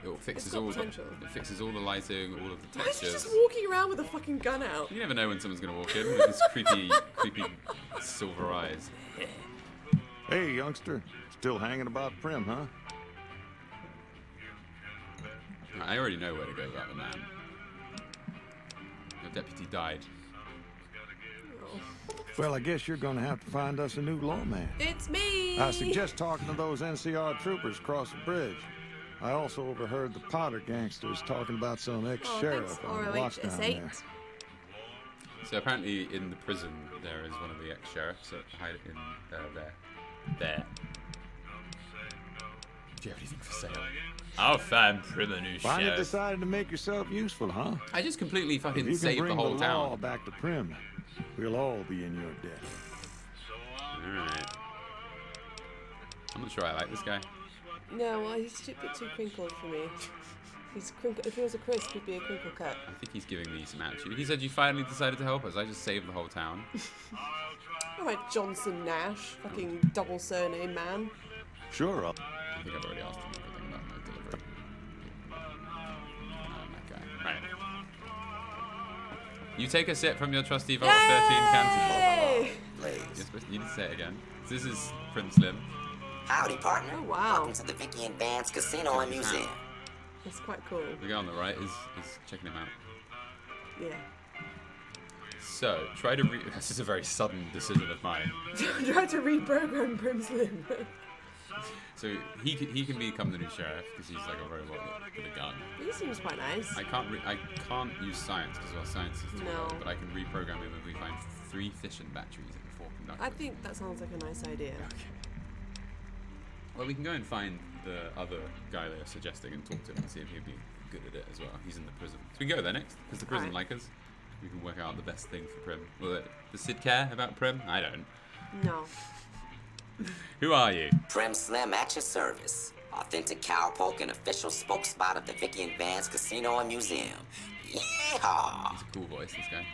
Speaker 1: It fixes all the lighting, all of the
Speaker 4: Why is he
Speaker 1: textures.
Speaker 4: just walking around with a fucking gun out?
Speaker 1: You never know when someone's gonna walk in with his creepy silver eyes.
Speaker 2: Hey, youngster. Still hanging about Prim, huh?
Speaker 1: I already know where to go about the man. Your deputy died.
Speaker 2: Well, I guess you're gonna have to find us a new lawman.
Speaker 4: It's me!
Speaker 2: I suggest talking to those NCR troopers across the bridge. I also overheard the Potter gangsters talking about some ex-sheriff on the watch down there.
Speaker 1: So apparently in the prison there is one of the ex-sheriffs that hide in there. Do you have anything for sale? I'll find Prim a new
Speaker 2: Finally
Speaker 1: sheriff.
Speaker 2: decided to make yourself useful, huh?
Speaker 1: I just completely fucking
Speaker 2: saved
Speaker 1: saved the whole
Speaker 2: the law
Speaker 1: town.
Speaker 2: back to Prim, we'll all be in your debt.
Speaker 1: Alright. I'm not sure I like this guy.
Speaker 4: No, well, he's a bit too crinkled for me. He's crinkled. If he was a crisp, he'd be a crinkle cut.
Speaker 1: I think he's giving me some attitude. He said you finally decided to help us. I just saved the whole town.
Speaker 4: All right, Johnson Nash, fucking double surname man.
Speaker 2: Sure,
Speaker 1: I think I've already asked him everything about my delivery. That guy. Right. You take a sip from your trusty Vault 13 canteen. You need to say it again. This is Prim Slim.
Speaker 12: Howdy, partner.
Speaker 4: Oh, wow.
Speaker 12: Welcome to the Vicky and Vance Casino and Museum.
Speaker 4: That's quite cool.
Speaker 1: The guy on the right is checking him out.
Speaker 4: Yeah.
Speaker 1: So, try to this is a very sudden decision of mine.
Speaker 4: Try to reprogram Prim Slim.
Speaker 1: So he can become the new sheriff because he's like a robot with a gun.
Speaker 4: He seems quite nice.
Speaker 1: I can't use science because our science is too low, but I can reprogram him if we find 3 fission batteries and 4 conductors.
Speaker 4: I think that sounds like a nice idea.
Speaker 1: Okay. Well, we can go and find the other guy they're suggesting and talk to him and see if he'd be good at it as well. He's in the prison. So we can go there next because the prison like us. We can work out the best thing for Prim. Does Sid care about Prim? I don't.
Speaker 4: No.
Speaker 12: Who are you? Prim Slim at your service. Authentic cowpoke and official spokesspot of the Vicky and Vance Casino and Museum. Yeehaw!
Speaker 1: He's a cool voice, this guy.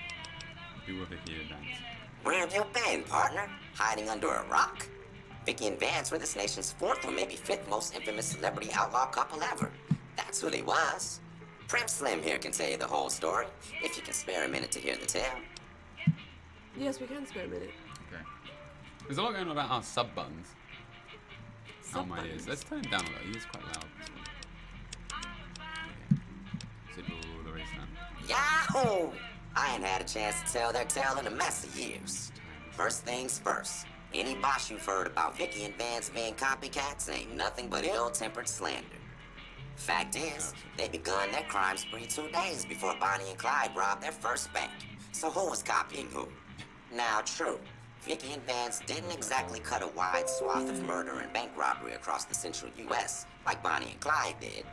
Speaker 1: Who were Vicky and Vance?
Speaker 12: Where have you been, partner? Hiding under a rock? Vicky and Vance were this nation's 4th or maybe 5th most infamous celebrity outlaw couple ever. That's who they was. Prim Slim here can tell you the whole story, if you can spare a minute to hear the tale.
Speaker 4: Yes, we can spare a minute.
Speaker 1: Okay. There's a lot going on about our sub buttons. Oh my ears. Let's turn him down a little. He is quite loud. Sid will erase that.
Speaker 12: Yahoo! I ain't had a chance to tell their tale in a mess of years. First things first. Any boss you've heard about Vicky and Vance being copycats ain't nothing but ill-tempered slander. Fact is, they begun their crime spree 2 days before Bonnie and Clyde robbed their first bank. So who was copying who? Now, true, Vicky and Vance didn't exactly cut a wide swath of murder and bank robbery across the central U.S. like Bonnie and Clyde did.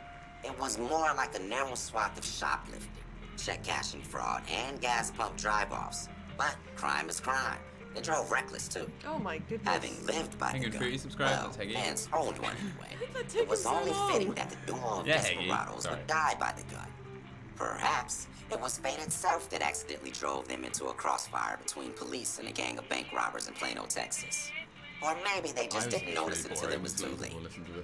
Speaker 12: It was more like a narrow swath of shoplifting, check cashing fraud, and gas pump drive-offs. But crime is crime. They drove reckless, too.
Speaker 4: Oh, my goodness.
Speaker 12: Having lived by the gun,
Speaker 1: well,
Speaker 12: Vance owned one anyway. It was only fitting that the duo of desperados would die by the gun. Perhaps it was fate itself that accidentally drove them into a crossfire between police and a gang of bank robbers in Plano, Texas. Or maybe they just didn't notice until it was too late.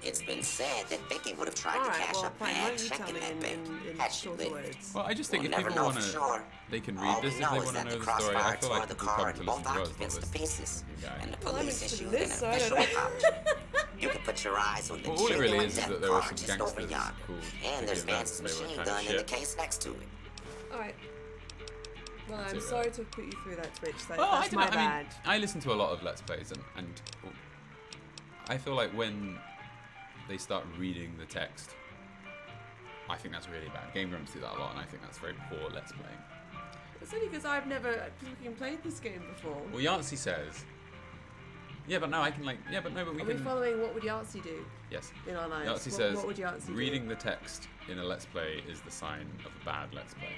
Speaker 12: It's been said that Vicky would have tried to cash a bad check in that bank had she lived.
Speaker 1: Well, I just think if people want to, they can read this if they want to know the story. I feel like
Speaker 12: the
Speaker 1: people
Speaker 12: car
Speaker 1: come
Speaker 12: and
Speaker 1: to listen
Speaker 12: both
Speaker 1: to us
Speaker 12: occupants to pieces, and the
Speaker 4: Well, I'm
Speaker 12: police
Speaker 4: interested in
Speaker 12: issued an
Speaker 4: this, so I
Speaker 12: official
Speaker 4: don't know.
Speaker 12: apology. You can put your eyes on the
Speaker 1: Well, all it really
Speaker 12: genuine
Speaker 1: is that
Speaker 12: death
Speaker 1: there were
Speaker 12: car
Speaker 1: some
Speaker 12: just over
Speaker 1: gangsters
Speaker 12: yonder,
Speaker 1: called
Speaker 12: and there's
Speaker 1: Vicky and Vance,
Speaker 12: Vance's
Speaker 1: and they were
Speaker 12: machine
Speaker 1: trying to
Speaker 12: gun in the
Speaker 1: shit.
Speaker 12: case next to it.
Speaker 4: Alright. Well,
Speaker 1: That's
Speaker 4: I'm
Speaker 1: it,
Speaker 4: sorry to put you through that, Twitch.
Speaker 1: Well,
Speaker 4: That's my bad.
Speaker 1: I listen to a lot of Let's Plays, and I feel like when they start reading the text, I think that's really bad. Game Grumps do that a lot, and I think that's very poor Let's Playing.
Speaker 4: It's only because I've never fucking played this game before.
Speaker 1: Well, Yahtzee says, yeah, but no, I can but we
Speaker 4: Are
Speaker 1: can.
Speaker 4: we following what would Yahtzee do?
Speaker 1: Yes.
Speaker 4: In our lives.
Speaker 1: Yahtzee says,
Speaker 4: what would Yahtzee
Speaker 1: reading
Speaker 4: do?
Speaker 1: the text in a Let's Play is the sign of a bad Let's Play.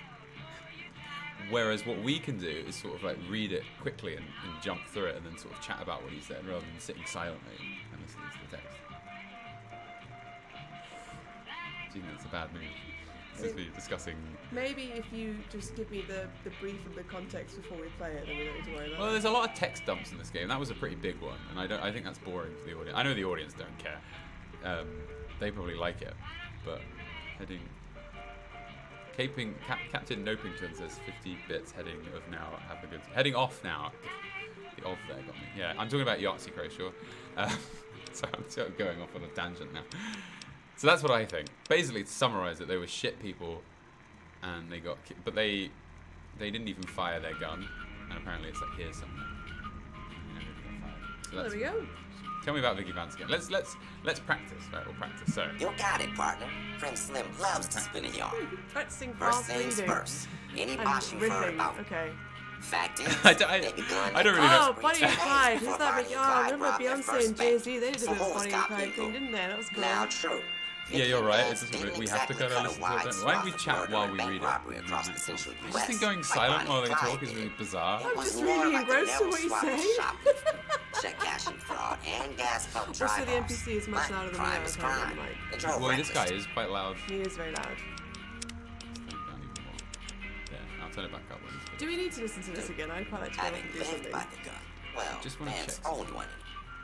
Speaker 1: Whereas what we can do is sort of like read it quickly and jump through it and then sort of chat about what he said rather than sitting silently and listening to the text. Do you think that's a bad move? This is me discussing.
Speaker 4: Maybe if you just give me the brief and the context before we play it, then we don't need to worry about
Speaker 1: Well,
Speaker 4: it.
Speaker 1: there's a lot of text dumps in this game. That was a pretty big one, and I think that's boring for the audience. I know the audience don't care. They probably like it, but heading. Captain Nopington says 50 bits heading of now. Have a good heading off now. The of there got me. Yeah, I'm talking about Yahtzee Crow, sure. So I'm sort of going off on a tangent now. So that's what I think. Basically, to summarize it, they were shit people, and they got. But they didn't even fire their gun, and apparently it's like here's something. So
Speaker 4: Well, there we go.
Speaker 1: Tell me about Vicky Vance again. Let's practice. Right, we'll practice. So.
Speaker 12: You got it, partner. Prim Slim loves to spin a yarn.
Speaker 4: Practicing
Speaker 12: First
Speaker 4: fast
Speaker 12: things
Speaker 4: reading.
Speaker 12: first. Any
Speaker 4: And
Speaker 12: boss you've heard
Speaker 4: riffing.
Speaker 12: about.
Speaker 4: Okay.
Speaker 12: Fact is,
Speaker 1: I don't really know.
Speaker 4: Oh, Bonnie and Clyde. Who's that? Oh, remember Beyonce and Jay-Z? They did a Bonnie and Clyde thing, didn't they? That was cool.
Speaker 12: Now, true.
Speaker 1: Yeah, you're right. It's
Speaker 12: Vicky
Speaker 1: just, we
Speaker 12: Vance
Speaker 1: have to
Speaker 12: didn't
Speaker 1: cut our
Speaker 12: exactly
Speaker 1: listen to
Speaker 12: cut a
Speaker 1: it.
Speaker 12: wide
Speaker 1: Why don't we
Speaker 12: swath of
Speaker 1: chat
Speaker 12: murder
Speaker 1: while
Speaker 12: and
Speaker 1: we
Speaker 12: bank
Speaker 1: read
Speaker 12: robbery
Speaker 1: it?
Speaker 12: across the central
Speaker 1: I just think
Speaker 12: US,
Speaker 1: going
Speaker 12: like
Speaker 1: silent
Speaker 12: Bonnie
Speaker 1: while they
Speaker 12: and
Speaker 1: talk
Speaker 12: Clyde
Speaker 1: is
Speaker 12: did.
Speaker 1: really bizarre.
Speaker 4: I'm
Speaker 12: Was
Speaker 4: just
Speaker 12: more
Speaker 4: really
Speaker 12: like a
Speaker 4: engrossed in what he's
Speaker 12: narrow-swatted
Speaker 4: saying.
Speaker 12: shoplifter. Check cashing fraud and gas pump
Speaker 4: Also,
Speaker 12: drive
Speaker 4: the NPC is much louder than we
Speaker 12: crime
Speaker 4: are.
Speaker 12: is
Speaker 4: I can't
Speaker 12: crime.
Speaker 4: remember,
Speaker 12: They drove
Speaker 1: Boy, this guy
Speaker 12: reckless.
Speaker 1: is quite loud.
Speaker 4: He is very loud.
Speaker 1: Let's turn it down even more. Yeah, I'll turn it back up when it's
Speaker 4: Do we need to listen to this again? I'd quite like to go
Speaker 12: Having
Speaker 4: back and do
Speaker 12: lived
Speaker 4: something.
Speaker 12: by the gun. Well,
Speaker 1: Just wanna
Speaker 12: Vance
Speaker 1: check.
Speaker 12: owned one.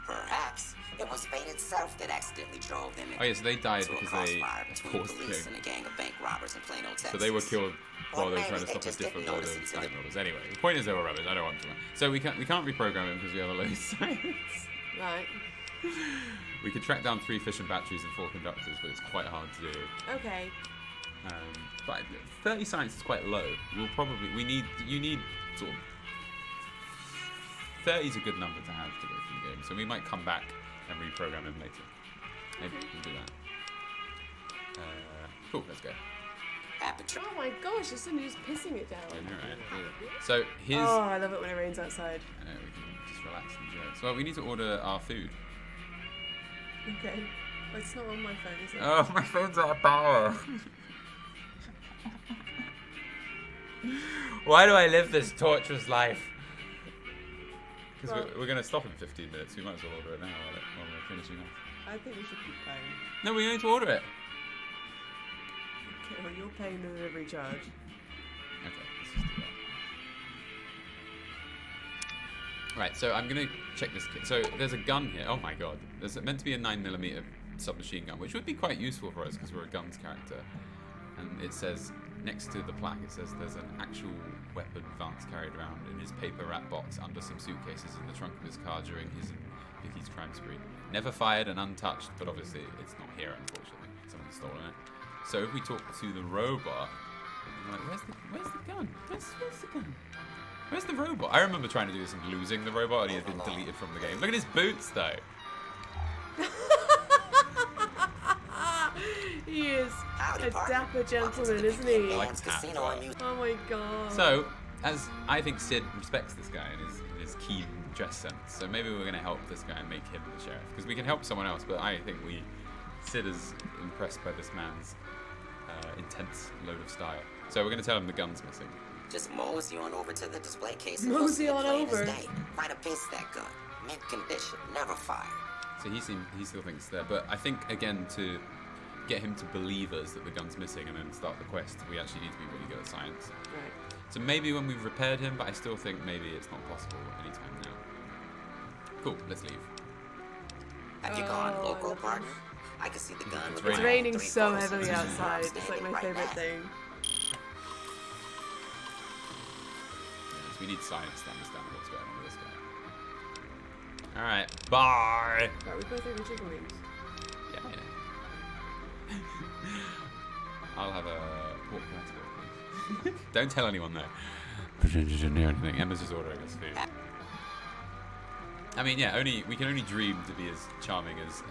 Speaker 12: Perhaps it was fate itself that accidentally drove them
Speaker 1: Oh yeah, so they died
Speaker 12: into a
Speaker 1: because they
Speaker 12: crossfire between
Speaker 1: caused
Speaker 12: police
Speaker 1: the
Speaker 12: and a gang of bank robbers in Plano, Texas.
Speaker 1: So they were killed while they were
Speaker 12: Or
Speaker 1: trying to
Speaker 12: maybe
Speaker 1: stop
Speaker 12: they
Speaker 1: a
Speaker 12: just
Speaker 1: different
Speaker 12: didn't
Speaker 1: load
Speaker 12: notice
Speaker 1: of
Speaker 12: until
Speaker 1: bank robbers. Anyway, the point is they were rubbish. I don't want to. So we can't reprogram them because we have a low science.
Speaker 4: Right.
Speaker 1: We could track down 3 fission batteries and 4 conductors, but it's quite hard to do.
Speaker 4: Okay.
Speaker 1: But 30 science is quite low. You need sort of 30 is a good number to have to go through the game. So we might come back and reprogram him later. Maybe we'll do that. Cool, let's go.
Speaker 4: Oh my gosh, it's somebody just pissing it down.
Speaker 1: Alright. So here's.
Speaker 4: Oh, I love it when it rains outside.
Speaker 1: We can just relax and enjoy it. So we need to order our food.
Speaker 4: Okay. But it's not on my phone, is it?
Speaker 1: Oh, my phone's out of power. Why do I live this torturous life? Because
Speaker 4: Well-
Speaker 1: we're going to stop in 15 minutes. We might as well order it now while we're finishing off.
Speaker 4: I think we should keep playing.
Speaker 1: No, we need to order it.
Speaker 4: Okay, well, you're paying the delivery charge.
Speaker 1: Okay, let's just do that. Right, so I'm going to check this kit. So there's a gun here. Oh my god. There's meant to be a 9mm submachine gun, which would be quite useful for us because we're a guns character. And it says, next to the plaque, it says there's an actual weapon Vance carried around in his paper wrap box under some suitcases in the trunk of his car during his and Vicky's crime spree. Never fired and untouched, but obviously it's not here, unfortunately. Someone's stolen it. So if we talk to the robot, I'm like, where's the gun? Where's the gun? Where's the robot? I remember trying to do this and losing the robot, and he had been deleted from the game. Look at his boots, though.
Speaker 4: He is a dapper gentleman, isn't he?
Speaker 1: I like his hat as well.
Speaker 4: Oh my god.
Speaker 1: So, as I think Sid respects this guy and his keen dress sense, so maybe we're going to help this guy and make him the sheriff. Because we can help someone else, but I think Sid is impressed by this man's intense load of style. So we're going to tell him the gun's missing.
Speaker 12: Just mosey on over to the display case and
Speaker 4: Mosey
Speaker 12: go see it
Speaker 4: on
Speaker 12: plain as
Speaker 4: over.
Speaker 12: day. Find a piece of that gun. Mint condition, never fired.
Speaker 1: So he still thinks it's there. But I think, again, to get him to believe us that the gun's missing and then start the quest, we actually need to be really good at science.
Speaker 4: Right.
Speaker 1: So maybe when we've repaired him, but I still think maybe it's not possible anytime now. Cool, let's leave.
Speaker 12: Have you gone local, partner? I can see the gun.
Speaker 1: It's
Speaker 12: with
Speaker 4: It's
Speaker 1: raining.
Speaker 4: raining
Speaker 12: three
Speaker 4: so
Speaker 12: photos
Speaker 4: heavily
Speaker 12: of you
Speaker 4: outside. It's like
Speaker 12: standing
Speaker 4: my
Speaker 12: right
Speaker 4: favorite
Speaker 12: back.
Speaker 4: thing.
Speaker 1: We need science to understand what's going on with this guy. Alright, bye!
Speaker 4: Right, we both over chicken wings.
Speaker 1: Yeah. I'll have a pork platter, please. Don't tell anyone though. Pretend you didn't hear anything. Emma's just ordering us food. I mean, yeah, we can only dream to be as charming as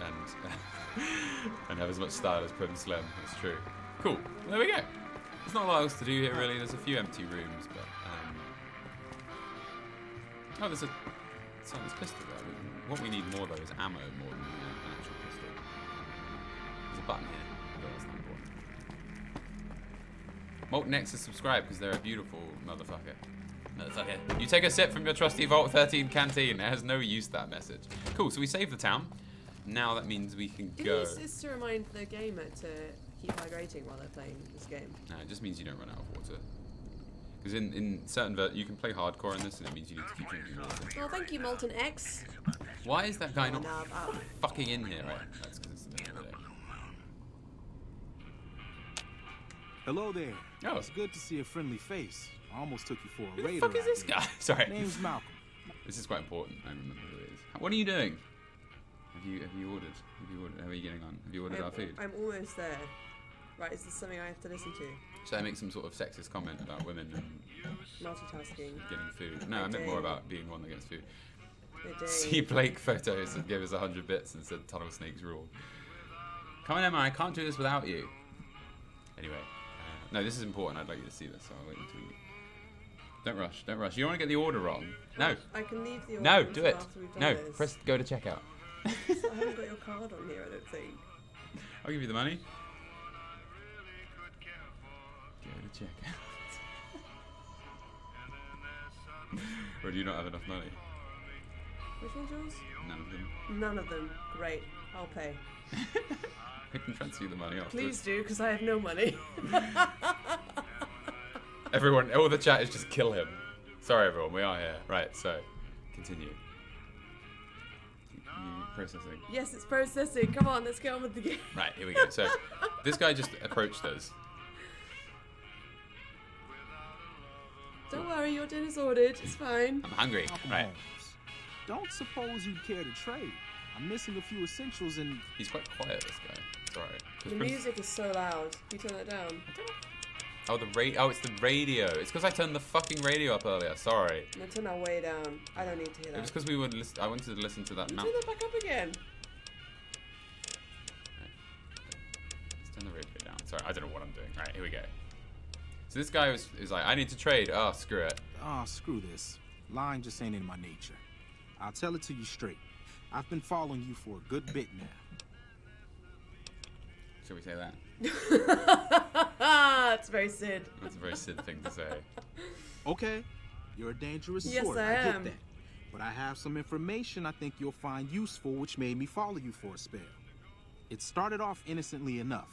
Speaker 1: and have as much style as Prim Slim. That's true. Cool. There we go. There's not a lot else to do here really. There's a few empty rooms, but oh, there's a silenced pistol there. What we need more though is ammo more than an actual pistol. There's a button here. But that's not important. Molten X is subscribed because they're a beautiful motherfucker. Motherfucker. You take a sip from your trusty Vault 13 canteen. It has no use, that message. Cool, so we saved the town. Now that means we can go.
Speaker 4: It's to remind the gamer to keep hydrating while they're playing this game.
Speaker 1: No, it just means you don't run out of water. Because in certain you can play hardcore in this, and it means you need to keep drinking water.
Speaker 4: Oh, thank you, Molten X.
Speaker 1: Why is that guy not
Speaker 4: no,
Speaker 1: fucking in here? Right, that's because it's the middle of the day.
Speaker 5: Hello there.
Speaker 1: Oh.
Speaker 5: It's good to see a friendly face. I almost took you for a
Speaker 1: Who
Speaker 5: raider.
Speaker 1: the fuck is this
Speaker 5: out here.
Speaker 1: guy? Sorry.
Speaker 5: Name's Malcolm.
Speaker 1: This is quite important. I remember who it is. What are you doing? Have you ordered? How are you getting on? Have you ordered our food?
Speaker 4: I'm almost there. Right, is this something I have to listen to?
Speaker 1: Should I make some sort of sexist comment about women and
Speaker 4: Multitasking.
Speaker 1: getting food? No, I meant more about being one that gets food.
Speaker 4: Good day.
Speaker 1: See Blake photos and gave us 100 bits and said tunnel snakes rule. Come on, Emma, I can't do this without you. Anyway, no, this is important. I'd like you to see this, so I'll wait until you... Don't rush, don't rush. You don't want to get the order wrong. No.
Speaker 4: I can leave the order
Speaker 1: No,
Speaker 4: until
Speaker 1: do it.
Speaker 4: after we've done
Speaker 1: No,
Speaker 4: this.
Speaker 1: press go to checkout.
Speaker 4: I haven't got your card on here, I don't think.
Speaker 1: I'll give you the money. Go to check out. Or do you not have enough money?
Speaker 4: Which one, Jules?
Speaker 1: None of them.
Speaker 4: None of them. Great. I'll pay.
Speaker 1: I can transfer you the money afterwards.
Speaker 4: Please do, because I have no money.
Speaker 1: Everyone, all the chat is just kill him. Sorry, everyone, we are here. Right, so continue. You processing.
Speaker 4: Yes, it's processing. Come on, let's get on with the game.
Speaker 1: Right, here we go. So this guy just approached us.
Speaker 4: Don't worry, your dinner's ordered. It's fine.
Speaker 1: I'm hungry. Right.
Speaker 5: Don't suppose you'd care to trade. I'm missing a few essentials and...
Speaker 1: He's quite quiet, this guy. Sorry.
Speaker 4: The music is so loud. Can you turn it down?
Speaker 1: Oh, oh, it's the radio. It's because I turned the fucking radio up earlier. Sorry.
Speaker 4: No, turn that way down. I don't need to hear that.
Speaker 1: It was because we were. I wanted to listen to that.
Speaker 4: Turn that back up again.
Speaker 1: Right. Let's turn the radio down. Sorry, I don't know what I'm doing. Right, here we go. So this guy was like, I need to trade. Oh, screw it.
Speaker 5: Oh, screw this. Lying just ain't in my nature. I'll tell it to you straight. I've been following you for a good bit now.
Speaker 1: Shall we say that?
Speaker 4: It's very Sid.
Speaker 1: That's a very Sid thing to say.
Speaker 5: Okay, you're a dangerous
Speaker 4: yes,
Speaker 5: sort.
Speaker 4: I
Speaker 5: get
Speaker 4: am.
Speaker 5: that. But I have some information I think you'll find useful, which made me follow you for a spell. It started off innocently enough.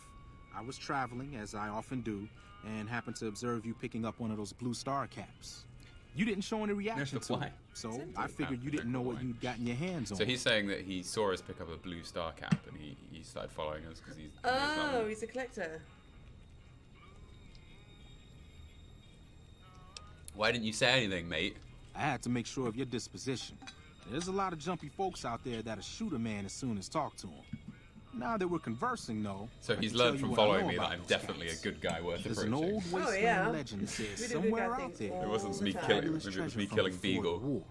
Speaker 5: I was traveling, as I often do, and happened to observe you picking up one of those blue star caps. You didn't show any reaction to it, so I figured you didn't know what you'd gotten your hands on.
Speaker 1: So he's saying that he saw us pick up a blue star cap and he started following us because he's...
Speaker 4: Oh, he's a collector.
Speaker 1: Why didn't you say anything, mate?
Speaker 5: I had to make sure of your disposition. There's a lot of jumpy folks out there that'll shoot a man as soon as talk to him. Now that we're conversing, though...
Speaker 1: So he's learned from following me that I'm definitely a good guy worth
Speaker 5: There's
Speaker 1: approaching.
Speaker 5: an old Wasteland legend that says somewhere out there...
Speaker 1: It wasn't me killing, maybe it was me killing Beagle.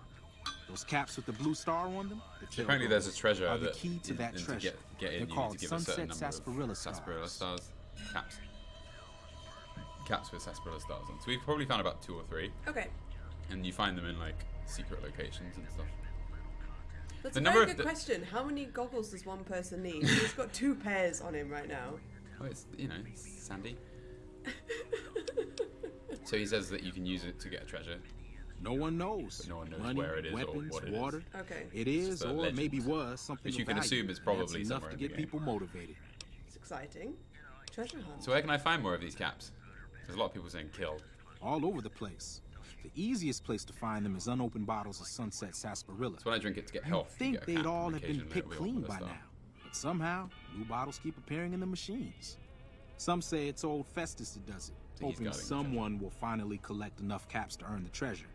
Speaker 5: Those caps with the blue star on them...
Speaker 1: Apparently there's a treasure
Speaker 5: are the
Speaker 1: that
Speaker 5: key to that treasure.
Speaker 1: Get in,
Speaker 5: They're
Speaker 1: you need
Speaker 5: called
Speaker 1: to give a certain
Speaker 5: sunset
Speaker 1: number
Speaker 5: sarsaparilla
Speaker 1: of
Speaker 5: stars.
Speaker 1: sarsaparilla stars. Caps. Caps with sarsaparilla stars on. So we've probably found about 2 or 3.
Speaker 4: Okay.
Speaker 1: And you find them in like secret locations and stuff.
Speaker 4: That's a very good question. How many goggles does one person need? He's got 2 pairs on him right now.
Speaker 1: Oh, it's, you know, it's Sandy. So he says that you can use it to get a treasure.
Speaker 5: No one knows.
Speaker 1: But no one knows
Speaker 5: Money,
Speaker 1: where it is
Speaker 5: weapons,
Speaker 1: or what it
Speaker 5: water.
Speaker 1: is.
Speaker 4: Okay.
Speaker 5: It is,
Speaker 1: a
Speaker 5: or
Speaker 1: legend.
Speaker 5: maybe was, something
Speaker 1: Which you
Speaker 5: of
Speaker 1: can
Speaker 5: value.
Speaker 1: assume is probably
Speaker 5: That's enough
Speaker 1: somewhere
Speaker 5: to
Speaker 1: in the
Speaker 5: get
Speaker 1: game.
Speaker 5: people motivated.
Speaker 4: It's exciting. Treasure hunt.
Speaker 1: So where can I find more of these caps? There's a lot of people saying kill.
Speaker 5: All over the place. The easiest place to find them is unopened bottles of sunset sarsaparilla.
Speaker 1: So when I drink it to get health,
Speaker 5: You'd
Speaker 1: you
Speaker 5: think
Speaker 1: get a
Speaker 5: they'd
Speaker 1: cap,
Speaker 5: all
Speaker 1: and
Speaker 5: have been
Speaker 1: occasionally
Speaker 5: picked
Speaker 1: it'll be
Speaker 5: clean
Speaker 1: one
Speaker 5: by
Speaker 1: with a
Speaker 5: now.
Speaker 1: star.
Speaker 5: But somehow, new bottles keep appearing in the machines. Some say it's old Festus that does it,
Speaker 1: So he's
Speaker 5: hoping
Speaker 1: guarding the
Speaker 5: someone will finally collect enough caps to earn the treasure.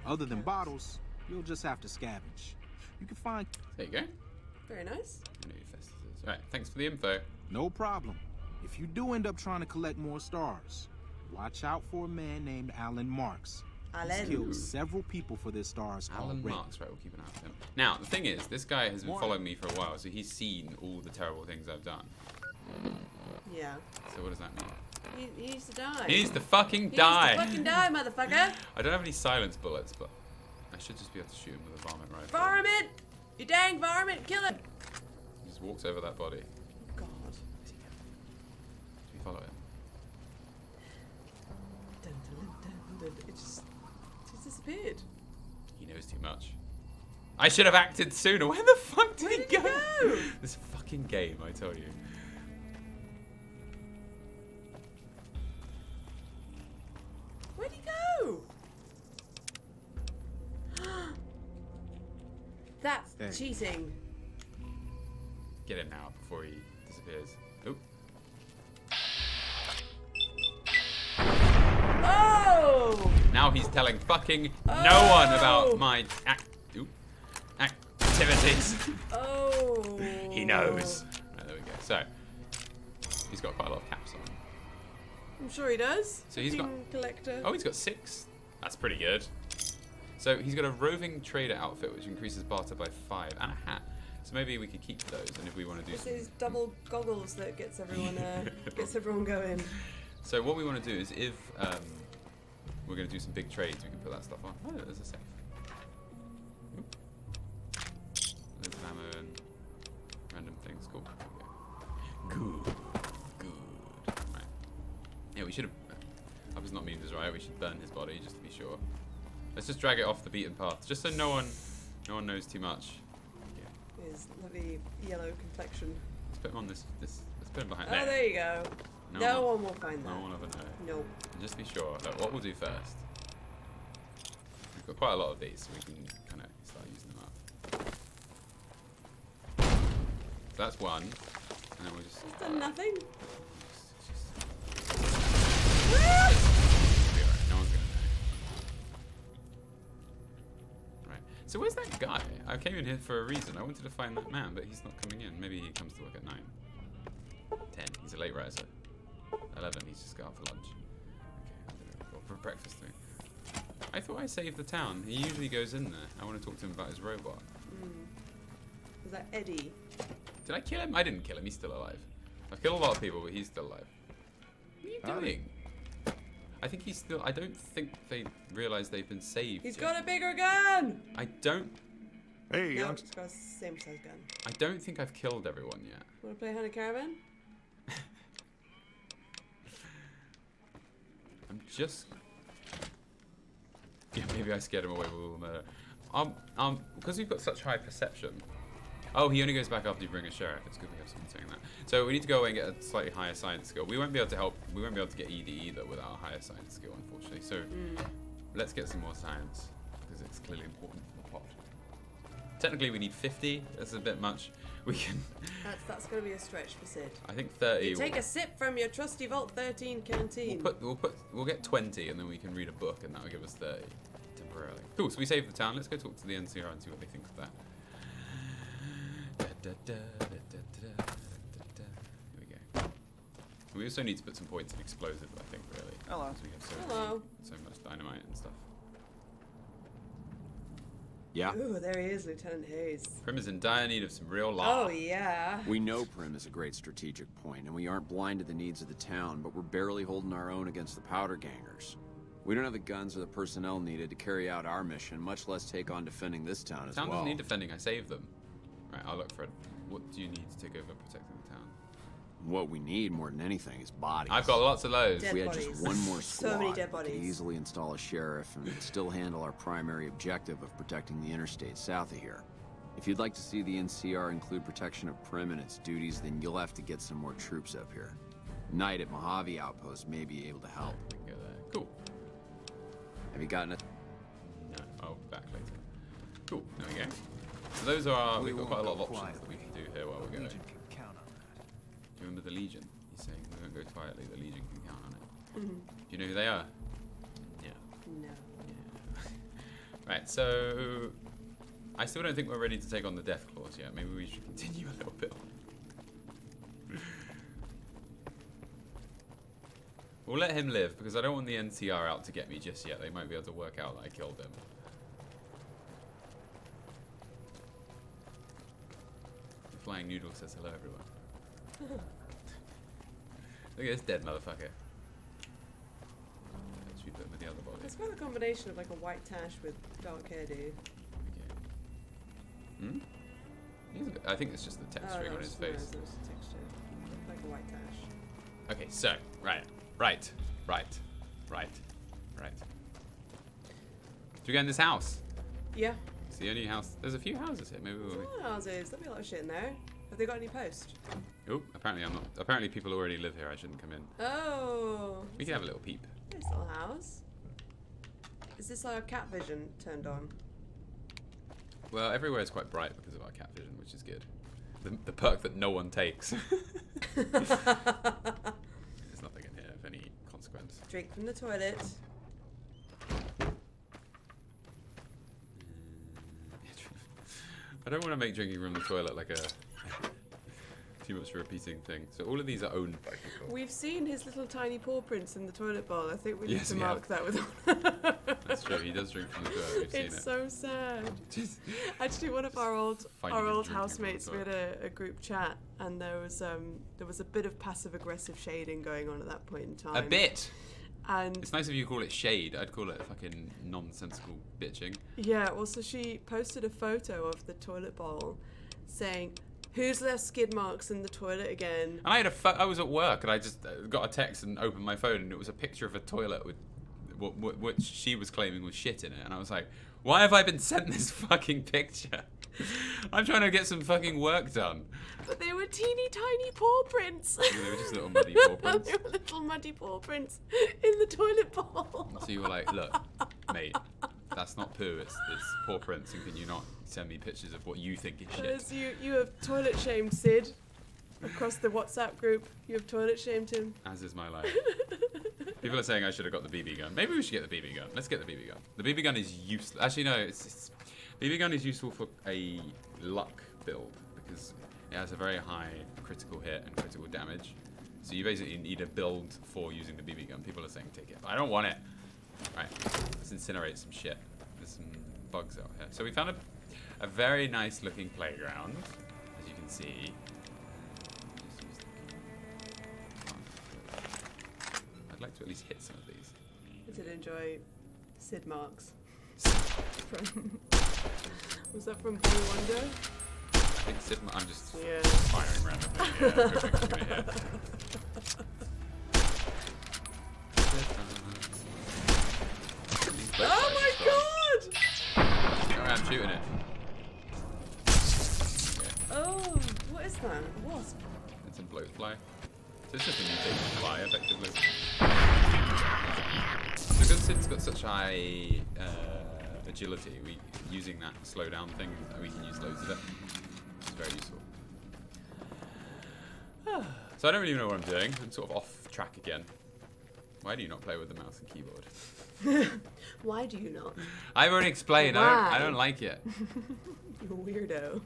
Speaker 5: Other than bottles, you'll just have to scavenge. You can find...
Speaker 1: There you go.
Speaker 4: Very nice.
Speaker 1: I know who Festus is. Alright, thanks for the info.
Speaker 5: No problem. If you do end up trying to collect more stars, watch out for a man named Alan Marks. He's
Speaker 4: Alan.
Speaker 5: killed several people for their stars
Speaker 1: Alan
Speaker 5: already.
Speaker 1: Marks, right, we'll keep an eye on him. Now, the thing is, this guy has been following me for a while, so he's seen all the terrible things I've done.
Speaker 4: Yeah.
Speaker 1: So what does that mean?
Speaker 4: He needs to die.
Speaker 1: He needs to fucking
Speaker 4: He
Speaker 1: die!
Speaker 4: needs to fucking die, motherfucker!
Speaker 1: I don't have any silence bullets, but I should just be able to shoot him with a varmint rifle.
Speaker 4: Varmint! You dang varmint! Kill him!
Speaker 1: He just walks over that body.
Speaker 4: God.
Speaker 1: Should we follow him?
Speaker 4: Dun, dun, dun, dun, dun. It just disappeared.
Speaker 1: He knows too much. I should have acted sooner. Where the fuck did
Speaker 4: Where
Speaker 1: he
Speaker 4: did he go?
Speaker 1: This fucking game, I tell you.
Speaker 4: Where'd he go? That's
Speaker 5: Hey.
Speaker 4: cheating.
Speaker 1: Get him now before he disappears. Oop.
Speaker 4: Oh!
Speaker 1: Now he's telling fucking no one about my activities.
Speaker 4: Oh.
Speaker 1: He knows. Right, there we go. So, he's got quite a lot of caps on.
Speaker 4: I'm sure he does.
Speaker 1: So he's got-
Speaker 4: collector.
Speaker 1: Oh, he's got 6. That's pretty good. So he's got a roving trader outfit, which increases barter by 5, and a hat. So maybe we could keep those, and if we want to do
Speaker 4: It's
Speaker 1: some...
Speaker 4: these double goggles that gets everyone going.
Speaker 1: So what we want to do is, if we're going to do some big trades, we can put that stuff on. Oh, there's a safe. Oop. There's ammo and random things. Cool. There we go. Good. Yeah, we should have. I was not moved as right. We should burn his body just to be sure. Let's just drag it off the beaten path, just so no one knows too much. Yeah.
Speaker 4: His lovely yellow complexion.
Speaker 1: Let's put him on this. Let's put him behind.
Speaker 4: Oh, there you go. No one will find that.
Speaker 1: No one will ever know.
Speaker 4: Nope.
Speaker 1: And just to be sure, look, what we'll do first. We've got quite a lot of these, so we can kind of start using them up. So that's one, and then we'll just.
Speaker 4: It's done nothing.
Speaker 1: No one's gonna know. Right. So where's that guy? I came in here for a reason. I wanted to find that man, but he's not coming in. Maybe he comes to work at 9. 10. He's a late riser. 11. He's just got out for lunch. Okay. Or for breakfast too. I thought I saved the town. He usually goes in there. I want to talk to him about his robot.
Speaker 4: Was that Eddie?
Speaker 1: Did I kill him? I didn't kill him. He's still alive. I've killed a lot of people, but he's still alive. What are you doing? I think he's still. I don't think they realize they've been saved.
Speaker 4: He's got a bigger gun!
Speaker 1: I don't.
Speaker 2: Hey,
Speaker 4: No,
Speaker 2: young.
Speaker 4: he's got a same size gun.
Speaker 1: I don't think I've killed everyone yet.
Speaker 4: Want to play Honey Caravan?
Speaker 1: I'm just. Yeah, maybe I scared him away with all the murder. Because we've got such high perception. Oh, he only goes back after you bring a sheriff. It's good we have someone saying that. So we need to go away and get a slightly higher science skill. We won't be able to help. We won't be able to get ED either without a higher science skill, unfortunately. So let's get some more science because it's clearly important for the plot. Technically, we need 50. That's a bit much. We can.
Speaker 4: That's going to be a stretch for Sid.
Speaker 1: I think 30.
Speaker 4: You take a sip from your trusty Vault 13 canteen.
Speaker 1: We'll get 20, and then we can read a book, and that will give us 30 temporarily. Cool. So we save the town. Let's go talk to the NCR and see what they think of that. Here we go. We also need to put some points in explosive, I think, really.
Speaker 8: Hello.
Speaker 1: We have so much dynamite and stuff.
Speaker 7: Yeah?
Speaker 4: Ooh, there he is, Lieutenant Hayes.
Speaker 1: Prim is in dire need of some real law.
Speaker 4: Oh, yeah.
Speaker 7: We know Prim is a great strategic point, and we aren't blind to the needs of the town, but we're barely holding our own against the powder gangers. We don't have the guns or the personnel needed to carry out our mission, much less take on defending this town as well.
Speaker 1: Town doesn't need defending, I saved them. Right, I'll look for it. What do you need to take over protecting the town?
Speaker 7: What we need more than anything is bodies.
Speaker 1: I've got lots of those.
Speaker 7: If we had just one more squad,
Speaker 4: So many dead
Speaker 7: we could
Speaker 4: bodies.
Speaker 7: easily install a sheriff and still handle our primary objective of protecting the interstate south of here. If you'd like to see the NCR include protection of Prim and its duties, then you'll have to get some more troops up here. Knight at Mojave Outpost may be able to help.
Speaker 1: We can go there. Cool.
Speaker 7: Have you gotten it?
Speaker 1: No. Oh, back later. Cool. There we go. So those are. We've got quite a lot of options that we can do here while we're going.
Speaker 8: Legion can count on that.
Speaker 1: Do you remember the Legion? He's saying we won't go quietly. The Legion can count on it.
Speaker 4: Mm-hmm.
Speaker 1: Do you know who they are? Yeah.
Speaker 4: No.
Speaker 1: Yeah. Right. So I still don't think we're ready to take on the Death Claws yet. Maybe we should continue a little bit on. We'll let him live because I don't want the NCR out to get me just yet. They might be able to work out that I killed him. The Flying Noodle says hello, everyone. Look at this dead motherfucker. Should we put him with the other body?
Speaker 4: It's got a combination of like a white tash with dark hairdo.
Speaker 1: Okay. Hmm? I think it's just the texturing on his face.
Speaker 4: No, it's a texture. Like a white tash.
Speaker 1: Okay, so, right. Do we go in this house?
Speaker 4: Yeah.
Speaker 1: It's the only house. There's a few houses here. Maybe we'll.
Speaker 4: Oh, houses. There'll be a lot of shit in there. Have they got any post?
Speaker 1: Oh, apparently I'm not. Apparently people already live here. I shouldn't come in.
Speaker 4: Oh.
Speaker 1: We can have a little peep.
Speaker 4: Nice little house. Is this our cat vision turned on?
Speaker 1: Well, everywhere is quite bright because of our cat vision, which is good. The perk that no one takes. There's nothing in here of any consequence.
Speaker 4: Drink from the toilet.
Speaker 1: I don't want to make drinking from the toilet like a too much a repeating thing. So all of these are owned by people.
Speaker 4: We've seen his little tiny paw prints in the toilet bowl. I think we need
Speaker 1: Yes,
Speaker 4: to
Speaker 1: we
Speaker 4: mark
Speaker 1: have.
Speaker 4: that with.
Speaker 1: That's true. He does drink from the toilet. We've seen
Speaker 4: It's
Speaker 1: it.
Speaker 4: so sad.
Speaker 1: Just
Speaker 4: Actually, one of our old
Speaker 1: finding him drinking from the
Speaker 4: housemates, we had
Speaker 1: toilet.
Speaker 4: a group chat, and there was a bit of passive aggressive shading going on at that point in time.
Speaker 1: A bit.
Speaker 4: And
Speaker 1: It's nice if you call it shade. I'd call it fucking nonsensical bitching.
Speaker 4: yeah, well, so she posted a photo of the toilet bowl saying, Who's left skid marks in the toilet again?
Speaker 1: And I had I was at work and I just got a text and opened my phone and it was a picture of a toilet with what she was claiming was shit in it. And I was like, why have I been sent this fucking picture? I'm trying to get some fucking work done.
Speaker 4: But they were teeny tiny paw prints.
Speaker 1: Yeah, they were just little muddy paw prints.
Speaker 4: They were little muddy paw prints in the toilet bowl.
Speaker 1: So you were like, look, mate, that's not poo, it's paw prints, and can you not send me pictures of what you think is shit?
Speaker 4: As you have toilet shamed Sid across the WhatsApp group. You have toilet shamed him.
Speaker 1: As is my life. People are saying I should have got the BB gun. Maybe we should get the BB gun. Let's get the BB gun. The BB gun is useless. Actually, no, BB gun is useful for a luck build because it has a very high critical hit and critical damage. So you basically need a build for using the BB gun. People are saying take it, but I don't want it. Right, let's incinerate some shit. There's some bugs out here. So we found a very nice looking playground, as you can see. I'd like to at least hit some of these.
Speaker 4: I did enjoy Sid marks. Was that from Boy Wonder?
Speaker 1: I think Sid I'm just firing randomly. Yeah, hoping it's gonna hit.
Speaker 4: Oh my god!
Speaker 1: Go around shooting it.
Speaker 4: Oh, what is that? A wasp?
Speaker 1: It's a bloatfly. So it's just a mutated fly, effectively. Because Sid's got such high agility, using that slow down thing, we can use loads of it. It's very useful. So I don't really know what I'm doing. I'm sort of off track again. Why do you not play with the mouse and keyboard?
Speaker 4: Why do you not?
Speaker 1: I've already explained. I don't like it.
Speaker 4: You weirdo.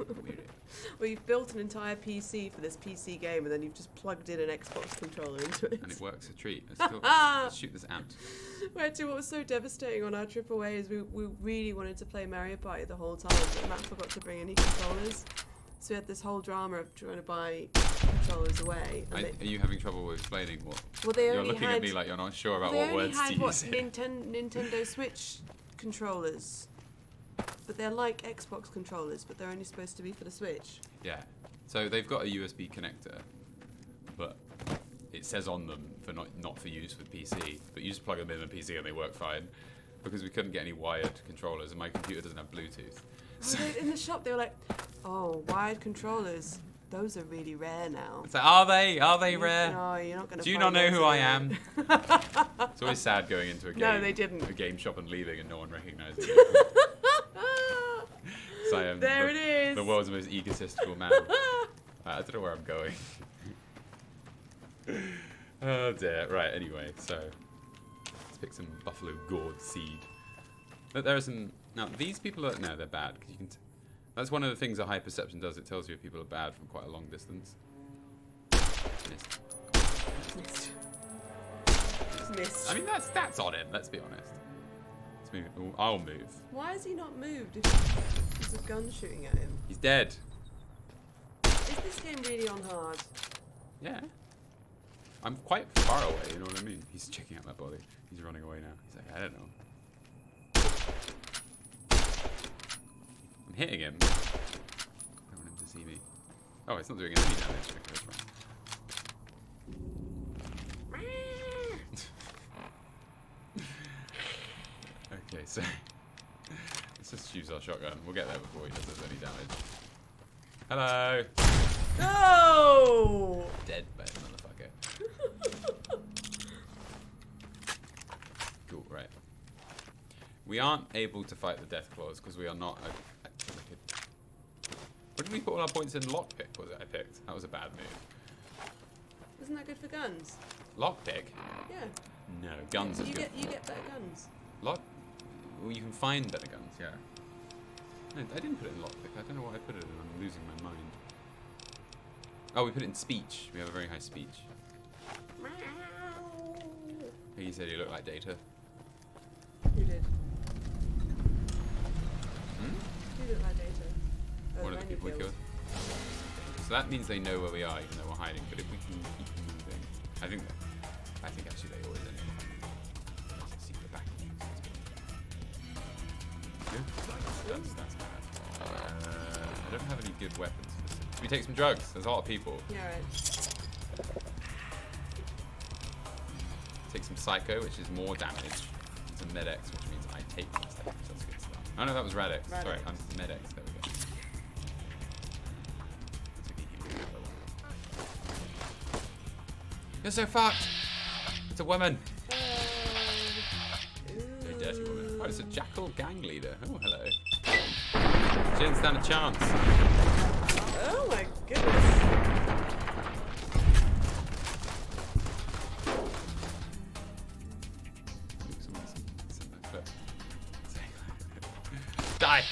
Speaker 4: Well, you've built an entire PC for this PC game, and then you've just plugged in an Xbox controller into it.
Speaker 1: And it works a treat. Let's shoot this ant.
Speaker 4: Well, actually, what was so devastating on our trip away is we really wanted to play Mario Party the whole time, but Matt forgot to bring any controllers. So we had this whole drama of trying to buy controllers away.
Speaker 1: Are you having trouble with explaining what?
Speaker 4: Well, they
Speaker 1: You're
Speaker 4: only
Speaker 1: looking at me like you're not sure about
Speaker 4: they
Speaker 1: what
Speaker 4: only
Speaker 1: words
Speaker 4: had,
Speaker 1: to use.
Speaker 4: Nintendo Switch controllers. But they're like Xbox controllers, but they're only supposed to be for the Switch.
Speaker 1: Yeah. So they've got a USB connector, but it says on them for not for use with PC. But you just plug them in the PC and they work fine. Because we couldn't get any wired controllers, and my computer doesn't have Bluetooth. So
Speaker 4: in the shop, they were like, "Oh, wired controllers. Those are really rare now."
Speaker 1: It's like, are they rare?
Speaker 4: No, you're not going to.
Speaker 1: Do you not know who I am? It's always sad going into a game.
Speaker 4: No, they didn't.
Speaker 1: A game shop and leaving and no one recognizing it. So I am
Speaker 4: There it is.
Speaker 1: The world's most egotistical man. I don't know where I'm going. Oh dear. Right. Anyway, so let's pick some buffalo gourd seed. But there are some. Now these people are they're bad because you can. That's one of the things that high perception does. It tells you if people are bad from quite a long distance.
Speaker 4: Missed.
Speaker 1: I mean that's on him. Let's be honest. Let's move. Ooh, I'll move.
Speaker 4: Why has he not moved if there's a gun shooting at him?
Speaker 1: He's dead.
Speaker 4: Is this game really on hard?
Speaker 1: Yeah. I'm quite far away, you know what I mean? He's checking out my body. He's running away now. He's like, I don't know. I'm hitting him. I don't want him to see me. Oh, it's not doing any damage. Okay, that's right. Okay, so let's just use our shotgun. We'll get there before he does us any damage. Hello!
Speaker 4: No!
Speaker 1: Dead bad motherfucker. Cool, right. We aren't able to fight the death claws because we are not what did we put all our points in? Lockpick was it I picked? That was a bad move.
Speaker 4: Isn't that good for guns?
Speaker 1: Lockpick?
Speaker 4: Yeah.
Speaker 1: No, guns are
Speaker 4: You
Speaker 1: good.
Speaker 4: get better guns.
Speaker 1: Well, you can find better guns, yeah. No, I didn't put it in lockpick. I don't know what I put it in. I'm losing my mind. Oh, we put it in speech. We have a very high speech. He said he looked like Data.
Speaker 4: Who did?
Speaker 1: Hmm?
Speaker 4: Who looked like Data? Oh,
Speaker 1: One of the people we killed. So that means they know where we are, even though we're hiding. But if we can keep moving, I think actually they always end up behind me. Let's see the back. Good. That's bad. I don't have any good weapons for this. Should we take some drugs? There's a lot of people.
Speaker 4: Yeah, right.
Speaker 1: Take some Psycho, which is more damage. Some Med-X, which means I take less damage. That's good stuff. Oh no, that was Rad-X. Sorry, I'm Med-X. There we go. You're so fucked! It's a woman! A dirty woman. Oh, it's a jackal gang leader. Oh, hello. She didn't stand a chance.
Speaker 4: Oh my goodness.
Speaker 1: Die!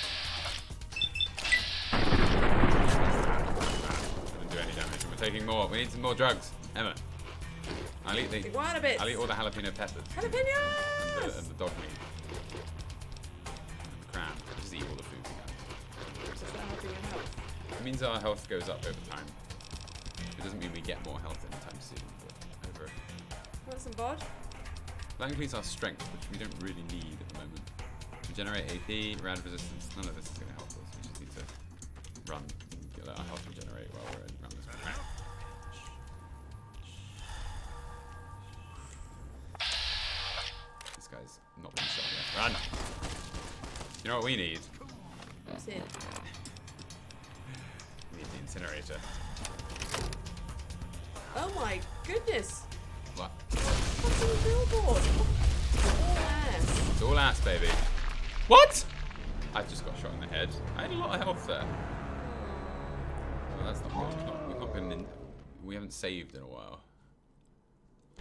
Speaker 1: Didn't do any damage. We're taking more. We need some more drugs. Emma. I'll eat all the jalapeno peppers.
Speaker 4: Jalapenos!
Speaker 1: And the dog meat. And the cram. Just eat all the food we have.
Speaker 4: Does that help your health?
Speaker 1: It means our health goes up over time. It doesn't mean we get more health anytime soon, but over.
Speaker 4: Want some bod?
Speaker 1: That increases our strength, which we don't really need at the moment. Regenerate AP, rad resistance. None of this is going to help us. We just need to run and let our health regenerate while we're around this one. This guy's not been shot yet. Run! You know what we need?
Speaker 4: What's it?
Speaker 1: We need the incinerator.
Speaker 4: Oh my goodness!
Speaker 1: What?
Speaker 4: Fucking billboard! All ass.
Speaker 1: It's all ass, baby. What? I just got shot in the head. I had a lot of health there. Well, that's not good. We've not been in. We haven't saved in a while.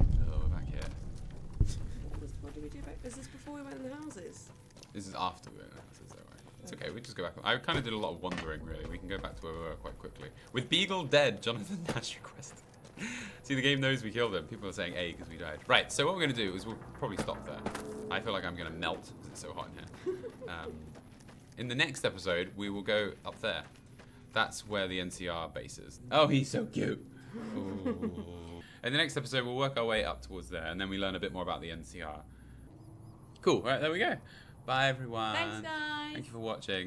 Speaker 1: Oh, we're back here.
Speaker 4: What did we do back? Is this before we went in the houses?
Speaker 1: This is after we went in the houses, though, right? It's okay. We just go back. I kind of did a lot of wandering, really. We can go back to where we were quite quickly. With Beagle dead, Jonathan Nash requested. See, the game knows we killed him. People are saying A because we died. Right, so what we're going to do is we'll probably stop there. I feel like I'm going to melt because it's so hot in here. In the next episode, we will go up there. That's where the NCR base is. Oh, he's so cute. Ooh. In the next episode, we'll work our way up towards there, and then we learn a bit more about the NCR. Cool. Right, there we go. Bye, everyone.
Speaker 4: Thanks, guys.
Speaker 1: Thank you for watching.